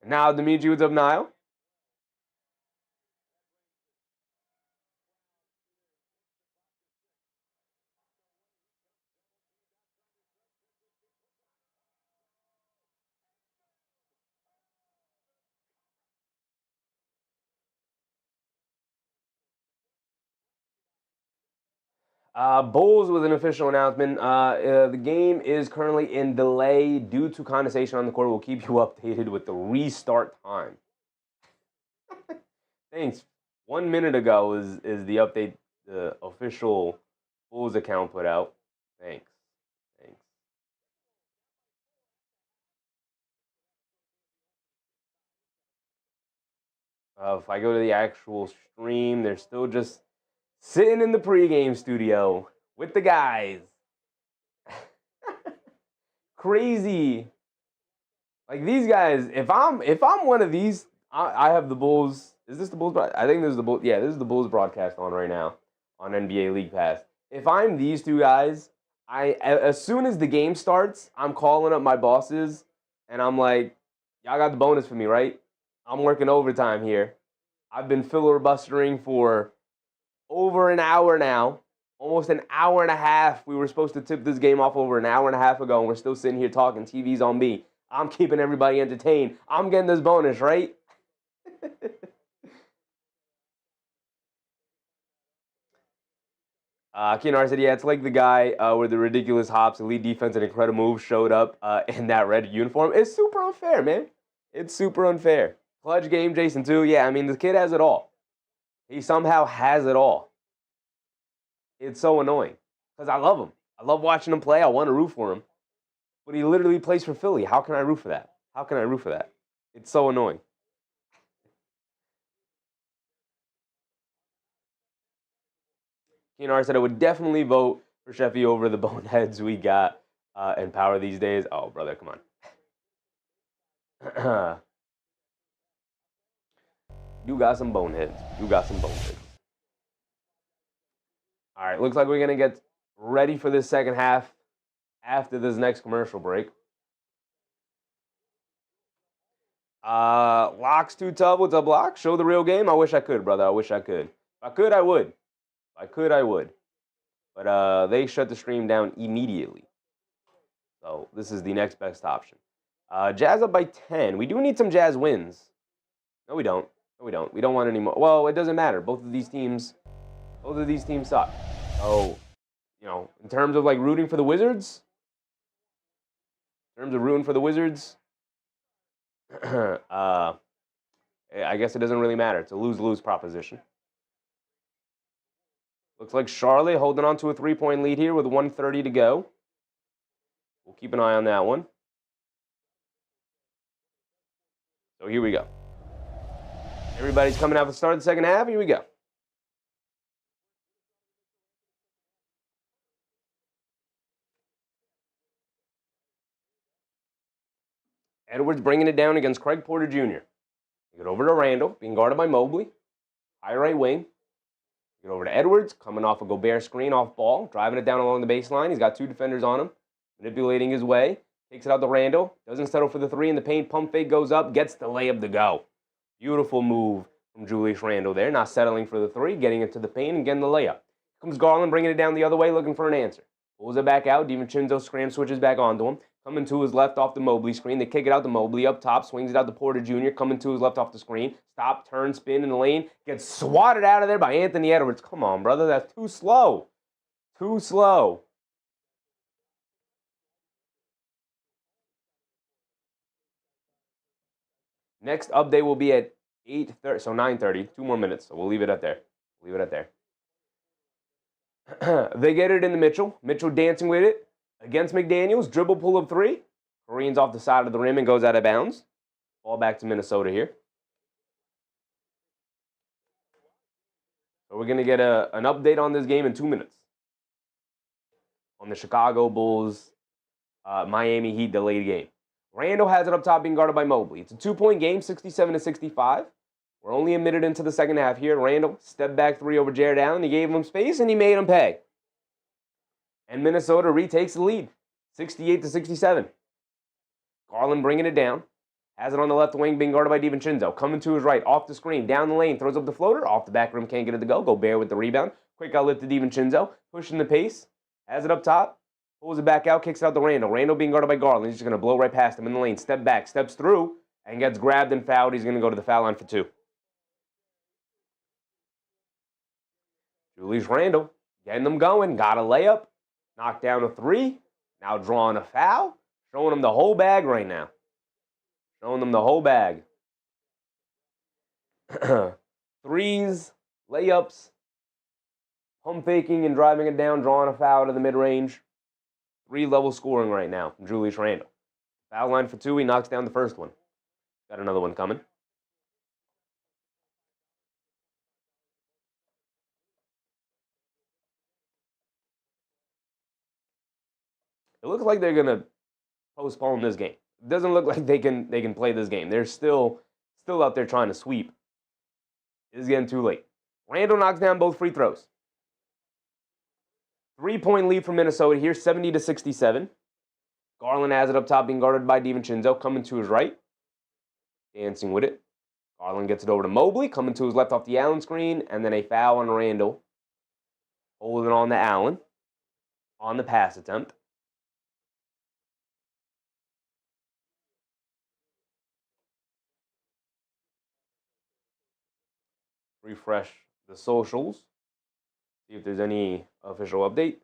Now, Dimitri, what's up, Niall? Bulls with an official announcement. The game is currently in delay due to condensation on the court. We'll keep you updated with the restart time. Thanks. 1 minute ago is the update the official Bulls account put out. Thanks. Thanks. If I go to the actual stream, they're still just sitting in the pregame studio with the guys. Crazy. Like these guys, if I'm one of these, I have the Bulls. Is this the Bulls? I think this is the Bulls. Yeah, this is the Bulls broadcast on right now on NBA League Pass. If I'm these two guys, as soon as the game starts, I'm calling up my bosses and I'm like, y'all got the bonus for me, right? I'm working overtime here. I've been filibustering for over an hour now, almost an hour and a half. We were supposed to tip this game off over an hour and a half ago, and we're still sitting here talking. TV's on me. I'm keeping everybody entertained. I'm getting this bonus, right? Keenar said, yeah, it's like the guy with the ridiculous hops, elite defense, and incredible moves showed up in that red uniform. It's super unfair, man. It's super unfair. Clutch game, Jason, too. Yeah, I mean, the kid has it all. He somehow has it all. It's so annoying because I love him. I love watching him play. I want to root for him. But he literally plays for Philly. How can I root for that? How can I root for that? It's so annoying. Keenar said I would definitely vote for Sheffy over the boneheads we got in power these days. Oh, brother, come on. You got some boneheads. You got some boneheads. All right, looks like we're going to get ready for this second half after this next commercial break. Locks too tough. What's up, Lock? Show the real game. I wish I could, brother. I wish I could. If I could, I would. If I could, I would. But they shut the stream down immediately. So this is the next best option. Jazz up by 10. We do need some Jazz wins. No, we don't. No, we don't. We don't want any more. Well, it doesn't matter. Both of these teams suck. So, you know, in terms of like rooting for the Wizards, I guess it doesn't really matter. It's a lose-lose proposition. Looks like Charlotte holding on to a 3-point lead here with 1:30 to go. We'll keep an eye on that one. So here we go. Everybody's coming out for the start of the second half. Here we go. Edwards bringing it down against Craig Porter Jr. Get over to Randle, being guarded by Mobley. High right wing. Get over to Edwards, coming off a Gobert screen off ball, driving it down along the baseline. He's got two defenders on him, manipulating his way. Takes it out to Randle. Doesn't settle for the three in the paint. Pump fake goes up, gets the layup to go. Beautiful move from Julius Randle there. Not settling for the three, getting into the paint and getting the layup. Comes Garland, bringing it down the other way, looking for an answer. Pulls it back out. DiVincenzo scram switches back onto him. Coming to his left off the Mobley screen. They kick it out to Mobley up top. Swings it out to Porter Jr. Coming to his left off the screen. Stop, turn, spin in the lane. Gets swatted out of there by Anthony Edwards. Come on, brother. That's too slow. Too slow. Next update will be at 8:30, so 9:30. 2 more minutes, so we'll leave it at there. They get it into Mitchell. Mitchell dancing with it against McDaniels. Dribble pull up three. Kareem's off the side of the rim and goes out of bounds. Ball back to Minnesota here. So we're going to get an update on this game in 2 minutes. On the Chicago Bulls, Miami Heat delayed game. Randle has it up top being guarded by Mobley. It's a 2-point game, 67-65. We're only a minute into the second half here. Randle, step back three over Jared Allen. He gave him space, and he made him pay. And Minnesota retakes the lead, 68-67. Garland bringing it down. Has it on the left wing, being guarded by DiVincenzo. Coming to his right, off the screen, down the lane, throws up the floater. Off the back rim, can't get it to go. Gobert with the rebound. Quick outlet to DiVincenzo. Pushing the pace. Has it up top. Pulls it back out, kicks it out to Randle. Randle being guarded by Garland. He's just going to blow right past him in the lane. Step back, steps through, and gets grabbed and fouled. He's going to go to the foul line for 2. Julius Randle getting them going. Got a layup. Knocked down a 3. Now drawing a foul. Showing them the whole bag right now. Showing them the whole bag. Threes, layups, pump faking and driving it down, drawing a foul to the mid-range. 3-level scoring right now from Julius Randle. Foul line for 2. He knocks down the first one. Got another one coming. It looks like they're gonna postpone this game. It doesn't look like they can play this game. They're still out there trying to sweep. It's getting too late. Randle knocks down both free throws. 3-point lead for Minnesota here, 70-67. Garland has it up top, being guarded by DiVincenzo, coming to his right. Dancing with it. Garland gets it over to Mobley, coming to his left off the Allen screen, and then a foul on Randle. Holding on to Allen on the pass attempt. Refresh the socials. See if there's any official update.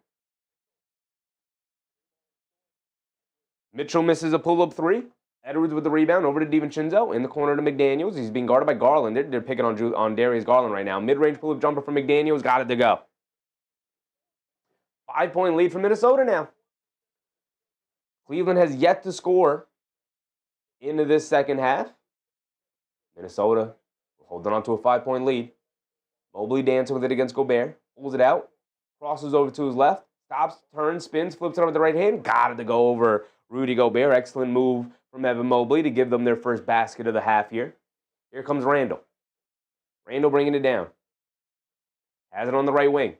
Mitchell misses a pull-up three. Edwards with the rebound over to DiVincenzo in the corner to McDaniels. He's being guarded by Garland. They're picking on Darius Garland right now. Mid-range pull-up jumper from McDaniels. Got it to go. 5-point lead for Minnesota now. Cleveland has yet to score into this second half. Minnesota holding on to a 5-point lead. Mobley dancing with it against Gobert. Pulls it out. Crosses over to his left. Stops, turns, spins, flips it over the right hand. Got it to go over Rudy Gobert. Excellent move from Evan Mobley to give them their first basket of the half here. Here comes Randle. Randle bringing it down. Has it on the right wing.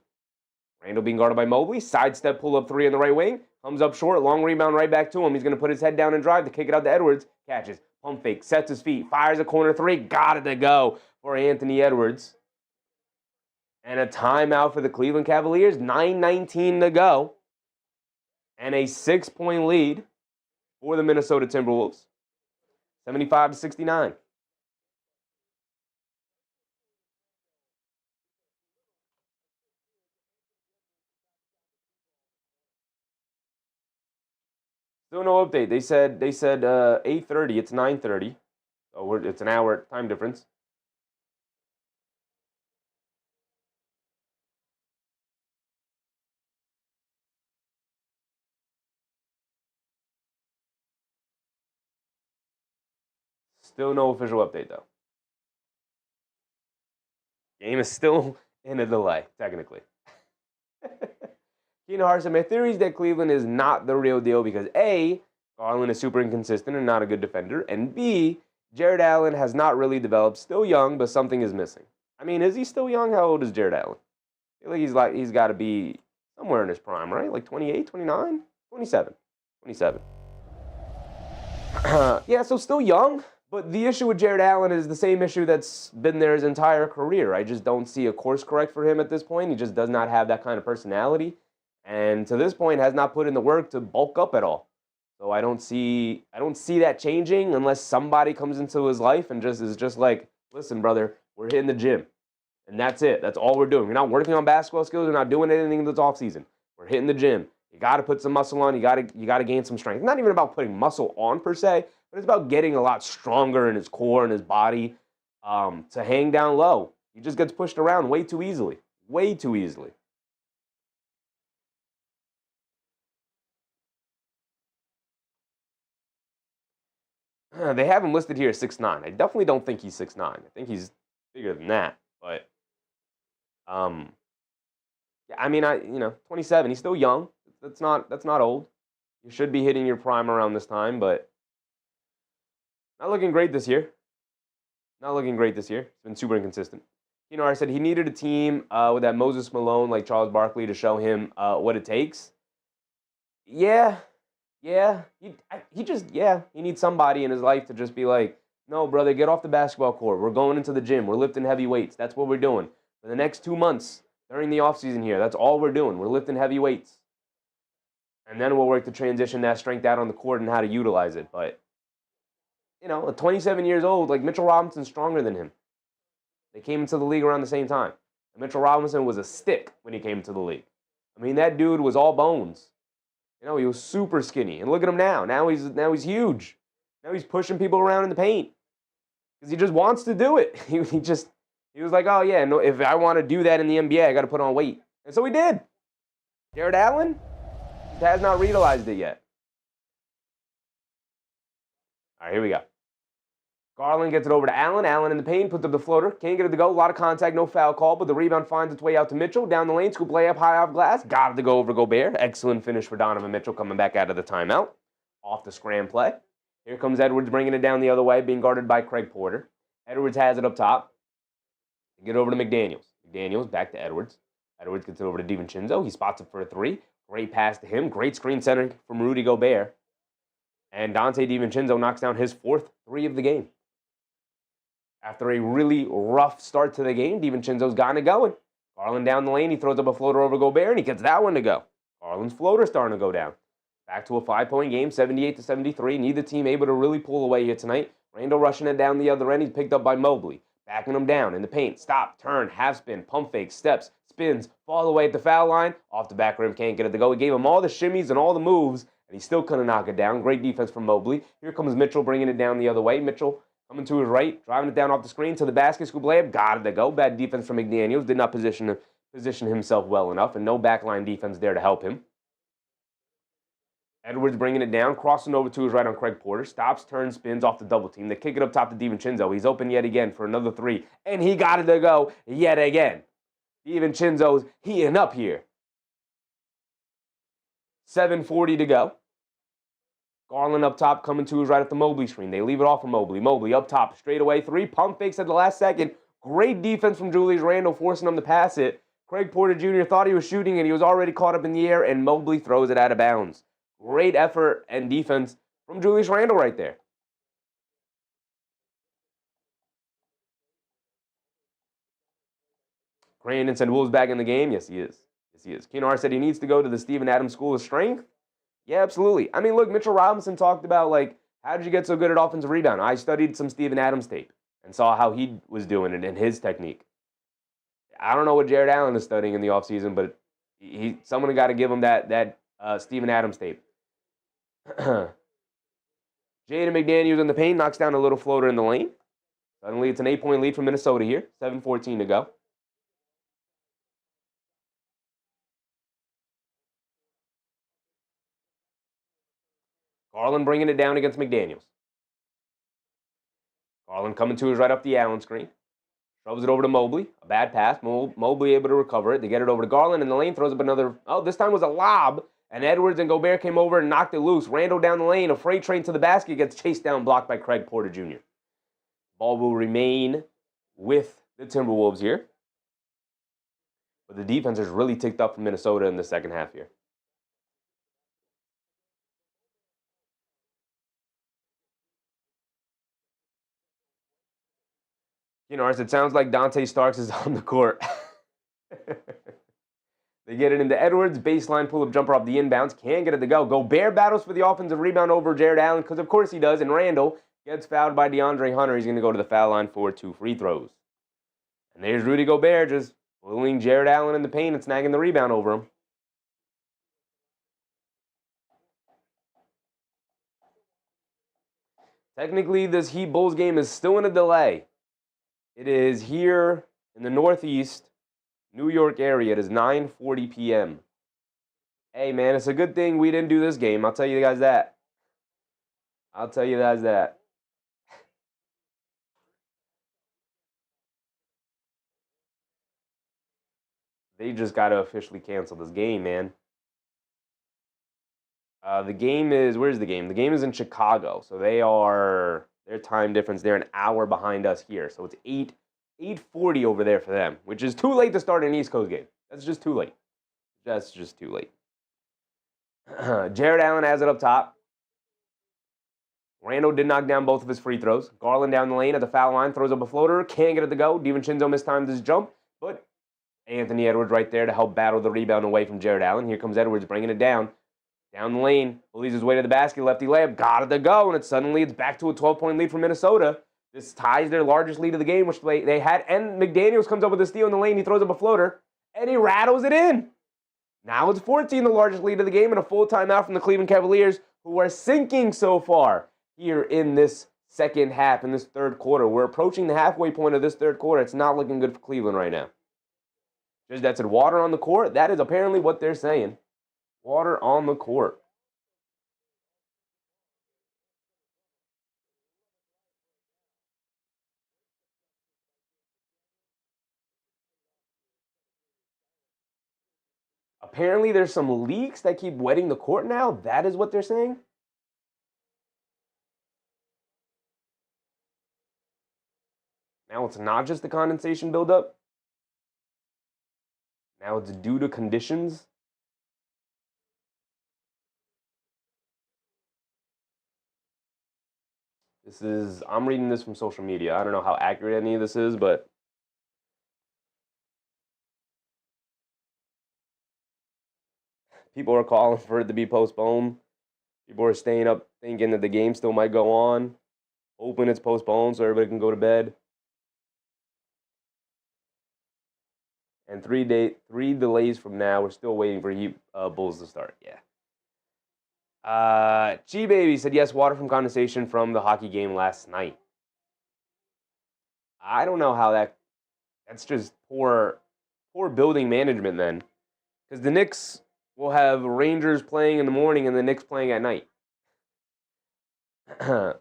Randle being guarded by Mobley. Sidestep pull-up three on the right wing. Comes up short. Long rebound right back to him. He's going to put his head down and drive to kick it out to Edwards. Catches. Pump fake. Sets his feet. Fires a corner three. Got it to go for Anthony Edwards. And a timeout for the Cleveland Cavaliers. 9:19 to go. And a 6-point lead for the Minnesota Timberwolves. 75-69. Still no update. They said 8:30. It's 9:30. So it's an hour time difference. Still no official update, though. Game is still in a delay, technically. Keenan Hart said, my theory is that Cleveland is not the real deal because A, Garland is super inconsistent and not a good defender, and B, Jared Allen has not really developed. Still young, but something is missing. I mean, is he still young? How old is Jared Allen? I feel like he's got to be somewhere in his prime, right? Like 28, 29, 27. Yeah, so still young. But the issue with Jared Allen is the same issue that's been there his entire career. I just don't see a course correct for him at this point. He just does not have that kind of personality. And to this point has not put in the work to bulk up at all. So I don't see that changing unless somebody comes into his life and is just like, listen, brother, we're hitting the gym. And that's it. That's all we're doing. We're not working on basketball skills. We're not doing anything this offseason. We're hitting the gym. You got to put some muscle on. You got to gain some strength. It's not even about putting muscle on per se, but it's about getting a lot stronger in his core and his body to hang down low. He just gets pushed around way too easily. Way too easily. They have him listed here as 6'9". I definitely don't think he's 6'9". I think he's bigger than that. But, yeah, I mean, 27. He's still young. That's not old. You should be hitting your prime around this time, but not looking great this year. It's been super inconsistent. I said he needed a team with that Moses Malone like Charles Barkley to show him what it takes. Yeah. He needs somebody in his life to just be like, no, brother, get off the basketball court. We're going into the gym. We're lifting heavy weights. That's what we're doing. For the next 2 months during the offseason here, that's all we're doing. We're lifting heavy weights. And then we'll work to transition that strength out on the court and how to utilize it. But, at 27 years old, like Mitchell Robinson's stronger than him. They came into the league around the same time. And Mitchell Robinson was a stick when he came into the league. I mean, that dude was all bones. He was super skinny. And look at him now. Now he's huge. Now he's pushing people around in the paint. Because he just wants to do it. He was like, oh, yeah, no, if I want to do that in the NBA, I got to put on weight. And so he did. Jared Allen has not realized it yet. All right, here we go. Garland gets it over to Allen. Allen in the paint, puts up the floater. Can't get it to go. A lot of contact, no foul call, but the rebound finds its way out to Mitchell. Down the lane, scoop layup high off glass. Got it to go over Gobert. Excellent finish for Donovan Mitchell coming back out of the timeout. Off the scram play. Here comes Edwards bringing it down the other way, being guarded by Craig Porter. Edwards has it up top. Get over to McDaniels. McDaniels back to Edwards. Edwards gets it over to DiVincenzo. He spots it for a three. Great pass to him. Great screen center from Rudy Gobert. And Dante DiVincenzo knocks down his fourth three of the game. After a really rough start to the game, DiVincenzo's gotten it going. Garland down the lane. He throws up a floater over Gobert, and he gets that one to go. Garland's floater starting to go down. Back to a 5-point game, 78-73. Neither team able to really pull away here tonight. Randle rushing it down the other end. He's picked up by Mobley. Backing him down in the paint. Stop, turn, half spin, pump fake, steps, spins, fall away at the foul line. Off the back rim, can't get it to go. He gave him all the shimmies and all the moves, and he still couldn't knock it down. Great defense from Mobley. Here comes Mitchell bringing it down the other way. Mitchell coming to his right, driving it down off the screen to the basket. Scoop layup, got it to go. Bad defense from McDaniels. Did not position himself well enough, and no backline defense there to help him. Edwards bringing it down, crossing over to his right on Craig Porter. Stops, turns, spins off the double team. They kick it up top to DiVincenzo. He's open yet again for another three, and he got it to go yet again. DiVincenzo's heating up here. 7:40 to go. Garland up top coming to his right at the Mobley screen. They leave it off for Mobley. Mobley up top, straight away three. Pump fakes at the last second. Great defense from Julius Randle, forcing him to pass it. Craig Porter Jr. thought he was shooting, and he was already caught up in the air, and Mobley throws it out of bounds. Great effort and defense from Julius Randle right there. Brandon said Wolves back in the game. Yes, he is. Yes, he is. Keenar said he needs to go to the Steven Adams School of Strength. Yeah, absolutely. I mean, look, Mitchell Robinson talked about, like, how did you get so good at offensive rebound? I studied some Steven Adams tape and saw how he was doing it and his technique. I don't know what Jared Allen is studying in the offseason, but someone got to give him that Steven Adams tape. Jaden McDaniels in the paint, knocks down a little floater in the lane. Suddenly it's an 8-point lead for Minnesota here. 7:14 to go. Garland bringing it down against McDaniels. Garland coming to his right up the Allen screen. Throws it over to Mobley. A bad pass. Mobley able to recover it. They get it over to Garland in the lane. Throws up another. Oh, this time was a lob. And Edwards and Gobert came over and knocked it loose. Randle down the lane. A freight train to the basket. Gets chased down, blocked by Craig Porter Jr. Ball will remain with the Timberwolves here. But the defense has really ticked up from Minnesota in the second half here. You know, it sounds like Dante Starks is on the court. They get it into Edwards. Baseline pull-up jumper off the inbounds. Can't get it to go. Gobert battles for the offensive rebound over Jared Allen, because of course he does. And Randle gets fouled by DeAndre Hunter. He's going to go to the foul line for 2 free throws. And there's Rudy Gobert just bullying Jared Allen in the paint and snagging the rebound over him. Technically, this Heat Bulls game is still in a delay. It is here in the Northeast New York area. It is 9:40 p.m. Hey, man, it's a good thing we didn't do this game. I'll tell you guys that. They just got to officially cancel this game, man. The game is, where's the game? The game is in Chicago. So their time difference, they're an hour behind us here. So it's 8:40 over there for them, which is too late to start an East Coast game. That's just too late. Jared Allen has it up top. Randle did knock down both of his free throws. Garland down the lane at the foul line, throws up a floater, can't get it to go. DiVincenzo mistimed his jump, but Anthony Edwards right there to help battle the rebound away from Jared Allen. Here comes Edwards bringing it down. Down the lane, bullies his way to the basket, lefty layup, got it to go, and it's back to a 12-point lead for Minnesota. This ties their largest lead of the game, which they had, and McDaniels comes up with a steal in the lane. He throws up a floater, and he rattles it in. Now it's 14, the largest lead of the game, and a full timeout from the Cleveland Cavaliers, who are sinking so far here in this second half, in this third quarter. We're approaching the halfway point of this third quarter. It's not looking good for Cleveland right now. Just that said, water on the court. That is apparently what they're saying. Water on the court. apparently there's some leaks that keep wetting the court now. That is what they're saying. Now it's not just the condensation buildup. Now it's due to conditions. I'm reading this from social media. I don't know how accurate any of this is, but people are calling for it to be postponed. People are staying up thinking that the game still might go on, hoping it's postponed so everybody can go to bed. And 3 delays from now, we're still waiting for Bulls to start. Yeah. G Baby said yes, water from condensation from the hockey game last night. I don't know how that's just poor building management then, because the Knicks will have Rangers playing in the morning and the Knicks playing at night.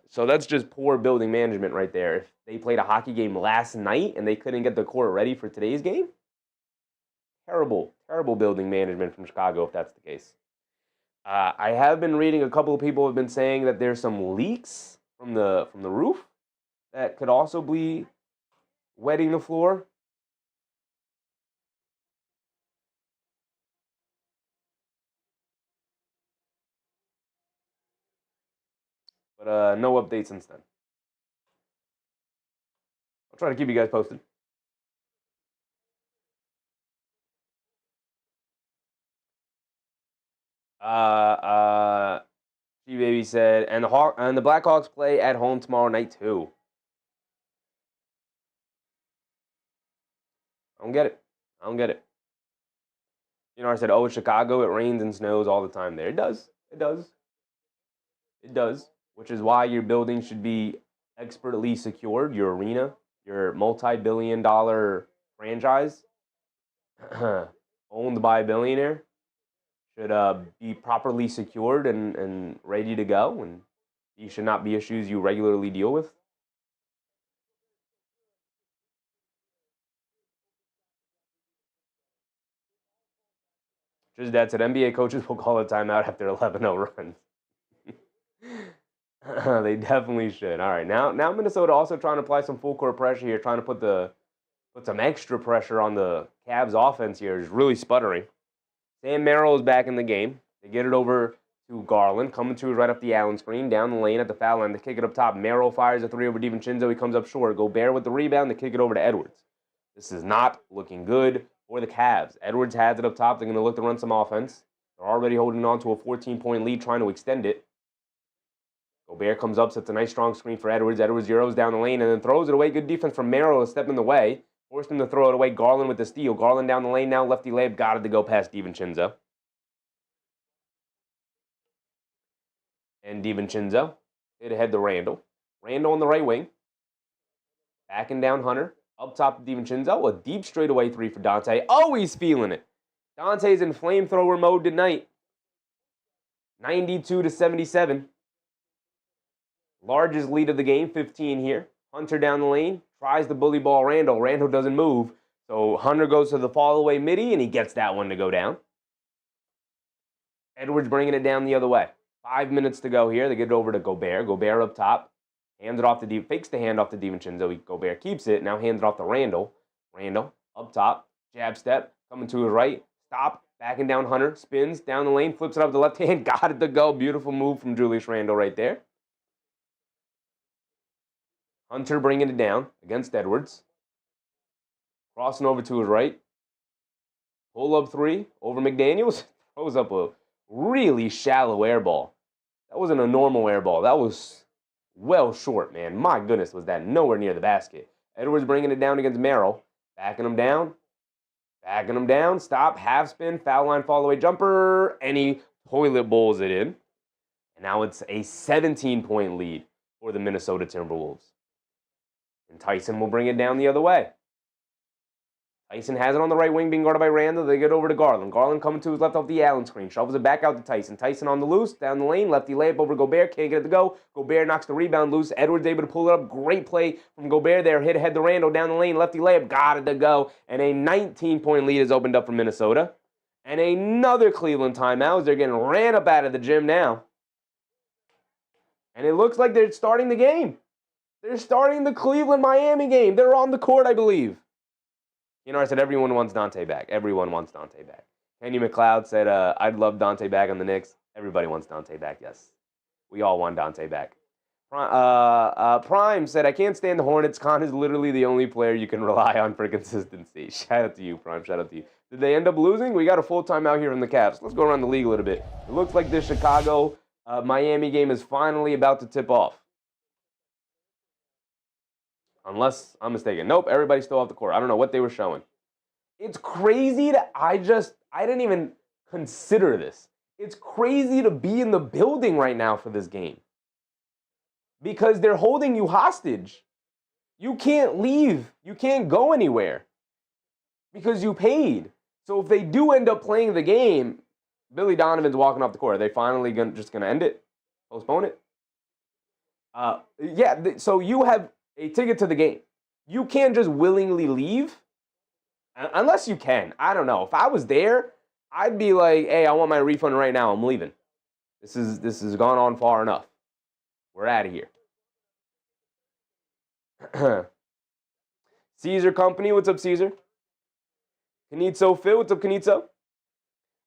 So that's just poor building management right there. If they played a hockey game last night and they couldn't get the court ready for today's game, terrible building management from Chicago if that's the case. I have been reading, a couple of people have been saying that there's some leaks from the roof that could also be wetting the floor. But no updates since then. I'll try to keep you guys posted. G-Baby said, and the Blackhawks play at home tomorrow night too. I don't get it. You know, I said, oh, Chicago, it rains and snows all the time there. It does. Which is why your building should be expertly secured. Your arena, your multi-billion-dollar franchise owned by a billionaire should be properly secured and ready to go, and these should not be issues you regularly deal with. Just that said, NBA coaches will call a timeout after 11-0 runs. They definitely should. All right, now Minnesota also trying to apply some full court pressure here, trying to put some extra pressure on the Cavs offense here. Is really sputtering. Sam Merrill is back in the game. They get it over to Garland, coming to right up the Allen screen, down the lane at the foul line. They kick it up top. Merrill fires a three over DiVincenzo. He comes up short. Gobert with the rebound. They kick it over to Edwards. This is not looking good for the Cavs. Edwards has it up top. They're going to look to run some offense. They're already holding on to a 14-point lead, trying to extend it. Gobert comes up, sets a nice strong screen for Edwards. Edwards zeroes down the lane and then throws it away. Good defense from Merrill to step in the way. Forced him to throw it away. Garland with the steal. Garland down the lane now. Lefty layup. Got it to go past DiVincenzo. And DiVincenzo hit ahead to Randle. Randle on the right wing. Backing down Hunter. Up top to DiVincenzo. A deep straightaway three for Dante. Oh, he's feeling it. Dante's in flamethrower mode tonight. 92-77. Largest lead of the game, 15 here. Hunter down the lane. Tries to bully ball Randle. Randle doesn't move. So Hunter goes to the fall-away midi, and he gets that one to go down. Edwards bringing it down the other way. 5 minutes to go here. They get it over to Gobert. Gobert up top. Hands it off to fakes the hand off to DiVincenzo. Gobert keeps it. Now hands it off to Randle. Randle up top. Jab step. Coming to his right. Stop. Backing down Hunter. Spins down the lane. Flips it up the left hand. Got it to go. Beautiful move from Julius Randle right there. Hunter bringing it down against Edwards. Crossing over to his right. Pull up three over McDaniels. Throws up a really shallow air ball. That wasn't a normal air ball. That was well short, man. My goodness, was that nowhere near the basket. Edwards bringing it down against Merrill. Backing him down. Backing him down. Stop. Half spin. Foul line fall away jumper. And he toilet bowls it in. And now it's a 17-point lead for the Minnesota Timberwolves. And Tyson will bring it down the other way. Tyson has it on the right wing, being guarded by Randle. They get over to Garland. Garland coming to his left off the Allen screen. Shovels it back out to Tyson. Tyson on the loose, down the lane. Lefty layup over Gobert. Can't get it to go. Gobert knocks the rebound loose. Edwards able to pull it up. Great play from Gobert there. Hit ahead to Randle. Down the lane. Lefty layup. Got it to go. And a 19-point lead is opened up for Minnesota. And another Cleveland timeout. They're getting ran up out of the gym now. And it looks like they're starting the game. They're starting the Cleveland-Miami game. They're on the court, I believe. I said everyone wants Dante back. Everyone wants Dante back. Kenny McLeod said, I'd love Dante back on the Knicks. Everybody wants Dante back, yes. We all want Dante back. Prime said, I can't stand the Hornets. Khan is literally the only player you can rely on for consistency. Shout out to you, Prime. Shout out to you. Did they end up losing? We got a full timeout here in the Cavs. Let's go around the league a little bit. It looks like this Chicago-Miami game is finally about to tip off. Unless I'm mistaken. Nope, everybody's still off the court. I don't know what they were showing. It's crazy that I didn't even consider this. It's crazy to be in the building right now for this game. Because they're holding you hostage. You can't leave. You can't go anywhere. Because you paid. So if they do end up playing the game, Billy Donovan's walking off the court. Are they finally just going to end it? Postpone it? So you have a ticket to the game. You can't just willingly leave. Unless you can. I don't know. If I was there, I'd be like, hey, I want my refund right now. I'm leaving. This has gone on far enough. We're out of here. Caesar Company, what's up, Caesar? Canizzo Phil, what's up, Canizzo?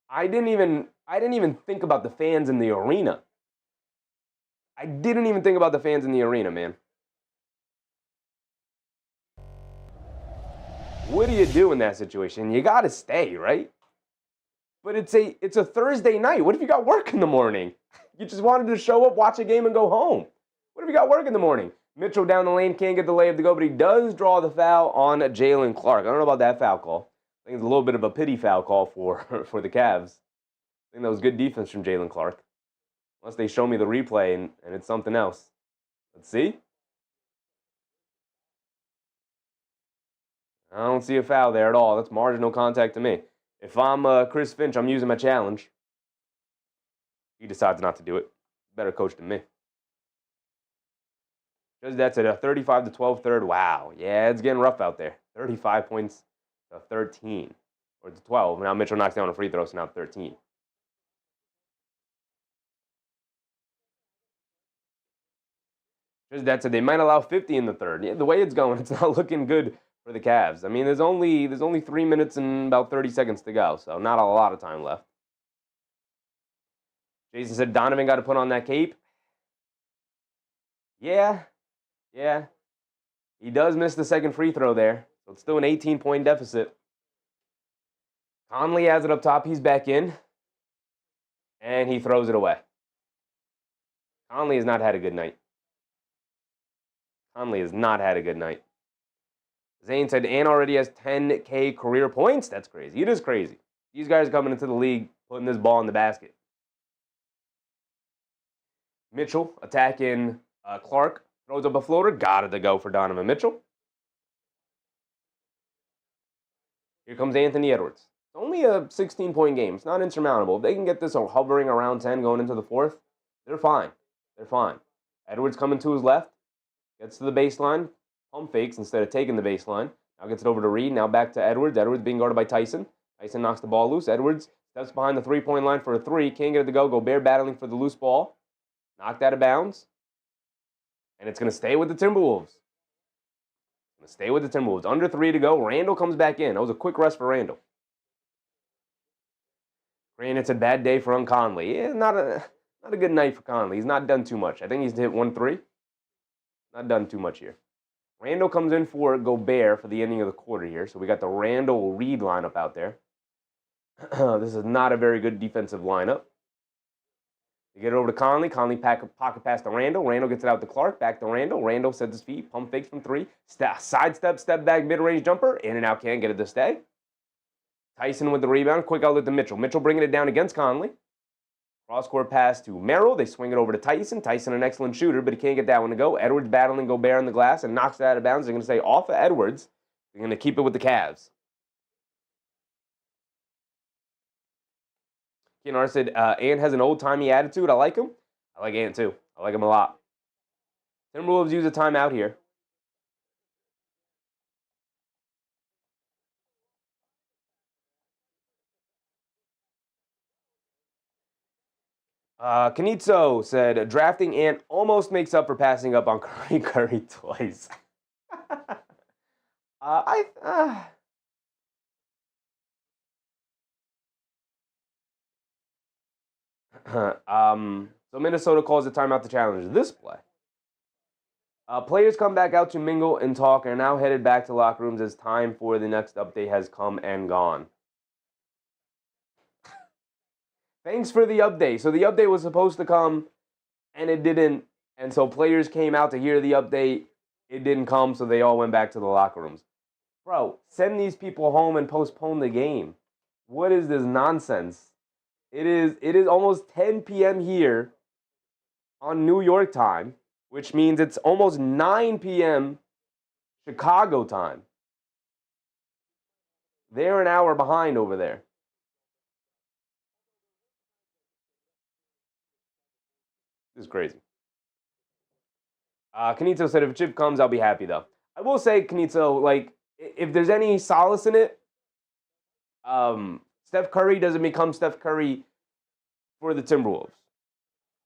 I didn't even think about the fans in the arena. I didn't even think about the fans in the arena, man. What do you do in that situation? You got to stay, right? But it's a Thursday night. What if you got work in the morning? You just wanted to show up, watch a game, and go home. What if you got work in the morning? Mitchell down the lane, can't get the layup to go, but he does draw the foul on Jalen Clark. I don't know about that foul call. I think it's a little bit of a pity foul call for the Cavs. I think that was good defense from Jalen Clark. Unless they show me the replay and it's something else. Let's see. I don't see a foul there at all. That's marginal contact to me. If I'm Chris Finch, I'm using my challenge. He decides not to do it. Better coach than me. Just that's at a 35-12 third. Wow. Yeah, it's getting rough out there. 35 points to 13. Or to 12. Now Mitchell knocks down a free throw, so now 13. Just that said, they might allow 50 in the third. Yeah, the way it's going, it's not looking good for the Cavs. I mean, there's only 3 minutes and about 30 seconds to go, so not a lot of time left. Jason said Donovan got to put on that cape. Yeah. He does miss the second free throw there, so it's still an 18-point deficit. Conley has it up top. He's back in, and he throws it away. Conley has not had a good night. Zane said, Ann already has 10K career points. That's crazy. It is crazy. These guys are coming into the league, putting this ball in the basket. Mitchell attacking Clark. Throws up a floater. Got it to go for Donovan Mitchell. Here comes Anthony Edwards. It's only a 16-point game. It's not insurmountable. If they can get this hovering around 10 going into the fourth, they're fine. Edwards coming to his left. Gets to the baseline. Pump fakes instead of taking the baseline. Now gets it over to Reed. Now back to Edwards. Edwards being guarded by Tyson. Tyson knocks the ball loose. Edwards steps behind the three-point line for a three. Can't get it to go. Gobert battling for the loose ball. Knocked out of bounds. And it's going to stay with the Timberwolves. Under 3 to go. Randle comes back in. That was a quick rest for Randle. Granted, it's a bad day for Conley. Yeah, not a good night for Conley. He's not done too much. I think he's hit 1-3. Not done too much here. Randle comes in for Gobert for the ending of the quarter here. So we got the Randle-Reed lineup out there. This is not a very good defensive lineup. They get it over to Conley. Conley pocket pass to Randle. Randle gets it out to Clark. Back to Randle. Randle sets his feet. Pump fakes from 3. Sidestep, step back, mid-range jumper. In and out, can't get it to stay. Tyson with the rebound. Quick outlet to Mitchell. Mitchell bringing it down against Conley. Cross-court pass to Merrill. They swing it over to Tyson. Tyson, an excellent shooter, but he can't get that one to go. Edwards battling Gobert on the glass and knocks it out of bounds. They're going to say off of Edwards. They're going to keep it with the Cavs. Kennard said, Ant has an old-timey attitude. I like him. I like Ant, too. I like him a lot. Timberwolves use a timeout here. Canizzo said, drafting Ant almost makes up for passing up on Curry twice. So Minnesota calls a timeout to challenge this play. Players come back out to mingle and talk and are now headed back to locker rooms as time for the next update has come and gone. Thanks for the update. So the update was supposed to come, and it didn't. And so players came out to hear the update. It didn't come, so they all went back to the locker rooms. Bro, send these people home and postpone the game. What is this nonsense? It is almost 10 p.m. here on New York time, which means it's almost 9 p.m. Chicago time. They're an hour behind over there. This is crazy. Canito said, if Chip comes, I'll be happy, though. I will say, Canito, like, if there's any solace in it, Steph Curry doesn't become Steph Curry for the Timberwolves.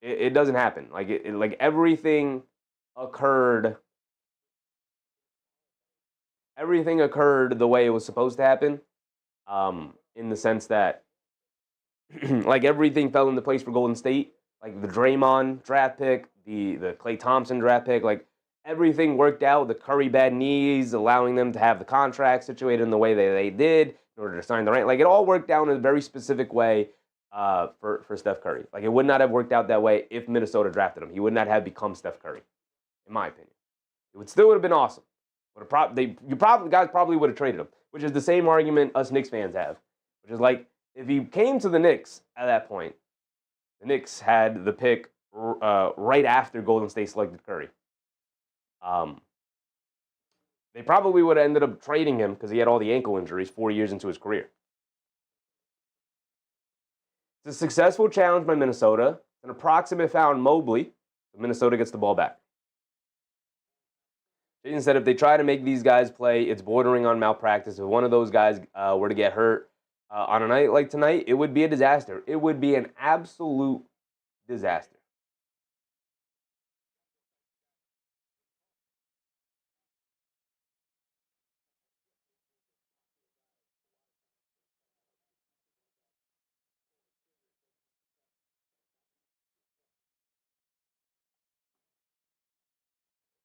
It doesn't happen. Like everything occurred. Everything occurred the way it was supposed to happen. In the sense that, like, everything fell into place for Golden State. Like the Draymond draft pick, the Klay Thompson draft pick, like everything worked out. The Curry bad knees, allowing them to have the contract situated in the way they did in order to sign the rank. Like it all worked out in a very specific way for Steph Curry. Like it would not have worked out that way if Minnesota drafted him. He would not have become Steph Curry, in my opinion. It would still have been awesome. But guys probably would have traded him, which is the same argument us Knicks fans have, which is like if he came to the Knicks at that point. The Knicks had the pick right after Golden State selected Curry. They probably would have ended up trading him because he had all the ankle injuries 4 years into his career. It's a successful challenge by Minnesota. An approximate foul on Mobley. So Minnesota gets the ball back. Jaden said if they try to make these guys play, it's bordering on malpractice. If one of those guys were to get hurt, on a night like tonight, it would be a disaster. It would be an absolute disaster.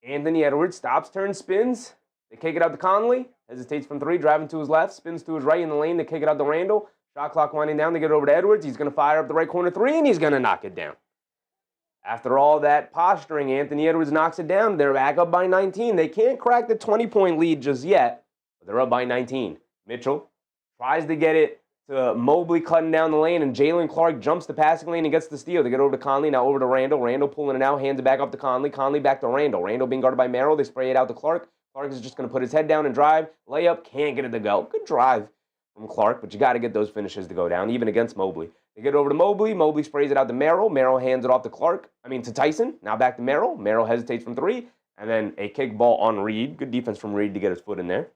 Anthony Edwards stops, turns, spins. They kick it out to Conley. Hesitates from three, driving to his left, spins to his right in the lane. They kick it out to Randle. Shot clock winding down. They get it over to Edwards. He's going to fire up the right corner three, and he's going to knock it down. After all that posturing, Anthony Edwards knocks it down. They're back up by 19. They can't crack the 20-point lead just yet, but they're up by 19. Mitchell tries to get it to Mobley cutting down the lane, and Jalen Clark jumps the passing lane and gets the steal. They get over to Conley, now over to Randle. Randle pulling it out, hands it back up to Conley. Conley back to Randle. Randle being guarded by Merrill. They spray it out to Clark. Clark is just going to put his head down and drive. Layup, can't get it to go. Good drive from Clark, but you got to get those finishes to go down, even against Mobley. They get it over to Mobley. Mobley sprays it out to Merrill. Merrill hands it off to Tyson. Now back to Merrill. Merrill hesitates from three, and then a kick ball on Reed. Good defense from Reed to get his foot in there.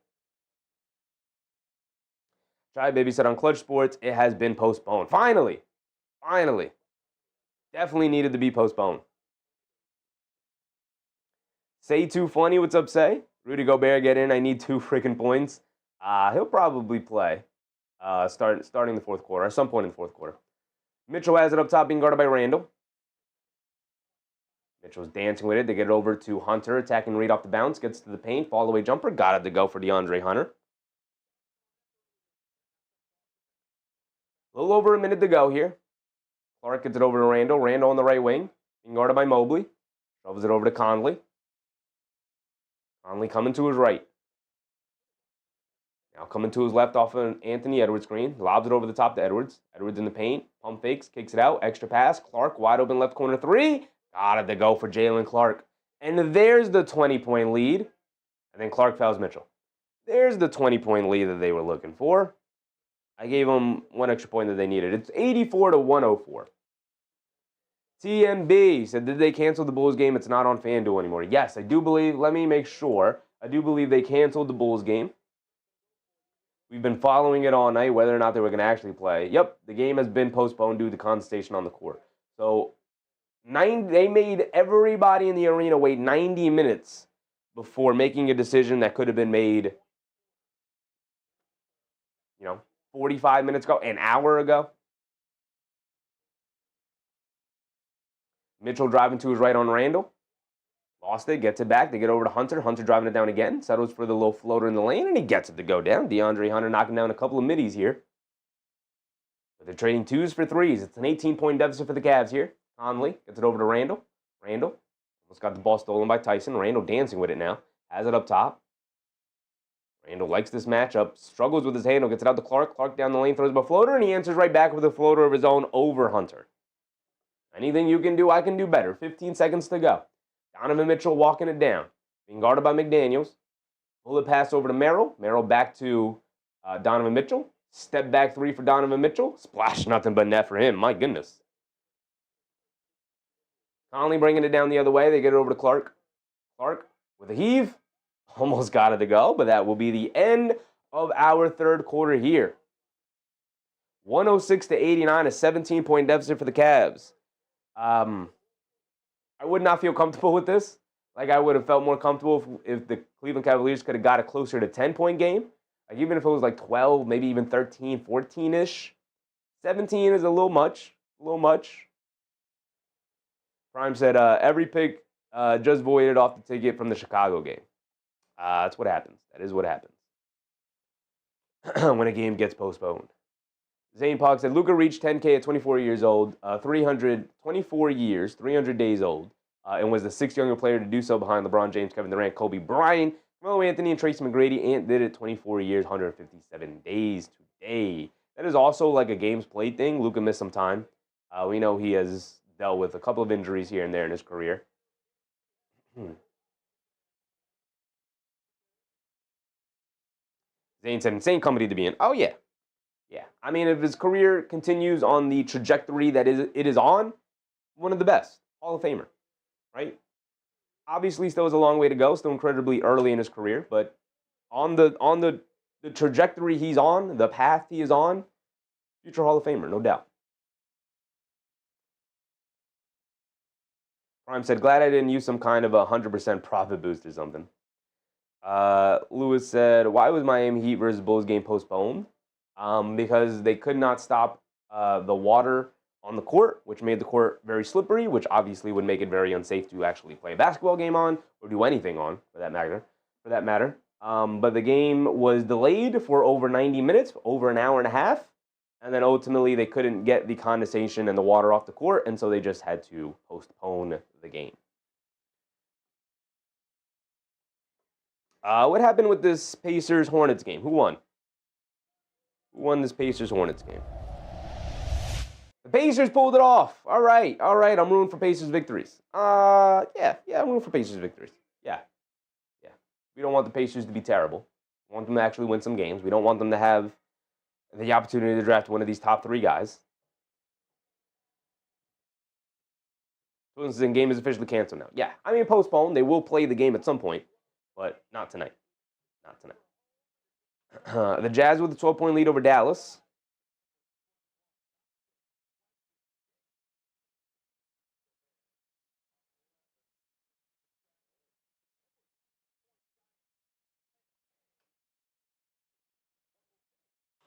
Try Baby said on Clutch Sports, it has been postponed. Finally. Definitely needed to be postponed. Say too funny. What's up, Say? Rudy Gobert, get in. I need 2 freaking points. He'll probably play starting the fourth quarter, at some point in the fourth quarter. Mitchell has it up top, being guarded by Randle. Mitchell's dancing with it. They get it over to Hunter, attacking Reed off the bounce. Gets to the paint, fall away jumper. Got it to go for DeAndre Hunter. A little over a minute to go here. Clark gets it over to Randle. Randle on the right wing, being guarded by Mobley. Shoves it over to Conley. Conley coming to his right. Now coming to his left off an Anthony Edwards screen. Lobs it over the top to Edwards. Edwards in the paint. Pump fakes. Kicks it out. Extra pass. Clark wide open left corner three. Got it to go for Jalen Clark. And there's the 20-point lead. And then Clark fouls Mitchell. There's the 20-point lead that they were looking for. I gave them 1 extra point that they needed. It's 84-104. TMB said, did they cancel the Bulls game? It's not on FanDuel anymore. Yes, I do believe. Let me make sure. I do believe they canceled the Bulls game. We've been following it all night, whether or not they were going to actually play. Yep, the game has been postponed due to contestation on the court. So they made everybody in the arena wait 90 minutes before making a decision that could have been made, 45 minutes ago, an hour ago. Mitchell driving to his right on Randle. Lost it, gets it back. They get over to Hunter. Hunter driving it down again. Settles for the low floater in the lane, and he gets it to go down. DeAndre Hunter knocking down a couple of middies here. But they're trading 2s for 3s. It's an 18-point deficit for the Cavs here. Conley gets it over to Randle. Randle almost got the ball stolen by Tyson. Randle dancing with it now. Has it up top. Randle likes this matchup. Struggles with his handle. Gets it out to Clark. Clark down the lane, throws him a floater, and he answers right back with a floater of his own over Hunter. Anything you can do, I can do better. 15 seconds to go. Donovan Mitchell walking it down. Being guarded by McDaniels. Bullet pass over to Merrill. Merrill back to Donovan Mitchell. Step back 3 for Donovan Mitchell. Splash, nothing but net for him. My goodness. Conley bringing it down the other way. They get it over to Clark. Clark with a heave. Almost got it to go, but that will be the end of our third quarter here. 106-89, a 17-point deficit for the Cavs. I would not feel comfortable with this. Like, I would have felt more comfortable if the Cleveland Cavaliers could have got a closer to 10-point game. Like, even if it was like 12, maybe even 13, 14-ish. 17 is a little much. Prime said, every pick just voided off the ticket from the Chicago game. That's what happens. That is what happens when a game gets postponed. Zane Pog said, Luka reached 10K at 24 years old, 324 years, 300 days old, and was the sixth younger player to do so behind LeBron James, Kevin Durant, Kobe Bryant, Carmelo Anthony, and Tracy McGrady. Ant did it 24 years, 157 days today. That is also like a games played thing. Luka missed some time. We know he has dealt with a couple of injuries here and there in his career. Zane said, insane company to be in. Oh, yeah. Yeah. I mean, if his career continues on the trajectory that it is on, one of the best. Hall of Famer. Right? Obviously, still has a long way to go. Still incredibly early in his career. But on the trajectory he's on, the path he is on, future Hall of Famer, no doubt. Prime said, glad I didn't use some kind of 100% profit boost or something. Lewis said, why was Miami Heat versus Bulls game postponed? Because they could not stop the water on the court, which made the court very slippery, which obviously would make it very unsafe to actually play a basketball game on or do anything on, for that matter. But the game was delayed for over 90 minutes, over an hour and a half, and then ultimately they couldn't get the condensation and the water off the court, and so they just had to postpone the game. What happened with this Pacers-Hornets game? Who won? Who won this Pacers-Hornets game? The Pacers pulled it off. All right. I'm rooting for Pacers victories. Yeah, I'm rooting for Pacers victories. Yeah. We don't want the Pacers to be terrible. We want them to actually win some games. We don't want them to have the opportunity to draft one of these top 3 guys. So this game is officially canceled now. Yeah, I mean, postponed. They will play the game at some point, but not tonight. The Jazz with a 12-point lead over Dallas.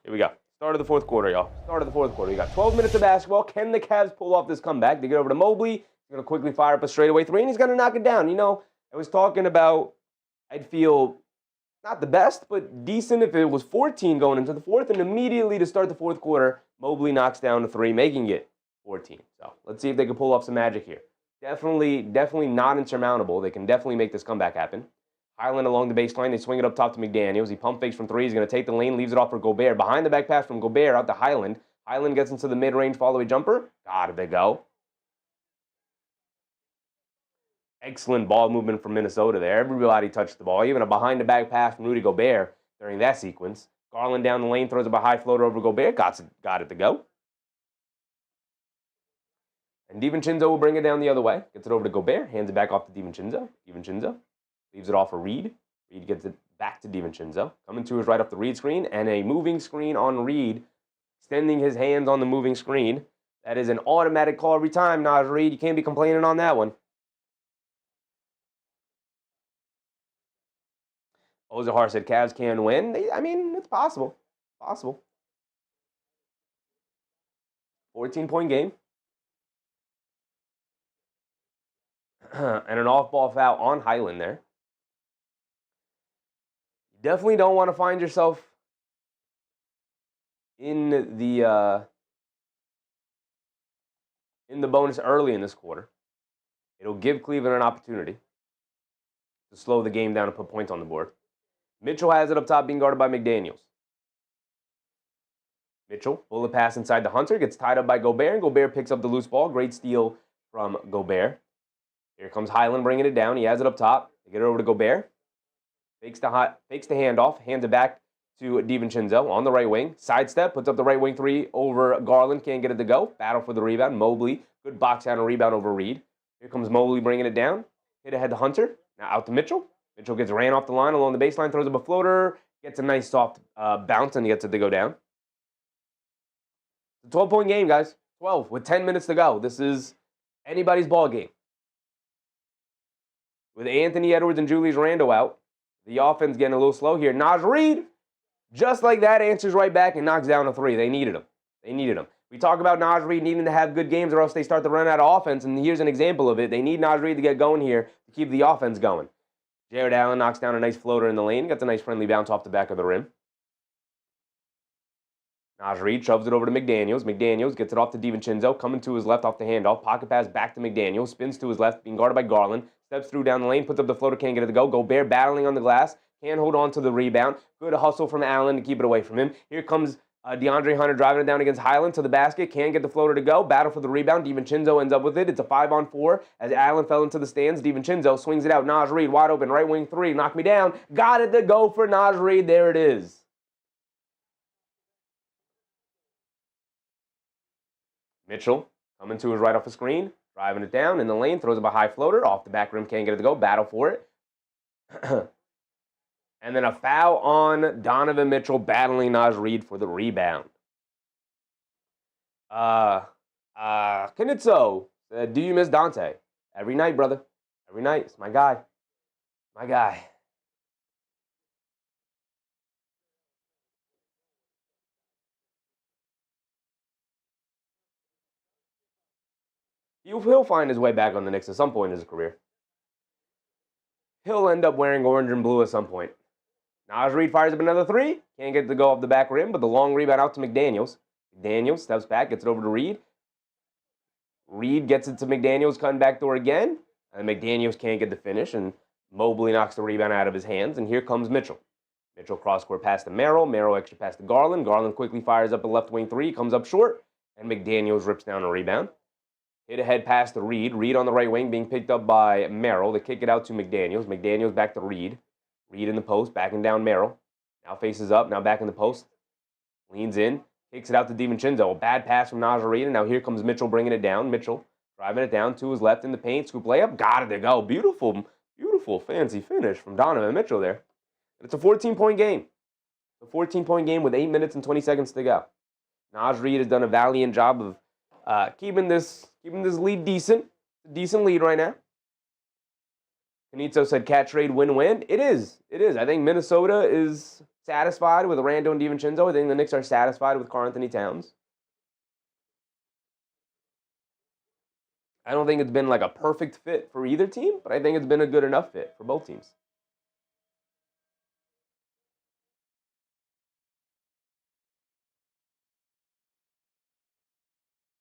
Here we go. Start of the fourth quarter, y'all. You got 12 minutes of basketball. Can the Cavs pull off this comeback? They get over to Mobley. He's going to quickly fire up a straightaway 3, and he's going to knock it down. I was talking about I'd feel not the best, but decent if it was 14 going into the fourth, and immediately to start the fourth quarter, Mobley knocks down the 3, making it 14. So let's see if they can pull off some magic here. Definitely not insurmountable. They can definitely make this comeback happen. Highland along the baseline. They swing it up top to McDaniels. He pump fakes from 3. He's going to take the lane, leaves it off for Gobert. Behind the back pass from Gobert out to Highland. Highland gets into the mid-range follow-away jumper. Got it, go. Excellent ball movement from Minnesota there. Everybody touched the ball. Even a behind-the-back pass from Rudy Gobert during that sequence. Garland down the lane, throws up a high floater over Gobert. Got it to go. And DiVincenzo will bring it down the other way. Gets it over to Gobert. Hands it back off to DiVincenzo. DiVincenzo leaves it off for Reed. Reed gets it back to DiVincenzo. Coming to his right off the Reed screen. And a moving screen on Reed. Extending his hands on the moving screen. That is an automatic call every time, Naj Reid. You can't be complaining on that one. Ozahar said Cavs can win. It's possible. Possible. 14-point game. And an off-ball foul on Highland there. You definitely don't want to find yourself in the bonus early in this quarter. It'll give Cleveland an opportunity to slow the game down and put points on the board. Mitchell has it up top, being guarded by McDaniels. Mitchell, bullet pass inside to Hunter, gets tied up by Gobert, and Gobert picks up the loose ball. Great steal from Gobert. Here comes Highland bringing it down. He has it up top. They get it over to Gobert. Fakes the handoff, hands it back to DiVincenzo on the right wing. Sidestep, puts up the right wing three over Garland. Can't get it to go. Battle for the rebound. Mobley, good box out and rebound over Reed. Here comes Mobley bringing it down. Hit ahead to Hunter. Now out to Mitchell. Mitchell gets ran off the line along the baseline, throws up a floater, gets a nice soft bounce, and he gets it to go down. It's a 12-point game, guys. 12 with 10 minutes to go. This is anybody's ball game. With Anthony Edwards and Julius Randle out, the offense getting a little slow here. Naj Reid, just like that, answers right back and knocks down a three. They needed him. We talk about Naj Reid needing to have good games or else they start to run out of offense, and here's an example of it. They need Naj Reid to get going here to keep the offense going. Jared Allen knocks down a nice floater in the lane. Gets a nice friendly bounce off the back of the rim. Naj Reid shoves it over to McDaniels. McDaniels gets it off to DiVincenzo, coming to his left off the handoff. Pocket pass back to McDaniels. Spins to his left, being guarded by Garland. Steps through down the lane, puts up the floater, can't get it to go. Gobert battling on the glass. Can't hold on to the rebound. Good hustle from Allen to keep it away from him. Here comes DeAndre Hunter driving it down against Highland to the basket. Can't get the floater to go. Battle for the rebound. DiVincenzo ends up with it. It's a 5-on-4 as Allen fell into the stands. DiVincenzo swings it out. Naj Reid wide open. Right wing three. Knock me down. Got it to go for Naj Reid. There it is. Mitchell coming to his right off the screen. Driving it down in the lane. Throws up a high floater. Off the back rim. Can't get it to go. Battle for it. And then a foul on Donovan Mitchell battling Naj Reid for the rebound. Knitzo said, do you miss Dante? Every night, brother. Every night. It's my guy. My guy. He'll find his way back on the Knicks at some point in his career. He'll end up wearing orange and blue at some point. Naj Reid fires up another three. Can't get it to go off the back rim, but the long rebound out to McDaniels. McDaniels steps back, gets it over to Reid. Reid gets it to McDaniels, cutting back door again. And McDaniels can't get the finish, and Mobley knocks the rebound out of his hands, and here comes Mitchell. Mitchell cross-court pass to Merrill. Merrill extra pass to Garland. Garland quickly fires up a left wing three, comes up short, and McDaniels rips down a rebound. Hit ahead pass to Reid. Reid on the right wing being picked up by Merrill. They kick it out to McDaniels. McDaniels back to Reid. Reid in the post, backing down Merrill. Now faces up, now back in the post. Leans in, kicks it out to DiVincenzo. A bad pass from Naj Reid, and now here comes Mitchell bringing it down. Mitchell driving it down to his left in the paint. Scoop layup, got it to go. Beautiful, beautiful fancy finish from Donovan Mitchell there. It's a 14-point game. A 14-point game with 8 minutes and 20 seconds to go. Naj Reid has done a valiant job of keeping this lead decent. Decent lead right now. Canizzo said cat trade win-win. It is. I think Minnesota is satisfied with Randle and DiVincenzo. I think the Knicks are satisfied with Karl-Anthony Towns. I don't think it's been like a perfect fit for either team, but I think it's been a good enough fit for both teams.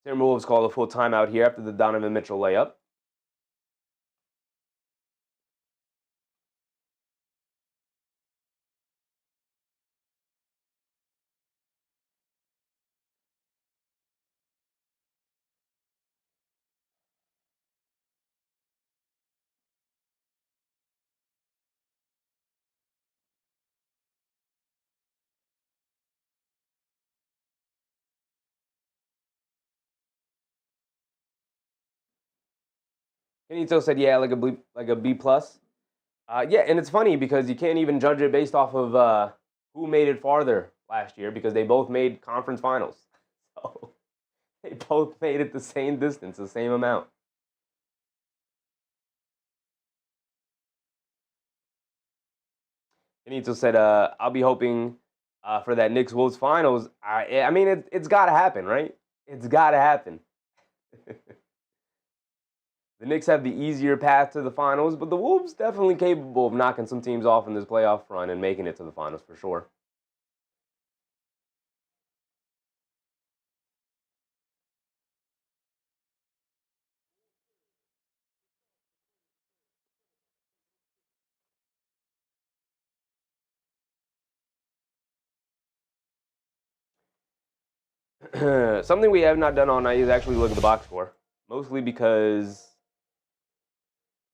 Timberwolves call a full timeout here after the Donovan Mitchell layup. Canizzo said, yeah, like a B plus. Yeah, and it's funny because you can't even judge it based off of who made it farther last year because they both made conference finals. So They both made it the same distance, the same amount. Benito said, I'll be hoping for that Knicks Wolves finals. I mean, it's got to happen, right? It's got to happen. The Knicks have the easier path to the finals, but the Wolves definitely capable of knocking some teams off in this playoff run and making it to the finals for sure. Something we have not done all night is actually look at the box score, mostly because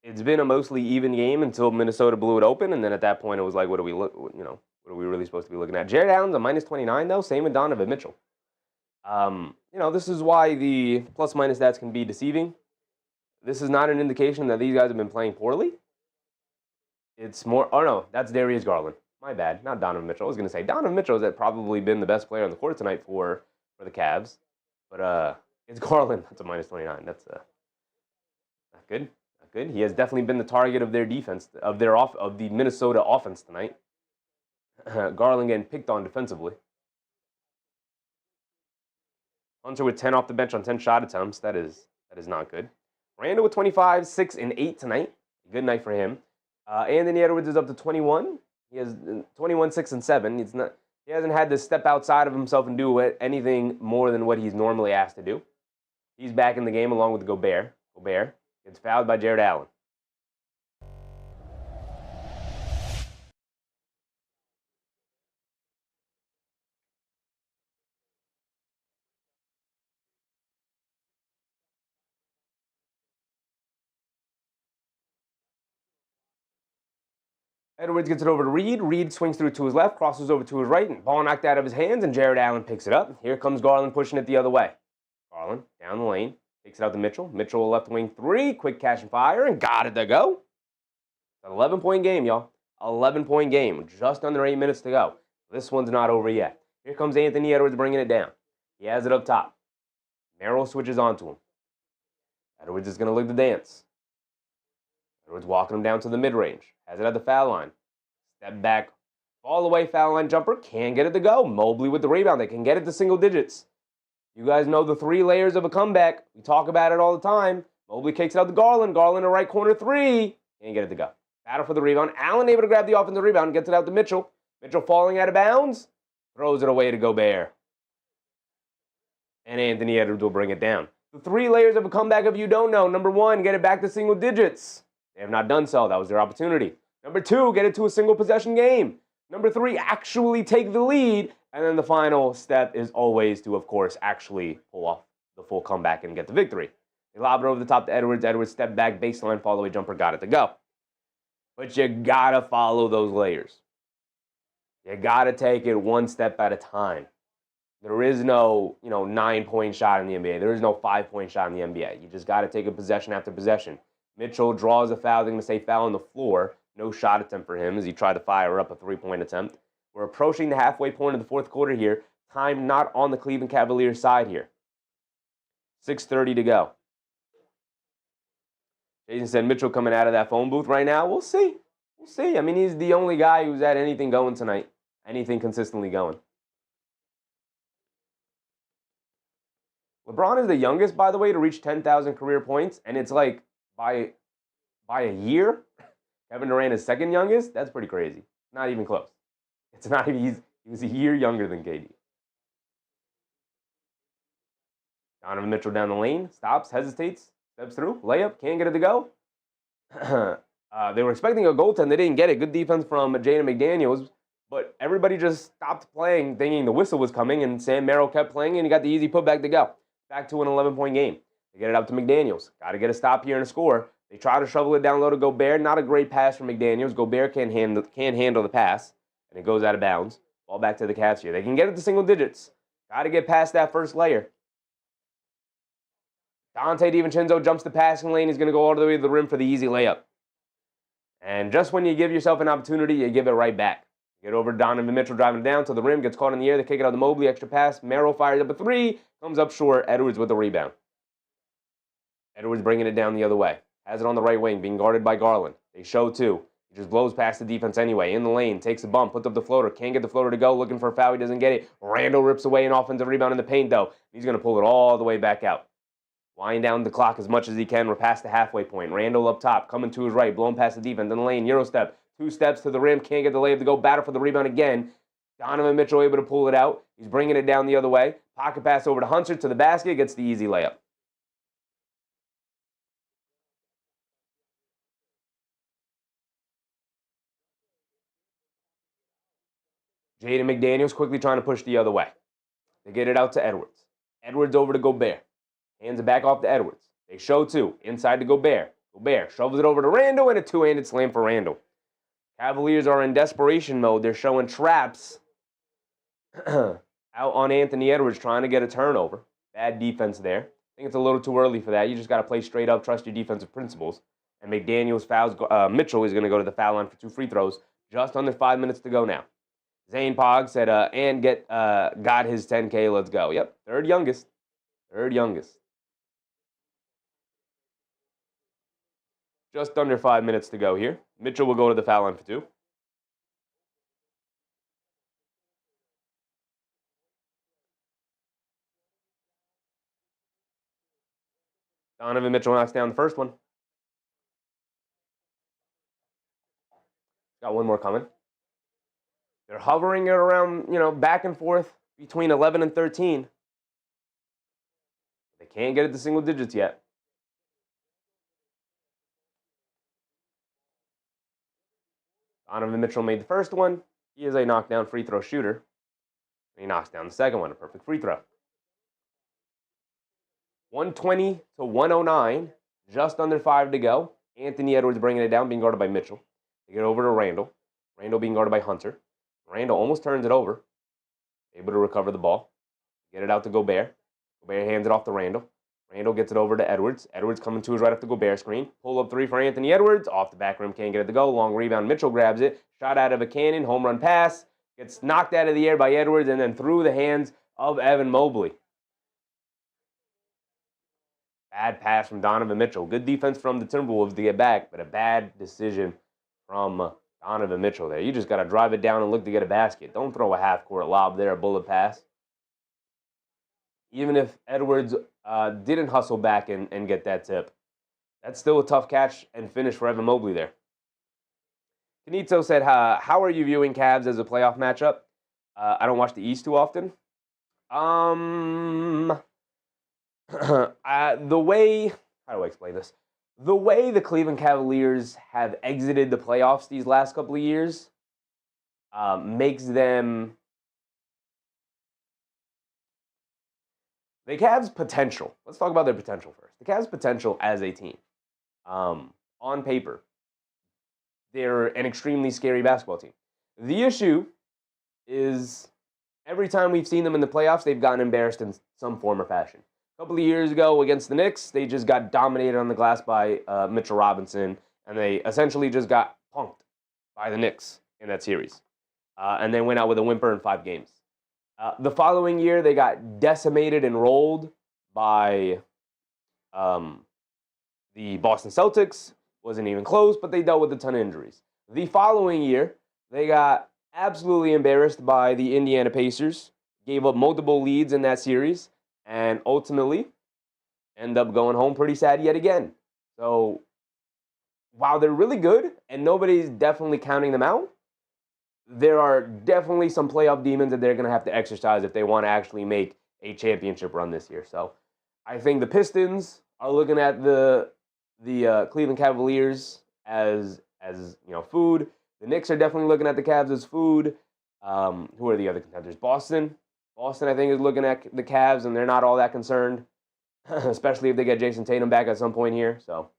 it's been a mostly even game until Minnesota blew it open, and then at that point it was like, what are we really supposed to be looking at? Jared Allen's a minus 29 though, same with Donovan Mitchell. This is why the plus minus stats can be deceiving. This is not an indication that these guys have been playing poorly. It's more, oh no, that's Darius Garland. My bad, not Donovan Mitchell. I was going to say Donovan Mitchell has probably been the best player on the court tonight for the Cavs, but it's Garland. That's a minus 29. That's not good. Not good. He has definitely been the target of their defense, of the Minnesota offense tonight. Garland getting picked on defensively. Hunter with 10 off the bench on 10 shot attempts. That is not good. Randle with 25, 6, and 8 tonight. Good night for him. Anthony Edwards is up to 21. He has 21, 6, and 7. He hasn't had to step outside of himself and do anything more than what he's normally asked to do. He's back in the game along with Gobert. Gobert gets fouled by Jared Allen. Edwards gets it over to Reed. Reed swings through to his left, crosses over to his right, and ball knocked out of his hands, and Jared Allen picks it up. Here comes Garland pushing it the other way. Garland down the lane, takes it out to Mitchell. Mitchell, left wing three, quick catch and fire, and got it to go. It's an 11-point game, y'all. 11-point game, just under 8 minutes to go. This one's not over yet. Here comes Anthony Edwards bringing it down. He has it up top. Merrill switches onto him. Edwards is going to look to dance. Edwards walking him down to the mid-range. Has it at the foul line. Step back. All the way foul line jumper. Can't get it to go. Mobley with the rebound. They can get it to single digits. You guys know the 3 layers of a comeback. We talk about it all the time. Mobley kicks it out to Garland. Garland in right corner 3. Can't get it to go. Battle for the rebound. Allen able to grab the offensive rebound. Gets it out to Mitchell. Mitchell falling out of bounds. Throws it away to Gobert. And Anthony Edwards will bring it down. The 3 layers of a comeback, if you don't know. Number 1, get it back to single digits. They have not done so. That was their opportunity. Number 2, get it to a single possession game. Number 3, actually take the lead. And then the final step is always to, of course, actually pull off the full comeback and get the victory. They lob it over the top to Edwards. Edwards step back, baseline, fall away jumper, got it to go. But you gotta follow those layers. You gotta take it one step at a time. There is no, 9-point shot in the NBA. There is no 5-point shot in the NBA. You just gotta take a possession after possession. Mitchell draws a foul. They're going to say foul on the floor. No shot attempt for him as he tried to fire up a 3-point attempt. We're approaching the halfway point of the fourth quarter here. Time not on the Cleveland Cavaliers side here. 6:30 to go. Jason said Mitchell coming out of that phone booth right now. We'll see. We'll see. I mean, he's the only guy who's had anything going tonight. Anything consistently going. LeBron is the youngest, by the way, to reach 10,000 career points. And it's like, by a year, Kevin Durant is second youngest. That's pretty crazy. Not even close. It's not even. He was a year younger than KD. Donovan Mitchell down the lane, stops, hesitates, steps through, layup, can't get it to go. They were expecting a goaltend. They didn't get it. Good defense from Jaden McDaniels, but everybody just stopped playing, thinking the whistle was coming, and Sam Merrill kept playing, and he got the easy putback to go. Back to an 11-point game. They get it up to McDaniels. Got to get a stop here and a score. They try to shovel it down low to Gobert. Not a great pass from McDaniels. Gobert can't handle the pass, and it goes out of bounds. Ball back to the Cavs here. They can get it to single digits. Got to get past that first layer. Dante DiVincenzo jumps the passing lane. He's going to go all the way to the rim for the easy layup. And just when you give yourself an opportunity, you give it right back. Get over Donovan Mitchell driving down to the rim, gets caught in the air. They kick it out to Mobley, extra pass. Merrill fires up a three, comes up short. Edwards with the rebound. Edwards bringing it down the other way. Has it on the right wing, being guarded by Garland. They show two. He just blows past the defense anyway. In the lane, takes a bump, puts up the floater. Can't get the floater to go. Looking for a foul. He doesn't get it. Randle rips away an offensive rebound in the paint, though. He's going to pull it all the way back out. Wind down the clock as much as he can. We're past the halfway point. Randle up top, coming to his right, blowing past the defense. In the lane, Euro step. 2 steps to the rim. Can't get the layup to go. Battle for the rebound again. Donovan Mitchell able to pull it out. He's bringing it down the other way. Pocket pass over to Hunter to the basket. Gets the easy layup. Jaden McDaniels quickly trying to push the other way. They get it out to Edwards. Edwards over to Gobert. Hands it back off to Edwards. They show two. Inside to Gobert. Gobert shoves it over to Randle and a two-handed slam for Randle. Cavaliers are in desperation mode. They're showing traps out on Anthony Edwards trying to get a turnover. Bad defense there. I think it's a little too early for that. You just got to play straight up, trust your defensive principles. And McDaniels fouls. Mitchell is going to go to the foul line for 2 free throws. Just under 5 minutes to go now. Zane Pog said, and got his 10K. Let's go. Yep, third youngest. Just under 5 minutes to go here. Mitchell will go to the foul line for 2. Donovan Mitchell knocks down the first one. Got one more coming. They're hovering it around, back and forth between 11 and 13. They can't get it to single digits yet. Donovan Mitchell made the first one. He is a knockdown free throw shooter. And he knocks down the second one, a perfect free throw. 120 to 109, just under 5 to go. Anthony Edwards bringing it down, being guarded by Mitchell. They get over to Randle. Randle being guarded by Hunter. Randle almost turns it over. Able to recover the ball. Get it out to Gobert. Gobert hands it off to Randle. Randle gets it over to Edwards. Edwards coming to his right off the Gobert screen. Pull up 3 for Anthony Edwards. Off the back rim, can't get it to go. Long rebound. Mitchell grabs it. Shot out of a cannon. Home run pass. Gets knocked out of the air by Edwards and then through the hands of Evan Mobley. Bad pass from Donovan Mitchell. Good defense from the Timberwolves to get back, but a bad decision from Donovan Mitchell there. You just got to drive it down and look to get a basket. Don't throw a half-court lob there, a bullet pass. Even if Edwards didn't hustle back and get that tip, that's still a tough catch and finish for Evan Mobley there. Canito said, how are you viewing Cavs as a playoff matchup? I don't watch the East too often. The way, how do I explain this? The way the Cleveland Cavaliers have exited the playoffs these last couple of years makes them... The Cavs' potential. Let's talk about their potential first. The Cavs' potential as a team. On paper, they're an extremely scary basketball team. The issue is every time we've seen them in the playoffs, they've gotten embarrassed in some form or fashion. A couple of years ago against the Knicks, they just got dominated on the glass by Mitchell Robinson, and they essentially just got punked by the Knicks in that series. And then went out with a whimper in 5 games. The following year, they got decimated and rolled by the Boston Celtics. Wasn't even close, but they dealt with a ton of injuries. The following year, they got absolutely embarrassed by the Indiana Pacers, gave up multiple leads in that series, and ultimately end up going home pretty sad yet again. So while they're really good, and nobody's definitely counting them out, there are definitely some playoff demons that they're going to have to exercise if they want to actually make a championship run this year. So I think the Pistons are looking at the Cleveland Cavaliers as food. The Knicks are definitely looking at the Cavs as food. Who are the other contenders? Boston, I think, is looking at the Cavs, and they're not all that concerned, especially if they get Jason Tatum back at some point here. So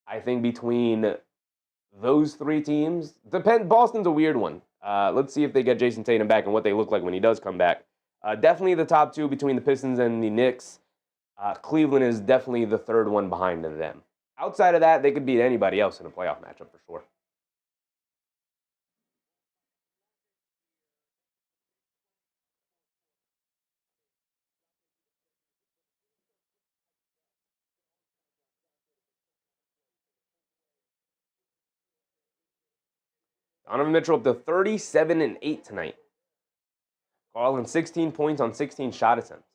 I think between those 3 teams, Boston's a weird one. Let's see if they get Jason Tatum back and what they look like when he does come back. Definitely the top 2 between the Pistons and the Knicks. Cleveland is definitely the 3rd one behind them. Outside of that, they could beat anybody else in a playoff matchup for sure. Donovan Mitchell up to 37 and 8 tonight. Garland 16 points on 16 shot attempts.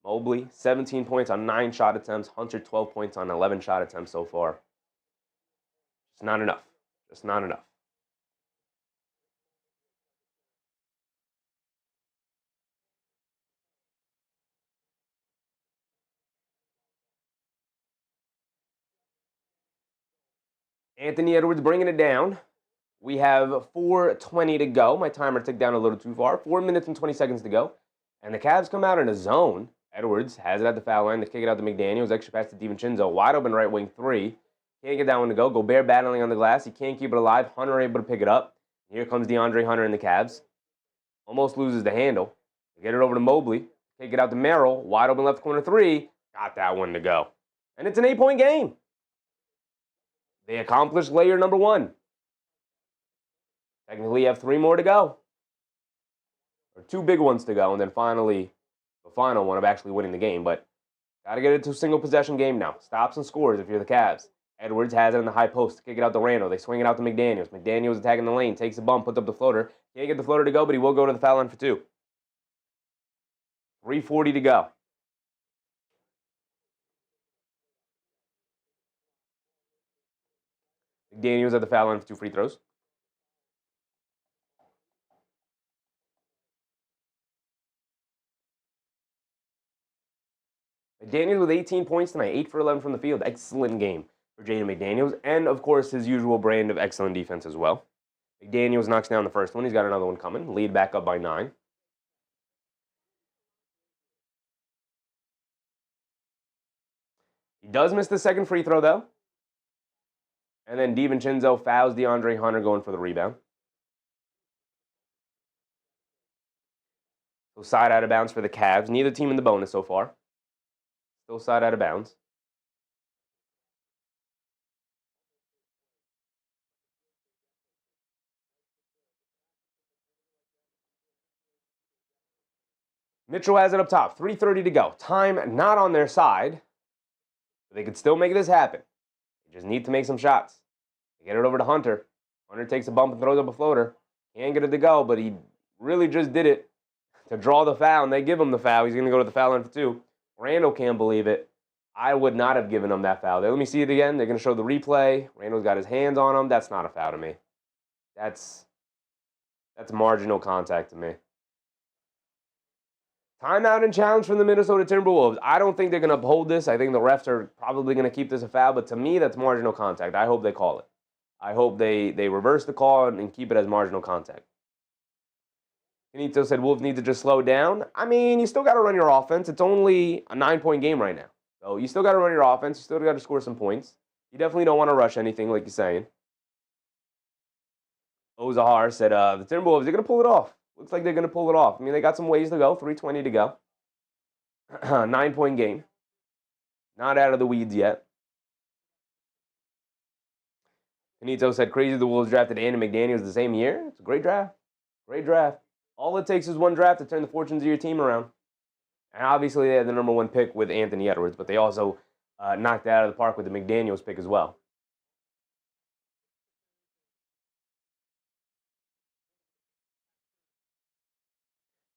Mobley 17 points on 9 shot attempts. Hunter 12 points on 11 shot attempts so far. Just not enough. Just not enough. Anthony Edwards bringing it down. We have 4:20 to go. My timer ticked down a little too far. 4 minutes and 20 seconds to go. And the Cavs come out in a zone. Edwards has it at the foul line. They kick it out to McDaniels. Extra pass to DiVincenzo. Wide open right wing 3. Can't get that one to go. Gobert battling on the glass. He can't keep it alive. Hunter able to pick it up. Here comes DeAndre Hunter in the Cavs. Almost loses the handle. They get it over to Mobley. Kick it out to Merrill. Wide open left corner 3. Got that one to go. And it's an 8-point game. They accomplished layer number 1. Technically, you have 3 more to go. Or 2 big ones to go. And then finally, the final one of actually winning the game. But got to get it to a single possession game now. Stops and scores if you're the Cavs. Edwards has it in the high post to kick it out to Randle. They swing it out to McDaniels. McDaniels attacking the lane. Takes a bump, puts up the floater. Can't get the floater to go, but he will go to the foul line for 2. 3:40 to go. McDaniels at the foul line for 2 free throws. McDaniels with 18 points tonight, 8 for 11 from the field. Excellent game for Jaden McDaniels. And, of course, his usual brand of excellent defense as well. McDaniels knocks down the first one. He's got another one coming. Lead back up by 9. He does miss the second free throw, though. And then DiVincenzo fouls DeAndre Hunter going for the rebound. So side out of bounds for the Cavs. Neither team in the bonus so far. Still side out of bounds. Mitchell has it up top. 3:30 to go. Time not on their side. But they could still make this happen. They just need to make some shots. They get it over to Hunter. Hunter takes a bump and throws up a floater. Can't get it to go, but he really just did it to draw the foul, and they give him the foul. He's going to go to the foul line for 2. Randle can't believe it. I would not have given him that foul there. Let me see it again. They're going to show the replay. Randle's got his hands on him. That's not a foul to me. That's marginal contact to me. Timeout and challenge from the Minnesota Timberwolves. I don't think they're going to uphold this. I think the refs are probably going to keep this a foul, but to me, that's marginal contact. I hope they call it. I hope they reverse the call and keep it as marginal contact. Benito said Wolves need to just slow down. I mean, you still got to run your offense. It's only a 9-point game right now. So you still got to run your offense. You still got to score some points. You definitely don't want to rush anything like you're saying. Ozahar said the Timberwolves, they're going to pull it off. Looks like they're going to pull it off. I mean, they got some ways to go. 3:20 to go. 9-point game. Not out of the weeds yet. Benito said, crazy the Wolves drafted Andy McDaniels the same year. It's a great draft. Great draft. All it takes is one draft to turn the fortunes of your team around. And obviously, they had the number 1 pick with Anthony Edwards, but they also knocked it out of the park with the McDaniels pick as well.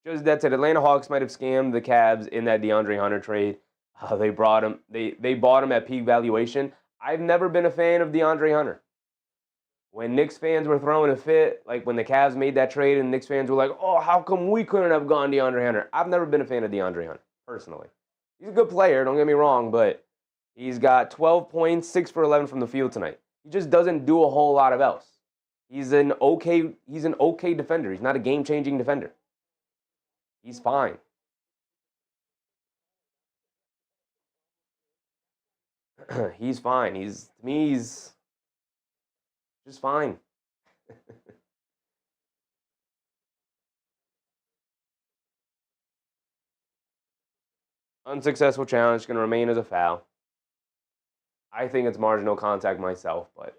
Just that said, Atlanta Hawks might have scammed the Cavs in that DeAndre Hunter trade. They brought him. They bought him at peak valuation. I've never been a fan of DeAndre Hunter. When Knicks fans were throwing a fit, like when the Cavs made that trade and Knicks fans were like, oh, how come we couldn't have gone DeAndre Hunter? I've never been a fan of DeAndre Hunter, personally. He's a good player, don't get me wrong, but he's got 12 points, 6 for 11 from the field tonight. He just doesn't do a whole lot of else. He's an okay defender. He's not a game-changing defender. He's fine. He's fine. To me, he's just fine. Unsuccessful challenge, going to remain as a foul. I think it's marginal contact myself, but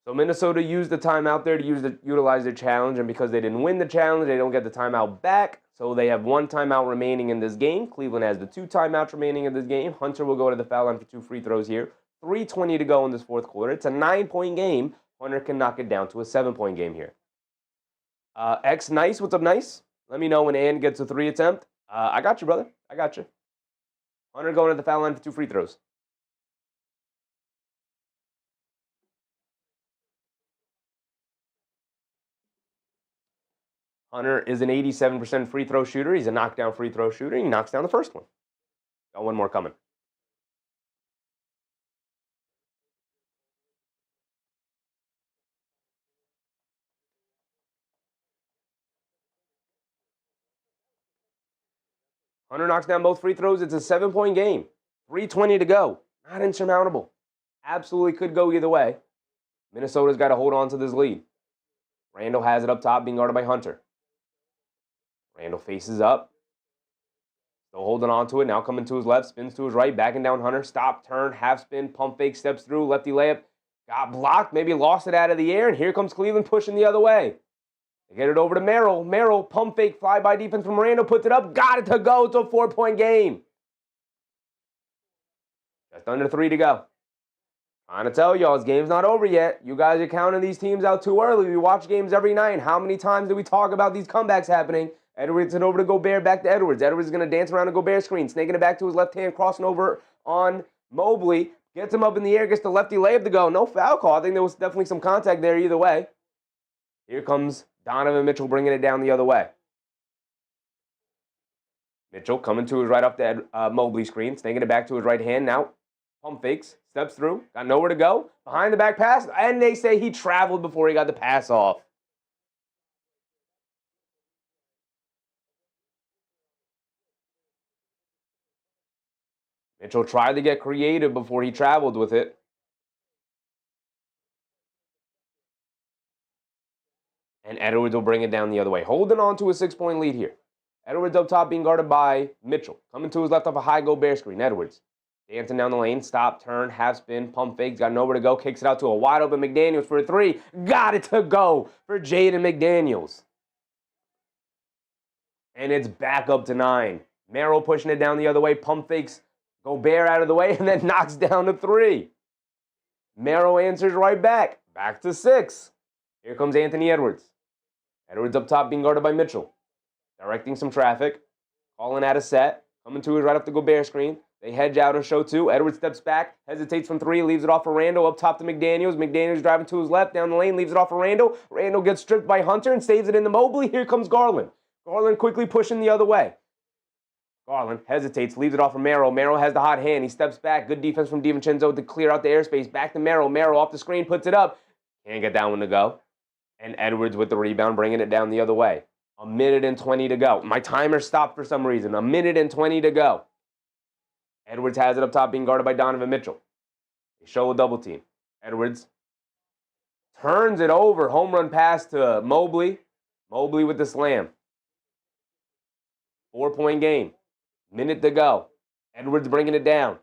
So Minnesota used the timeout there to utilize their challenge, and because they didn't win the challenge, they don't get the timeout back. So they have 1 timeout remaining in this game. Cleveland has the 2 timeouts remaining in this game. Hunter will go to the foul line for 2 free throws here. 3:20 to go in this fourth quarter. It's a 9-point game. Hunter can knock it down to a 7-point game here. X Nice, what's up, Nice? Let me know when Ann gets a 3 attempt. I got you, brother. I got you. Hunter going to the foul line for 2 free throws. Hunter is an 87% free throw shooter. He's a knockdown free throw shooter. He knocks down the first one. Got one more coming. Hunter knocks down both free throws. It's a 7-point game. 3:20 to go. Not insurmountable. Absolutely could go either way. Minnesota's got to hold on to this lead. Randle has it up top, being guarded by Hunter. Randle faces up. Still holding on to it. Now coming to his left, spins to his right, backing down Hunter. Stop, turn, half spin, pump fake, steps through, lefty layup. Got blocked, maybe lost it out of the air, and here comes Cleveland pushing the other way. They get it over to Merrill. Merrill, pump fake, fly-by defense from Randle, puts it up, got it to go. It's a 4-point game. Just under 3 to go. Trying to tell y'all, this game's not over yet. You guys are counting these teams out too early. We watch games every night. How many times do we talk about these comebacks happening? Edwards and over to Gobert, back to Edwards. Edwards is going to dance around the Gobert screen, snaking it back to his left hand, crossing over on Mobley. Gets him up in the air, gets the lefty layup to go. No foul call. I think there was definitely some contact there either way. Here comes Donovan Mitchell bringing it down the other way. Mitchell coming to his right off the Mobley screen, snaking it back to his right hand. Now pump fakes, steps through, got nowhere to go. Behind the back pass, and they say he traveled before he got the pass off. Mitchell tried to get creative before he traveled with it. And Edwards will bring it down the other way. Holding on to a 6-point lead here. Edwards up top being guarded by Mitchell. Coming to his left off a high Gobert screen. Edwards dancing down the lane. Stop, turn, half spin, pump fakes. Got nowhere to go. Kicks it out to a wide open McDaniels for a 3. Got it to go for Jaden McDaniels. And it's back up to 9. Merrill pushing it down the other way. Pump fakes. Gobert out of the way and then knocks down a 3. Merrill answers right back. Back to 6. Here comes Anthony Edwards. Edwards up top being guarded by Mitchell. Directing some traffic. Calling out a set. Coming to his right off the Gobert screen. They hedge out a show 2. Edwards steps back. Hesitates from 3. Leaves it off for Randle. Up top to McDaniels. McDaniels driving to his left. Down the lane. Leaves it off for Randle. Randle gets stripped by Hunter and saves it into Mobley. Here comes Garland. Garland quickly pushing the other way. Garland hesitates, leaves it off for Merrill. Merrill has the hot hand. He steps back. Good defense from DiVincenzo to clear out the airspace. Back to Merrill. Merrill off the screen, puts it up. Can't get that one to go. And Edwards with the rebound, bringing it down the other way. 1:20 to go. My timer stopped for some reason. 1:20 to go. Edwards has it up top, being guarded by Donovan Mitchell. They show a double team. Edwards turns it over. Home run pass to Mobley. Mobley with the slam. 4-point game. Minute to go. Edwards bringing it down.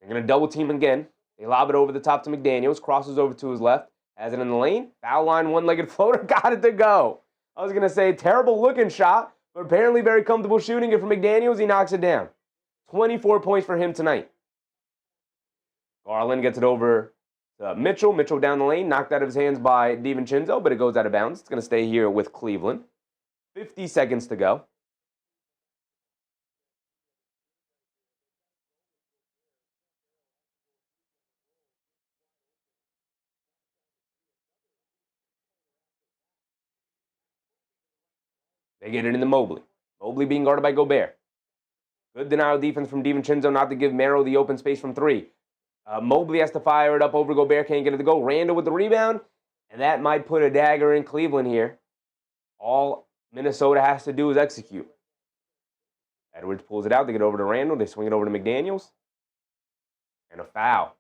They're going to double team again. They lob it over the top to McDaniels. Crosses over to his left. Has it in the lane. Foul line, one-legged floater. Got it to go. I was going to say terrible looking shot, but apparently very comfortable shooting it from McDaniels. He knocks it down. 24 points for him tonight. Garland gets it over to Mitchell. Mitchell down the lane. Knocked out of his hands by DiVincenzo, but it goes out of bounds. It's going to stay here with Cleveland. 50 seconds to go. They get it into Mobley. Mobley being guarded by Gobert. Good denial defense from DiVincenzo not to give Merrill the open space from 3. Mobley has to fire it up over Gobert. Can't get it to go. Randle with the rebound. And that might put a dagger in Cleveland here. All Minnesota has to do is execute. Edwards pulls it out. They get over to Randle. They swing it over to McDaniels. And a foul.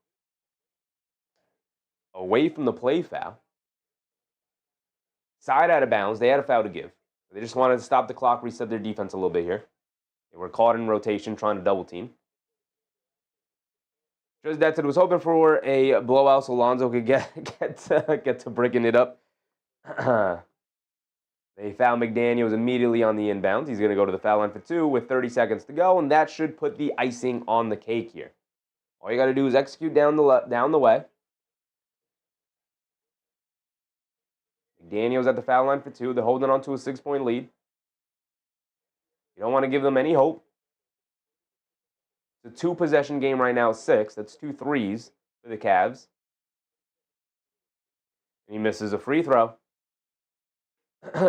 Away from the play foul. Side out of bounds. They had a foul to give. They just wanted to stop the clock, reset their defense a little bit here. They were caught in rotation trying to double team. Just that was hoping for a blowout so Lonzo could get to breaking it up. They foul McDaniels immediately on the inbounds. He's going to go to the foul line for 2 with 30 seconds to go, and that should put the icing on the cake here. All you got to do is execute down the way. McDaniels at the foul line for 2. They're holding on to a 6-point lead. You don't want to give them any hope. It's a 2-possession game right now, 6. That's 2 threes for the Cavs. And he misses a free throw.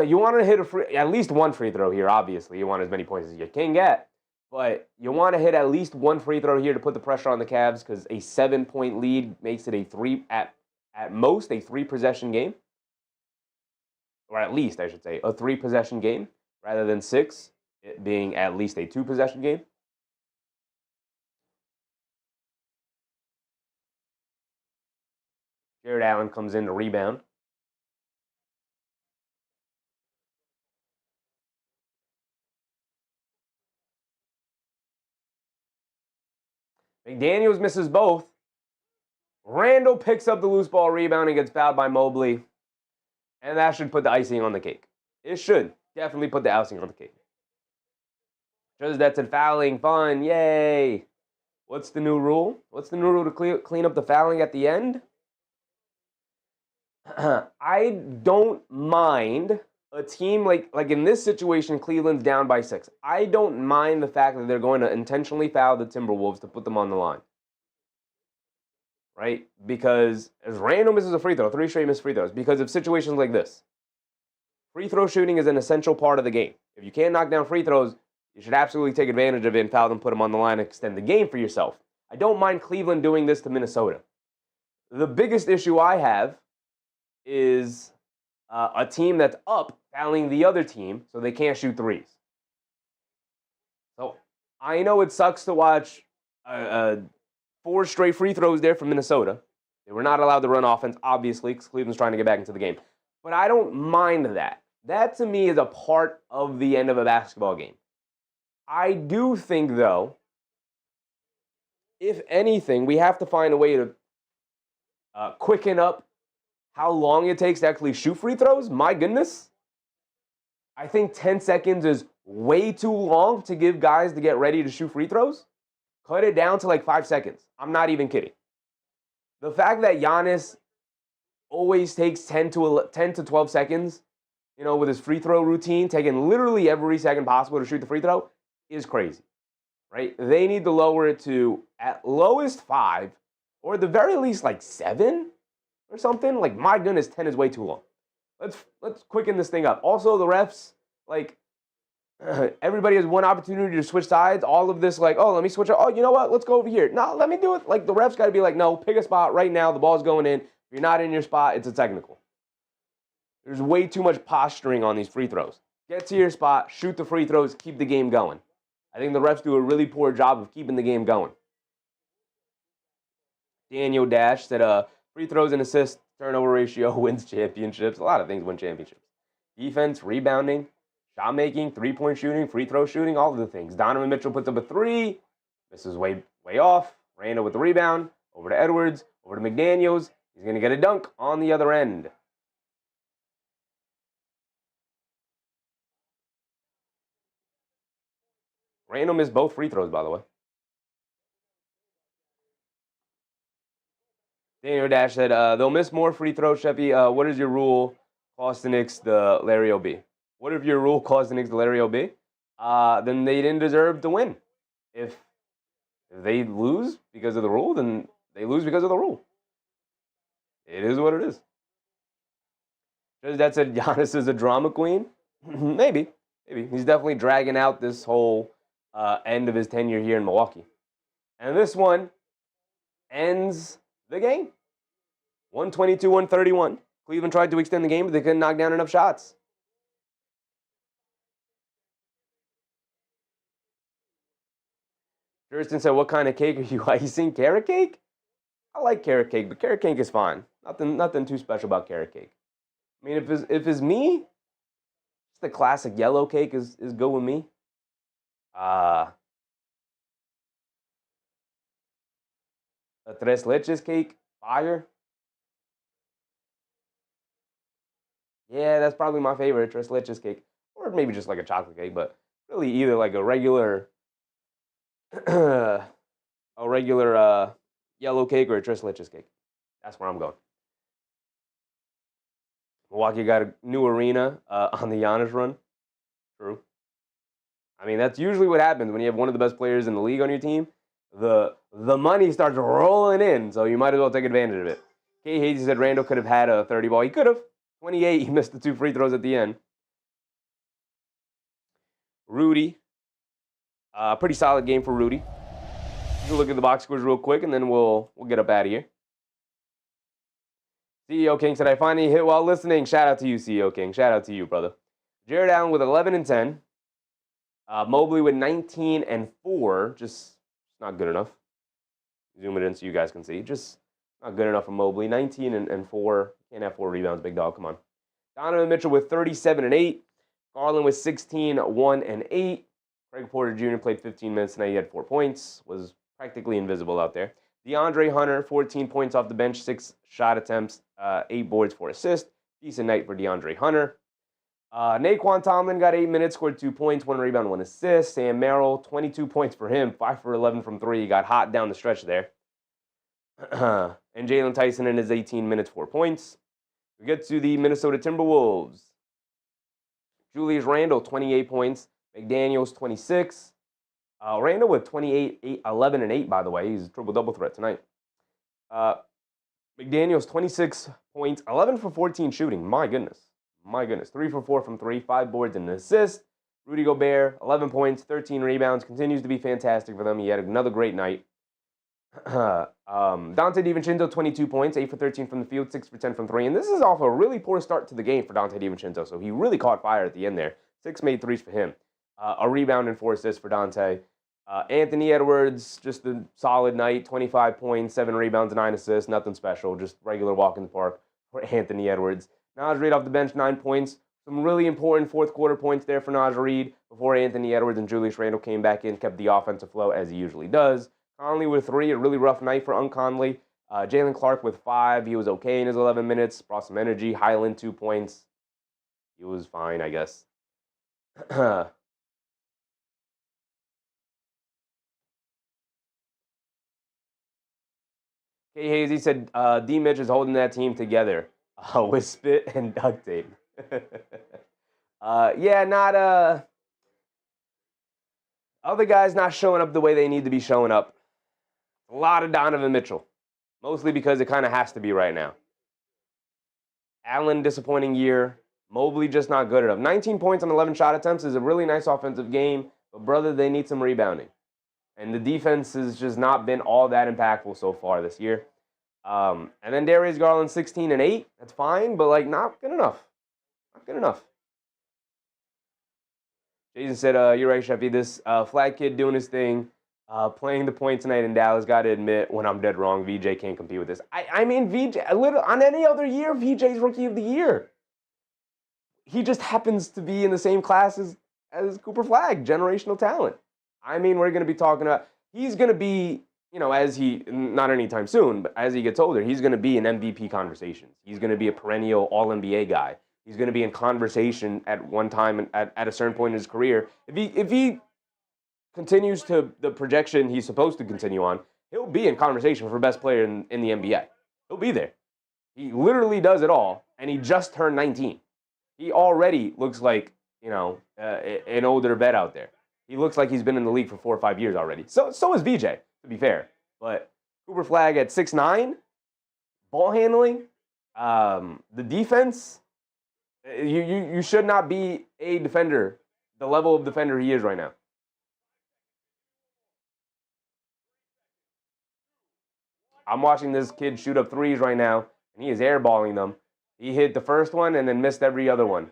You want to hit at least one free throw here, obviously. You want as many points as you can get. But you want to hit at least one free throw here to put the pressure on the Cavs because a 7-point lead makes it at most a 3-possession game. Or at least, I should say, a 3-possession game rather than 6, it being at least a 2-possession game. Jared Allen comes in to rebound. McDaniels misses both. Randle picks up the loose ball rebound and gets fouled by Mobley. And that should put the icing on the cake. It should definitely put the icing on the cake. Just that's it, fouling, fun, yay. What's the new rule? What's the new rule to clean up the fouling at the end? I don't mind a team like in this situation, Cleveland's down by 6. I don't mind the fact that they're going to intentionally foul the Timberwolves to put them on the line. Right? Because as Randle misses a free throw, 3 straight missed free throws, because of situations like this. Free throw shooting is an essential part of the game. If you can't knock down free throws, you should absolutely take advantage of it and foul them, put them on the line, and extend the game for yourself. I don't mind Cleveland doing this to Minnesota. The biggest issue I have is a team that's up fouling the other team so they can't shoot threes. So I know it sucks to watch 4 straight free throws there from Minnesota. They were not allowed to run offense, obviously, because Cleveland's trying to get back into the game. But I don't mind that. That, to me, is a part of the end of a basketball game. I do think, though, if anything, we have to find a way to quicken up how long it takes to actually shoot free throws. My goodness. I think 10 seconds is way too long to give guys to get ready to shoot free throws. Cut it down to like 5 seconds. I'm not even kidding. The fact that Giannis always takes 10 to 12 seconds, with his free throw routine, taking literally every second possible to shoot the free throw, is crazy, right? They need to lower it to at lowest 5, or at the very least like 7 or something. Like, my goodness, 10 is way too long. Let's quicken this thing up. Also, the refs, everybody has one opportunity to switch sides. All of this, let me switch it. Oh, you know what? Let's go over here. No, let me do it. The refs got to be like, no, pick a spot right now. The ball's going in. If you're not in your spot, it's a technical. There's way too much posturing on these free throws. Get to your spot, shoot the free throws, keep the game going. I think the refs do a really poor job of keeping the game going. Daniel Dash said, free throws and assists, turnover ratio wins championships. A lot of things win championships. Defense, rebounding, shot making, 3-point shooting, free throw shooting, all of the things. Donovan Mitchell puts up a 3. Misses way off. Randle with the rebound. Over to Edwards. Over to McDaniels. He's going to get a dunk on the other end. Randle missed both free throws, by the way. Daniel Dash said, they'll miss more free throws, Sheffy. What is your rule? Cost the Knicks the Larry O.B. What if your rule caused the Knicks the Larry O.B.? Then they didn't deserve to win. If they lose because of the rule, then they lose because of the rule. It is what it is. Because that said, Giannis is a drama queen? Maybe. He's definitely dragging out this whole end of his tenure here in Milwaukee. And this one ends the game. 122-131. Cleveland tried to extend the game, but they couldn't knock down enough shots. Thurston said, what kind of cake are you icing? Carrot cake? I like carrot cake, but carrot cake is fine. Nothing too special about carrot cake. I mean, if it's me, just the classic yellow cake is good with me. A tres leches cake, fire. Yeah, that's probably my favorite, tres leches cake, or maybe just like a chocolate cake, but really either like a regular, a regular yellow cake or a tres leches cake. That's where I'm going. Milwaukee got a new arena on the Giannis run. True. I mean, that's usually what happens when you have one of the best players in the league on your team. The money starts rolling in, so you might as well take advantage of it. Kay Hayes said Randle could have had a 30 ball. He could have. 28, he missed the 2 free throws at the end. Rudy, pretty solid game for Rudy. We'll look at the box scores real quick, and then we'll get up out of here. CEO King said, I finally hit while listening. Shout out to you, CEO King. Shout out to you, brother. Jared Allen with 11 and 10. Mobley with 19 and 4. Just not good enough. Zoom it in so you guys can see. Just not good enough for Mobley. 19 and 4. Can't have 4 rebounds, big dog. Come on. Donovan Mitchell with 37 and 8. Garland with 16, 1 and 8. Craig Porter Jr. played 15 minutes tonight. He had 4 points. Was practically invisible out there. DeAndre Hunter, 14 points off the bench, 6 shot attempts, 8 boards, 4 assists. Decent night for DeAndre Hunter. Naquan Tomlin got 8 minutes, scored 2 points, 1 rebound, 1 assist. Sam Merrill, 22 points for him, 5 for 11 from 3. He got hot down the stretch there. And Jalen Tyson in his 18 minutes, 4 points. We get to the Minnesota Timberwolves. Julius Randle, 28 points. McDaniels, 26. Randle with 28, 8, 11, and 8, by the way. He's a triple-double threat tonight. McDaniels, 26 points, 11 for 14 shooting. My goodness. 3 for 4 from 3, 5 boards and an assist. Rudy Gobert, 11 points, 13 rebounds. Continues to be fantastic for them. He had another great night. Dante DiVincenzo, 22 points, 8 for 13 from the field, 6 for 10 from 3. And this is off a really poor start to the game for Dante DiVincenzo. So he really caught fire at the end there. 6 made threes for him. A rebound and 4 assists for Dante. Anthony Edwards, just a solid night, 25 points, 7 rebounds, 9 assists, nothing special, just regular walk in the park for Anthony Edwards. Naj Reid off the bench, 9 points. Some really important fourth quarter points there for Naj Reid before Anthony Edwards and Julius Randle came back in, kept the offensive flow as he usually does. Conley with 3, a really rough night for Conley. Jalen Clark with 5, he was okay in his 11 minutes, brought some energy. Highland, 2 points. He was fine, I guess. Kay Hazy said, D. Mitch is holding that team together with spit and duct tape. Yeah, not other guys not showing up the way they need to be showing up. A lot of Donovan Mitchell, mostly because it kind of has to be right now. Allen, disappointing year. Mobley just not good enough. 19 points on 11 shot attempts is a really nice offensive game, but brother, they need some rebounding. And the defense has just not been all that impactful so far this year. And then Darius Garland, 16 and 8. That's fine, but like not good enough. Not good enough. Jason said, you're right, Sheffy. This flat kid doing his thing, playing the point tonight in Dallas. Got to admit, when I'm dead wrong, VJ can't compete with this. I mean, VJ, on any other year, VJ's Rookie of the Year. He just happens to be in the same class as Cooper Flagg, generational talent. I mean, we're going to be talking about, he's going to be, as he, not anytime soon, but as he gets older, he's going to be in MVP conversations. He's going to be a perennial All-NBA guy. He's going to be in conversation at one time at a certain point in his career. If he continues to the projection he's supposed to continue on, he'll be in conversation for best player in the NBA. He'll be there. He literally does it all, and he just turned 19. He already looks like, an older vet out there. He looks like he's been in the league for 4 or 5 years already. So is VJ, to be fair. But Cooper Flagg at 6'9", ball handling, the defense, you should not be a defender, the level of defender he is right now. I'm watching this kid shoot up threes right now, and he is airballing them. He hit the first one and then missed every other one.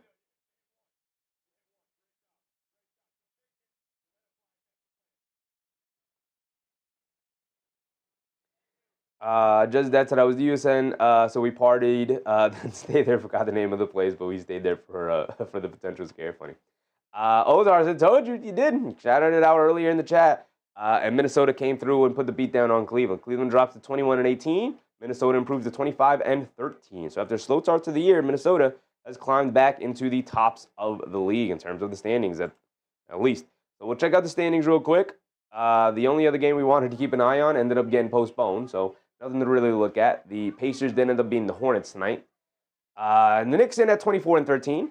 Just that said, I was the USN, so we partied, then stayed there, forgot the name of the place, but we stayed there for the potential scare. Funny. Ozar said, told you did. Shouted it out earlier in the chat. And Minnesota came through and put the beat down on Cleveland. Cleveland drops to 21-18. Minnesota improves to 25-13. So after a slow start to the year, Minnesota has climbed back into the tops of the league in terms of the standings, at least. So we'll check out the standings real quick. The only other game we wanted to keep an eye on ended up getting postponed, so nothing to really look at. The Pacers did end up being the Hornets tonight. And the Knicks in at 24-13.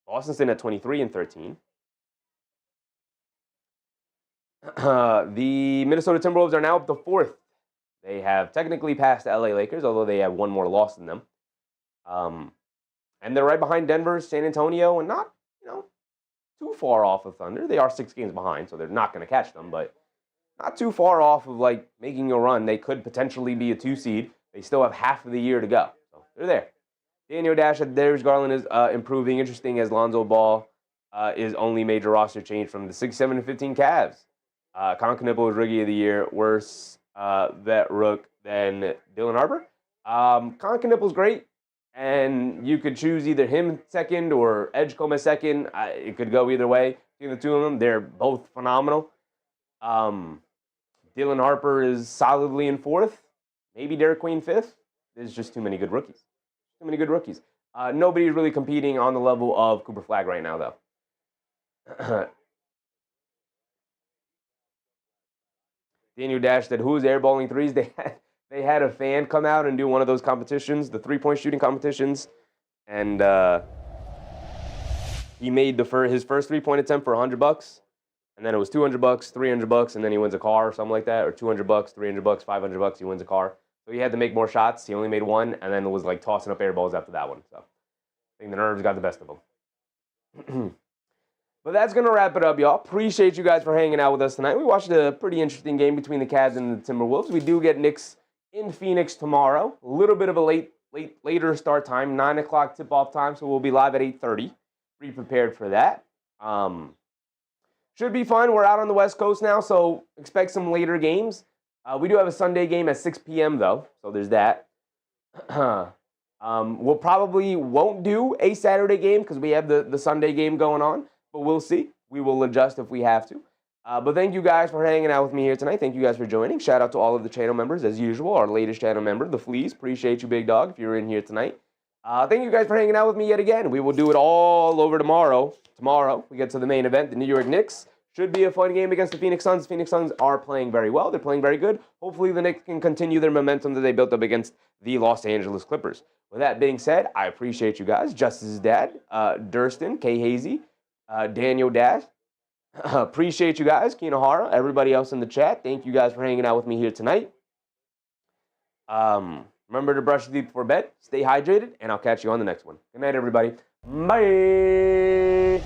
Boston's in at 23-13. The Minnesota Timberwolves are now up to 4th. They have technically passed the LA Lakers, although they have one more loss than them. And they're right behind Denver, San Antonio, and not, too far off of Thunder. They are 6 games behind, so they're not going to catch them, but not too far off of, making a run. They could potentially be a 2 seed. They still have half of the year to go, so they're there. Daniel Dash at Darius Garland is improving. Interesting as Lonzo Ball is only major roster change from the 6-7-15 Cavs. Con Knipple is Rookie of the Year. Worse vet rook than Dylan Harper. Con Knipple's great, and you could choose either him second or Edgecombe as second. It could go either way between the two of them. They're both phenomenal. Dylan Harper is solidly in 4th. Maybe Derek Queen 5th. There's just too many good rookies. Too many good rookies. Nobody's really competing on the level of Cooper Flagg right now, though. Daniel Dash said, who's airballing threes? They had a fan come out and do one of those competitions, the 3-point shooting competitions, and he made his first 3-point attempt for $100, and then it was $200, $300, and then he wins a car or something like that, or $200, $300, $500, he wins a car. So he had to make more shots. He only made one, and then was tossing up air balls after that one. So I think the nerves got the best of him. But that's going to wrap it up, y'all. Appreciate you guys for hanging out with us tonight. We watched a pretty interesting game between the Cavs and the Timberwolves. We do get Knicks in Phoenix tomorrow. A little bit of a later start time, 9 o'clock tip-off time, so we'll be live at 8:30. Be prepared for that. Should be fun. We're out on the West Coast now, so expect some later games. We do have a Sunday game at 6 p.m., though, so there's that. We'll probably won't do a Saturday game because we have the Sunday game going on. But we'll see. We will adjust if we have to. But thank you guys for hanging out with me here tonight. Thank you guys for joining. Shout out to all of the channel members, as usual. Our latest channel member, the Fleas. Appreciate you, big dog, if you're in here tonight. Thank you guys for hanging out with me yet again. We will do it all over tomorrow. Tomorrow, we get to the main event. The New York Knicks should be a fun game against the Phoenix Suns. Phoenix Suns are playing very well. They're playing very good. Hopefully, the Knicks can continue their momentum that they built up against the Los Angeles Clippers. With that being said, I appreciate you guys. Justice's dad, Durston, K. Hazy, Daniel Dash. Appreciate you guys. Kinohara, everybody else in the chat. Thank you guys for hanging out with me here tonight. Remember to brush your teeth before bed. Stay hydrated, and I'll catch you on the next one. Good night, everybody. Bye.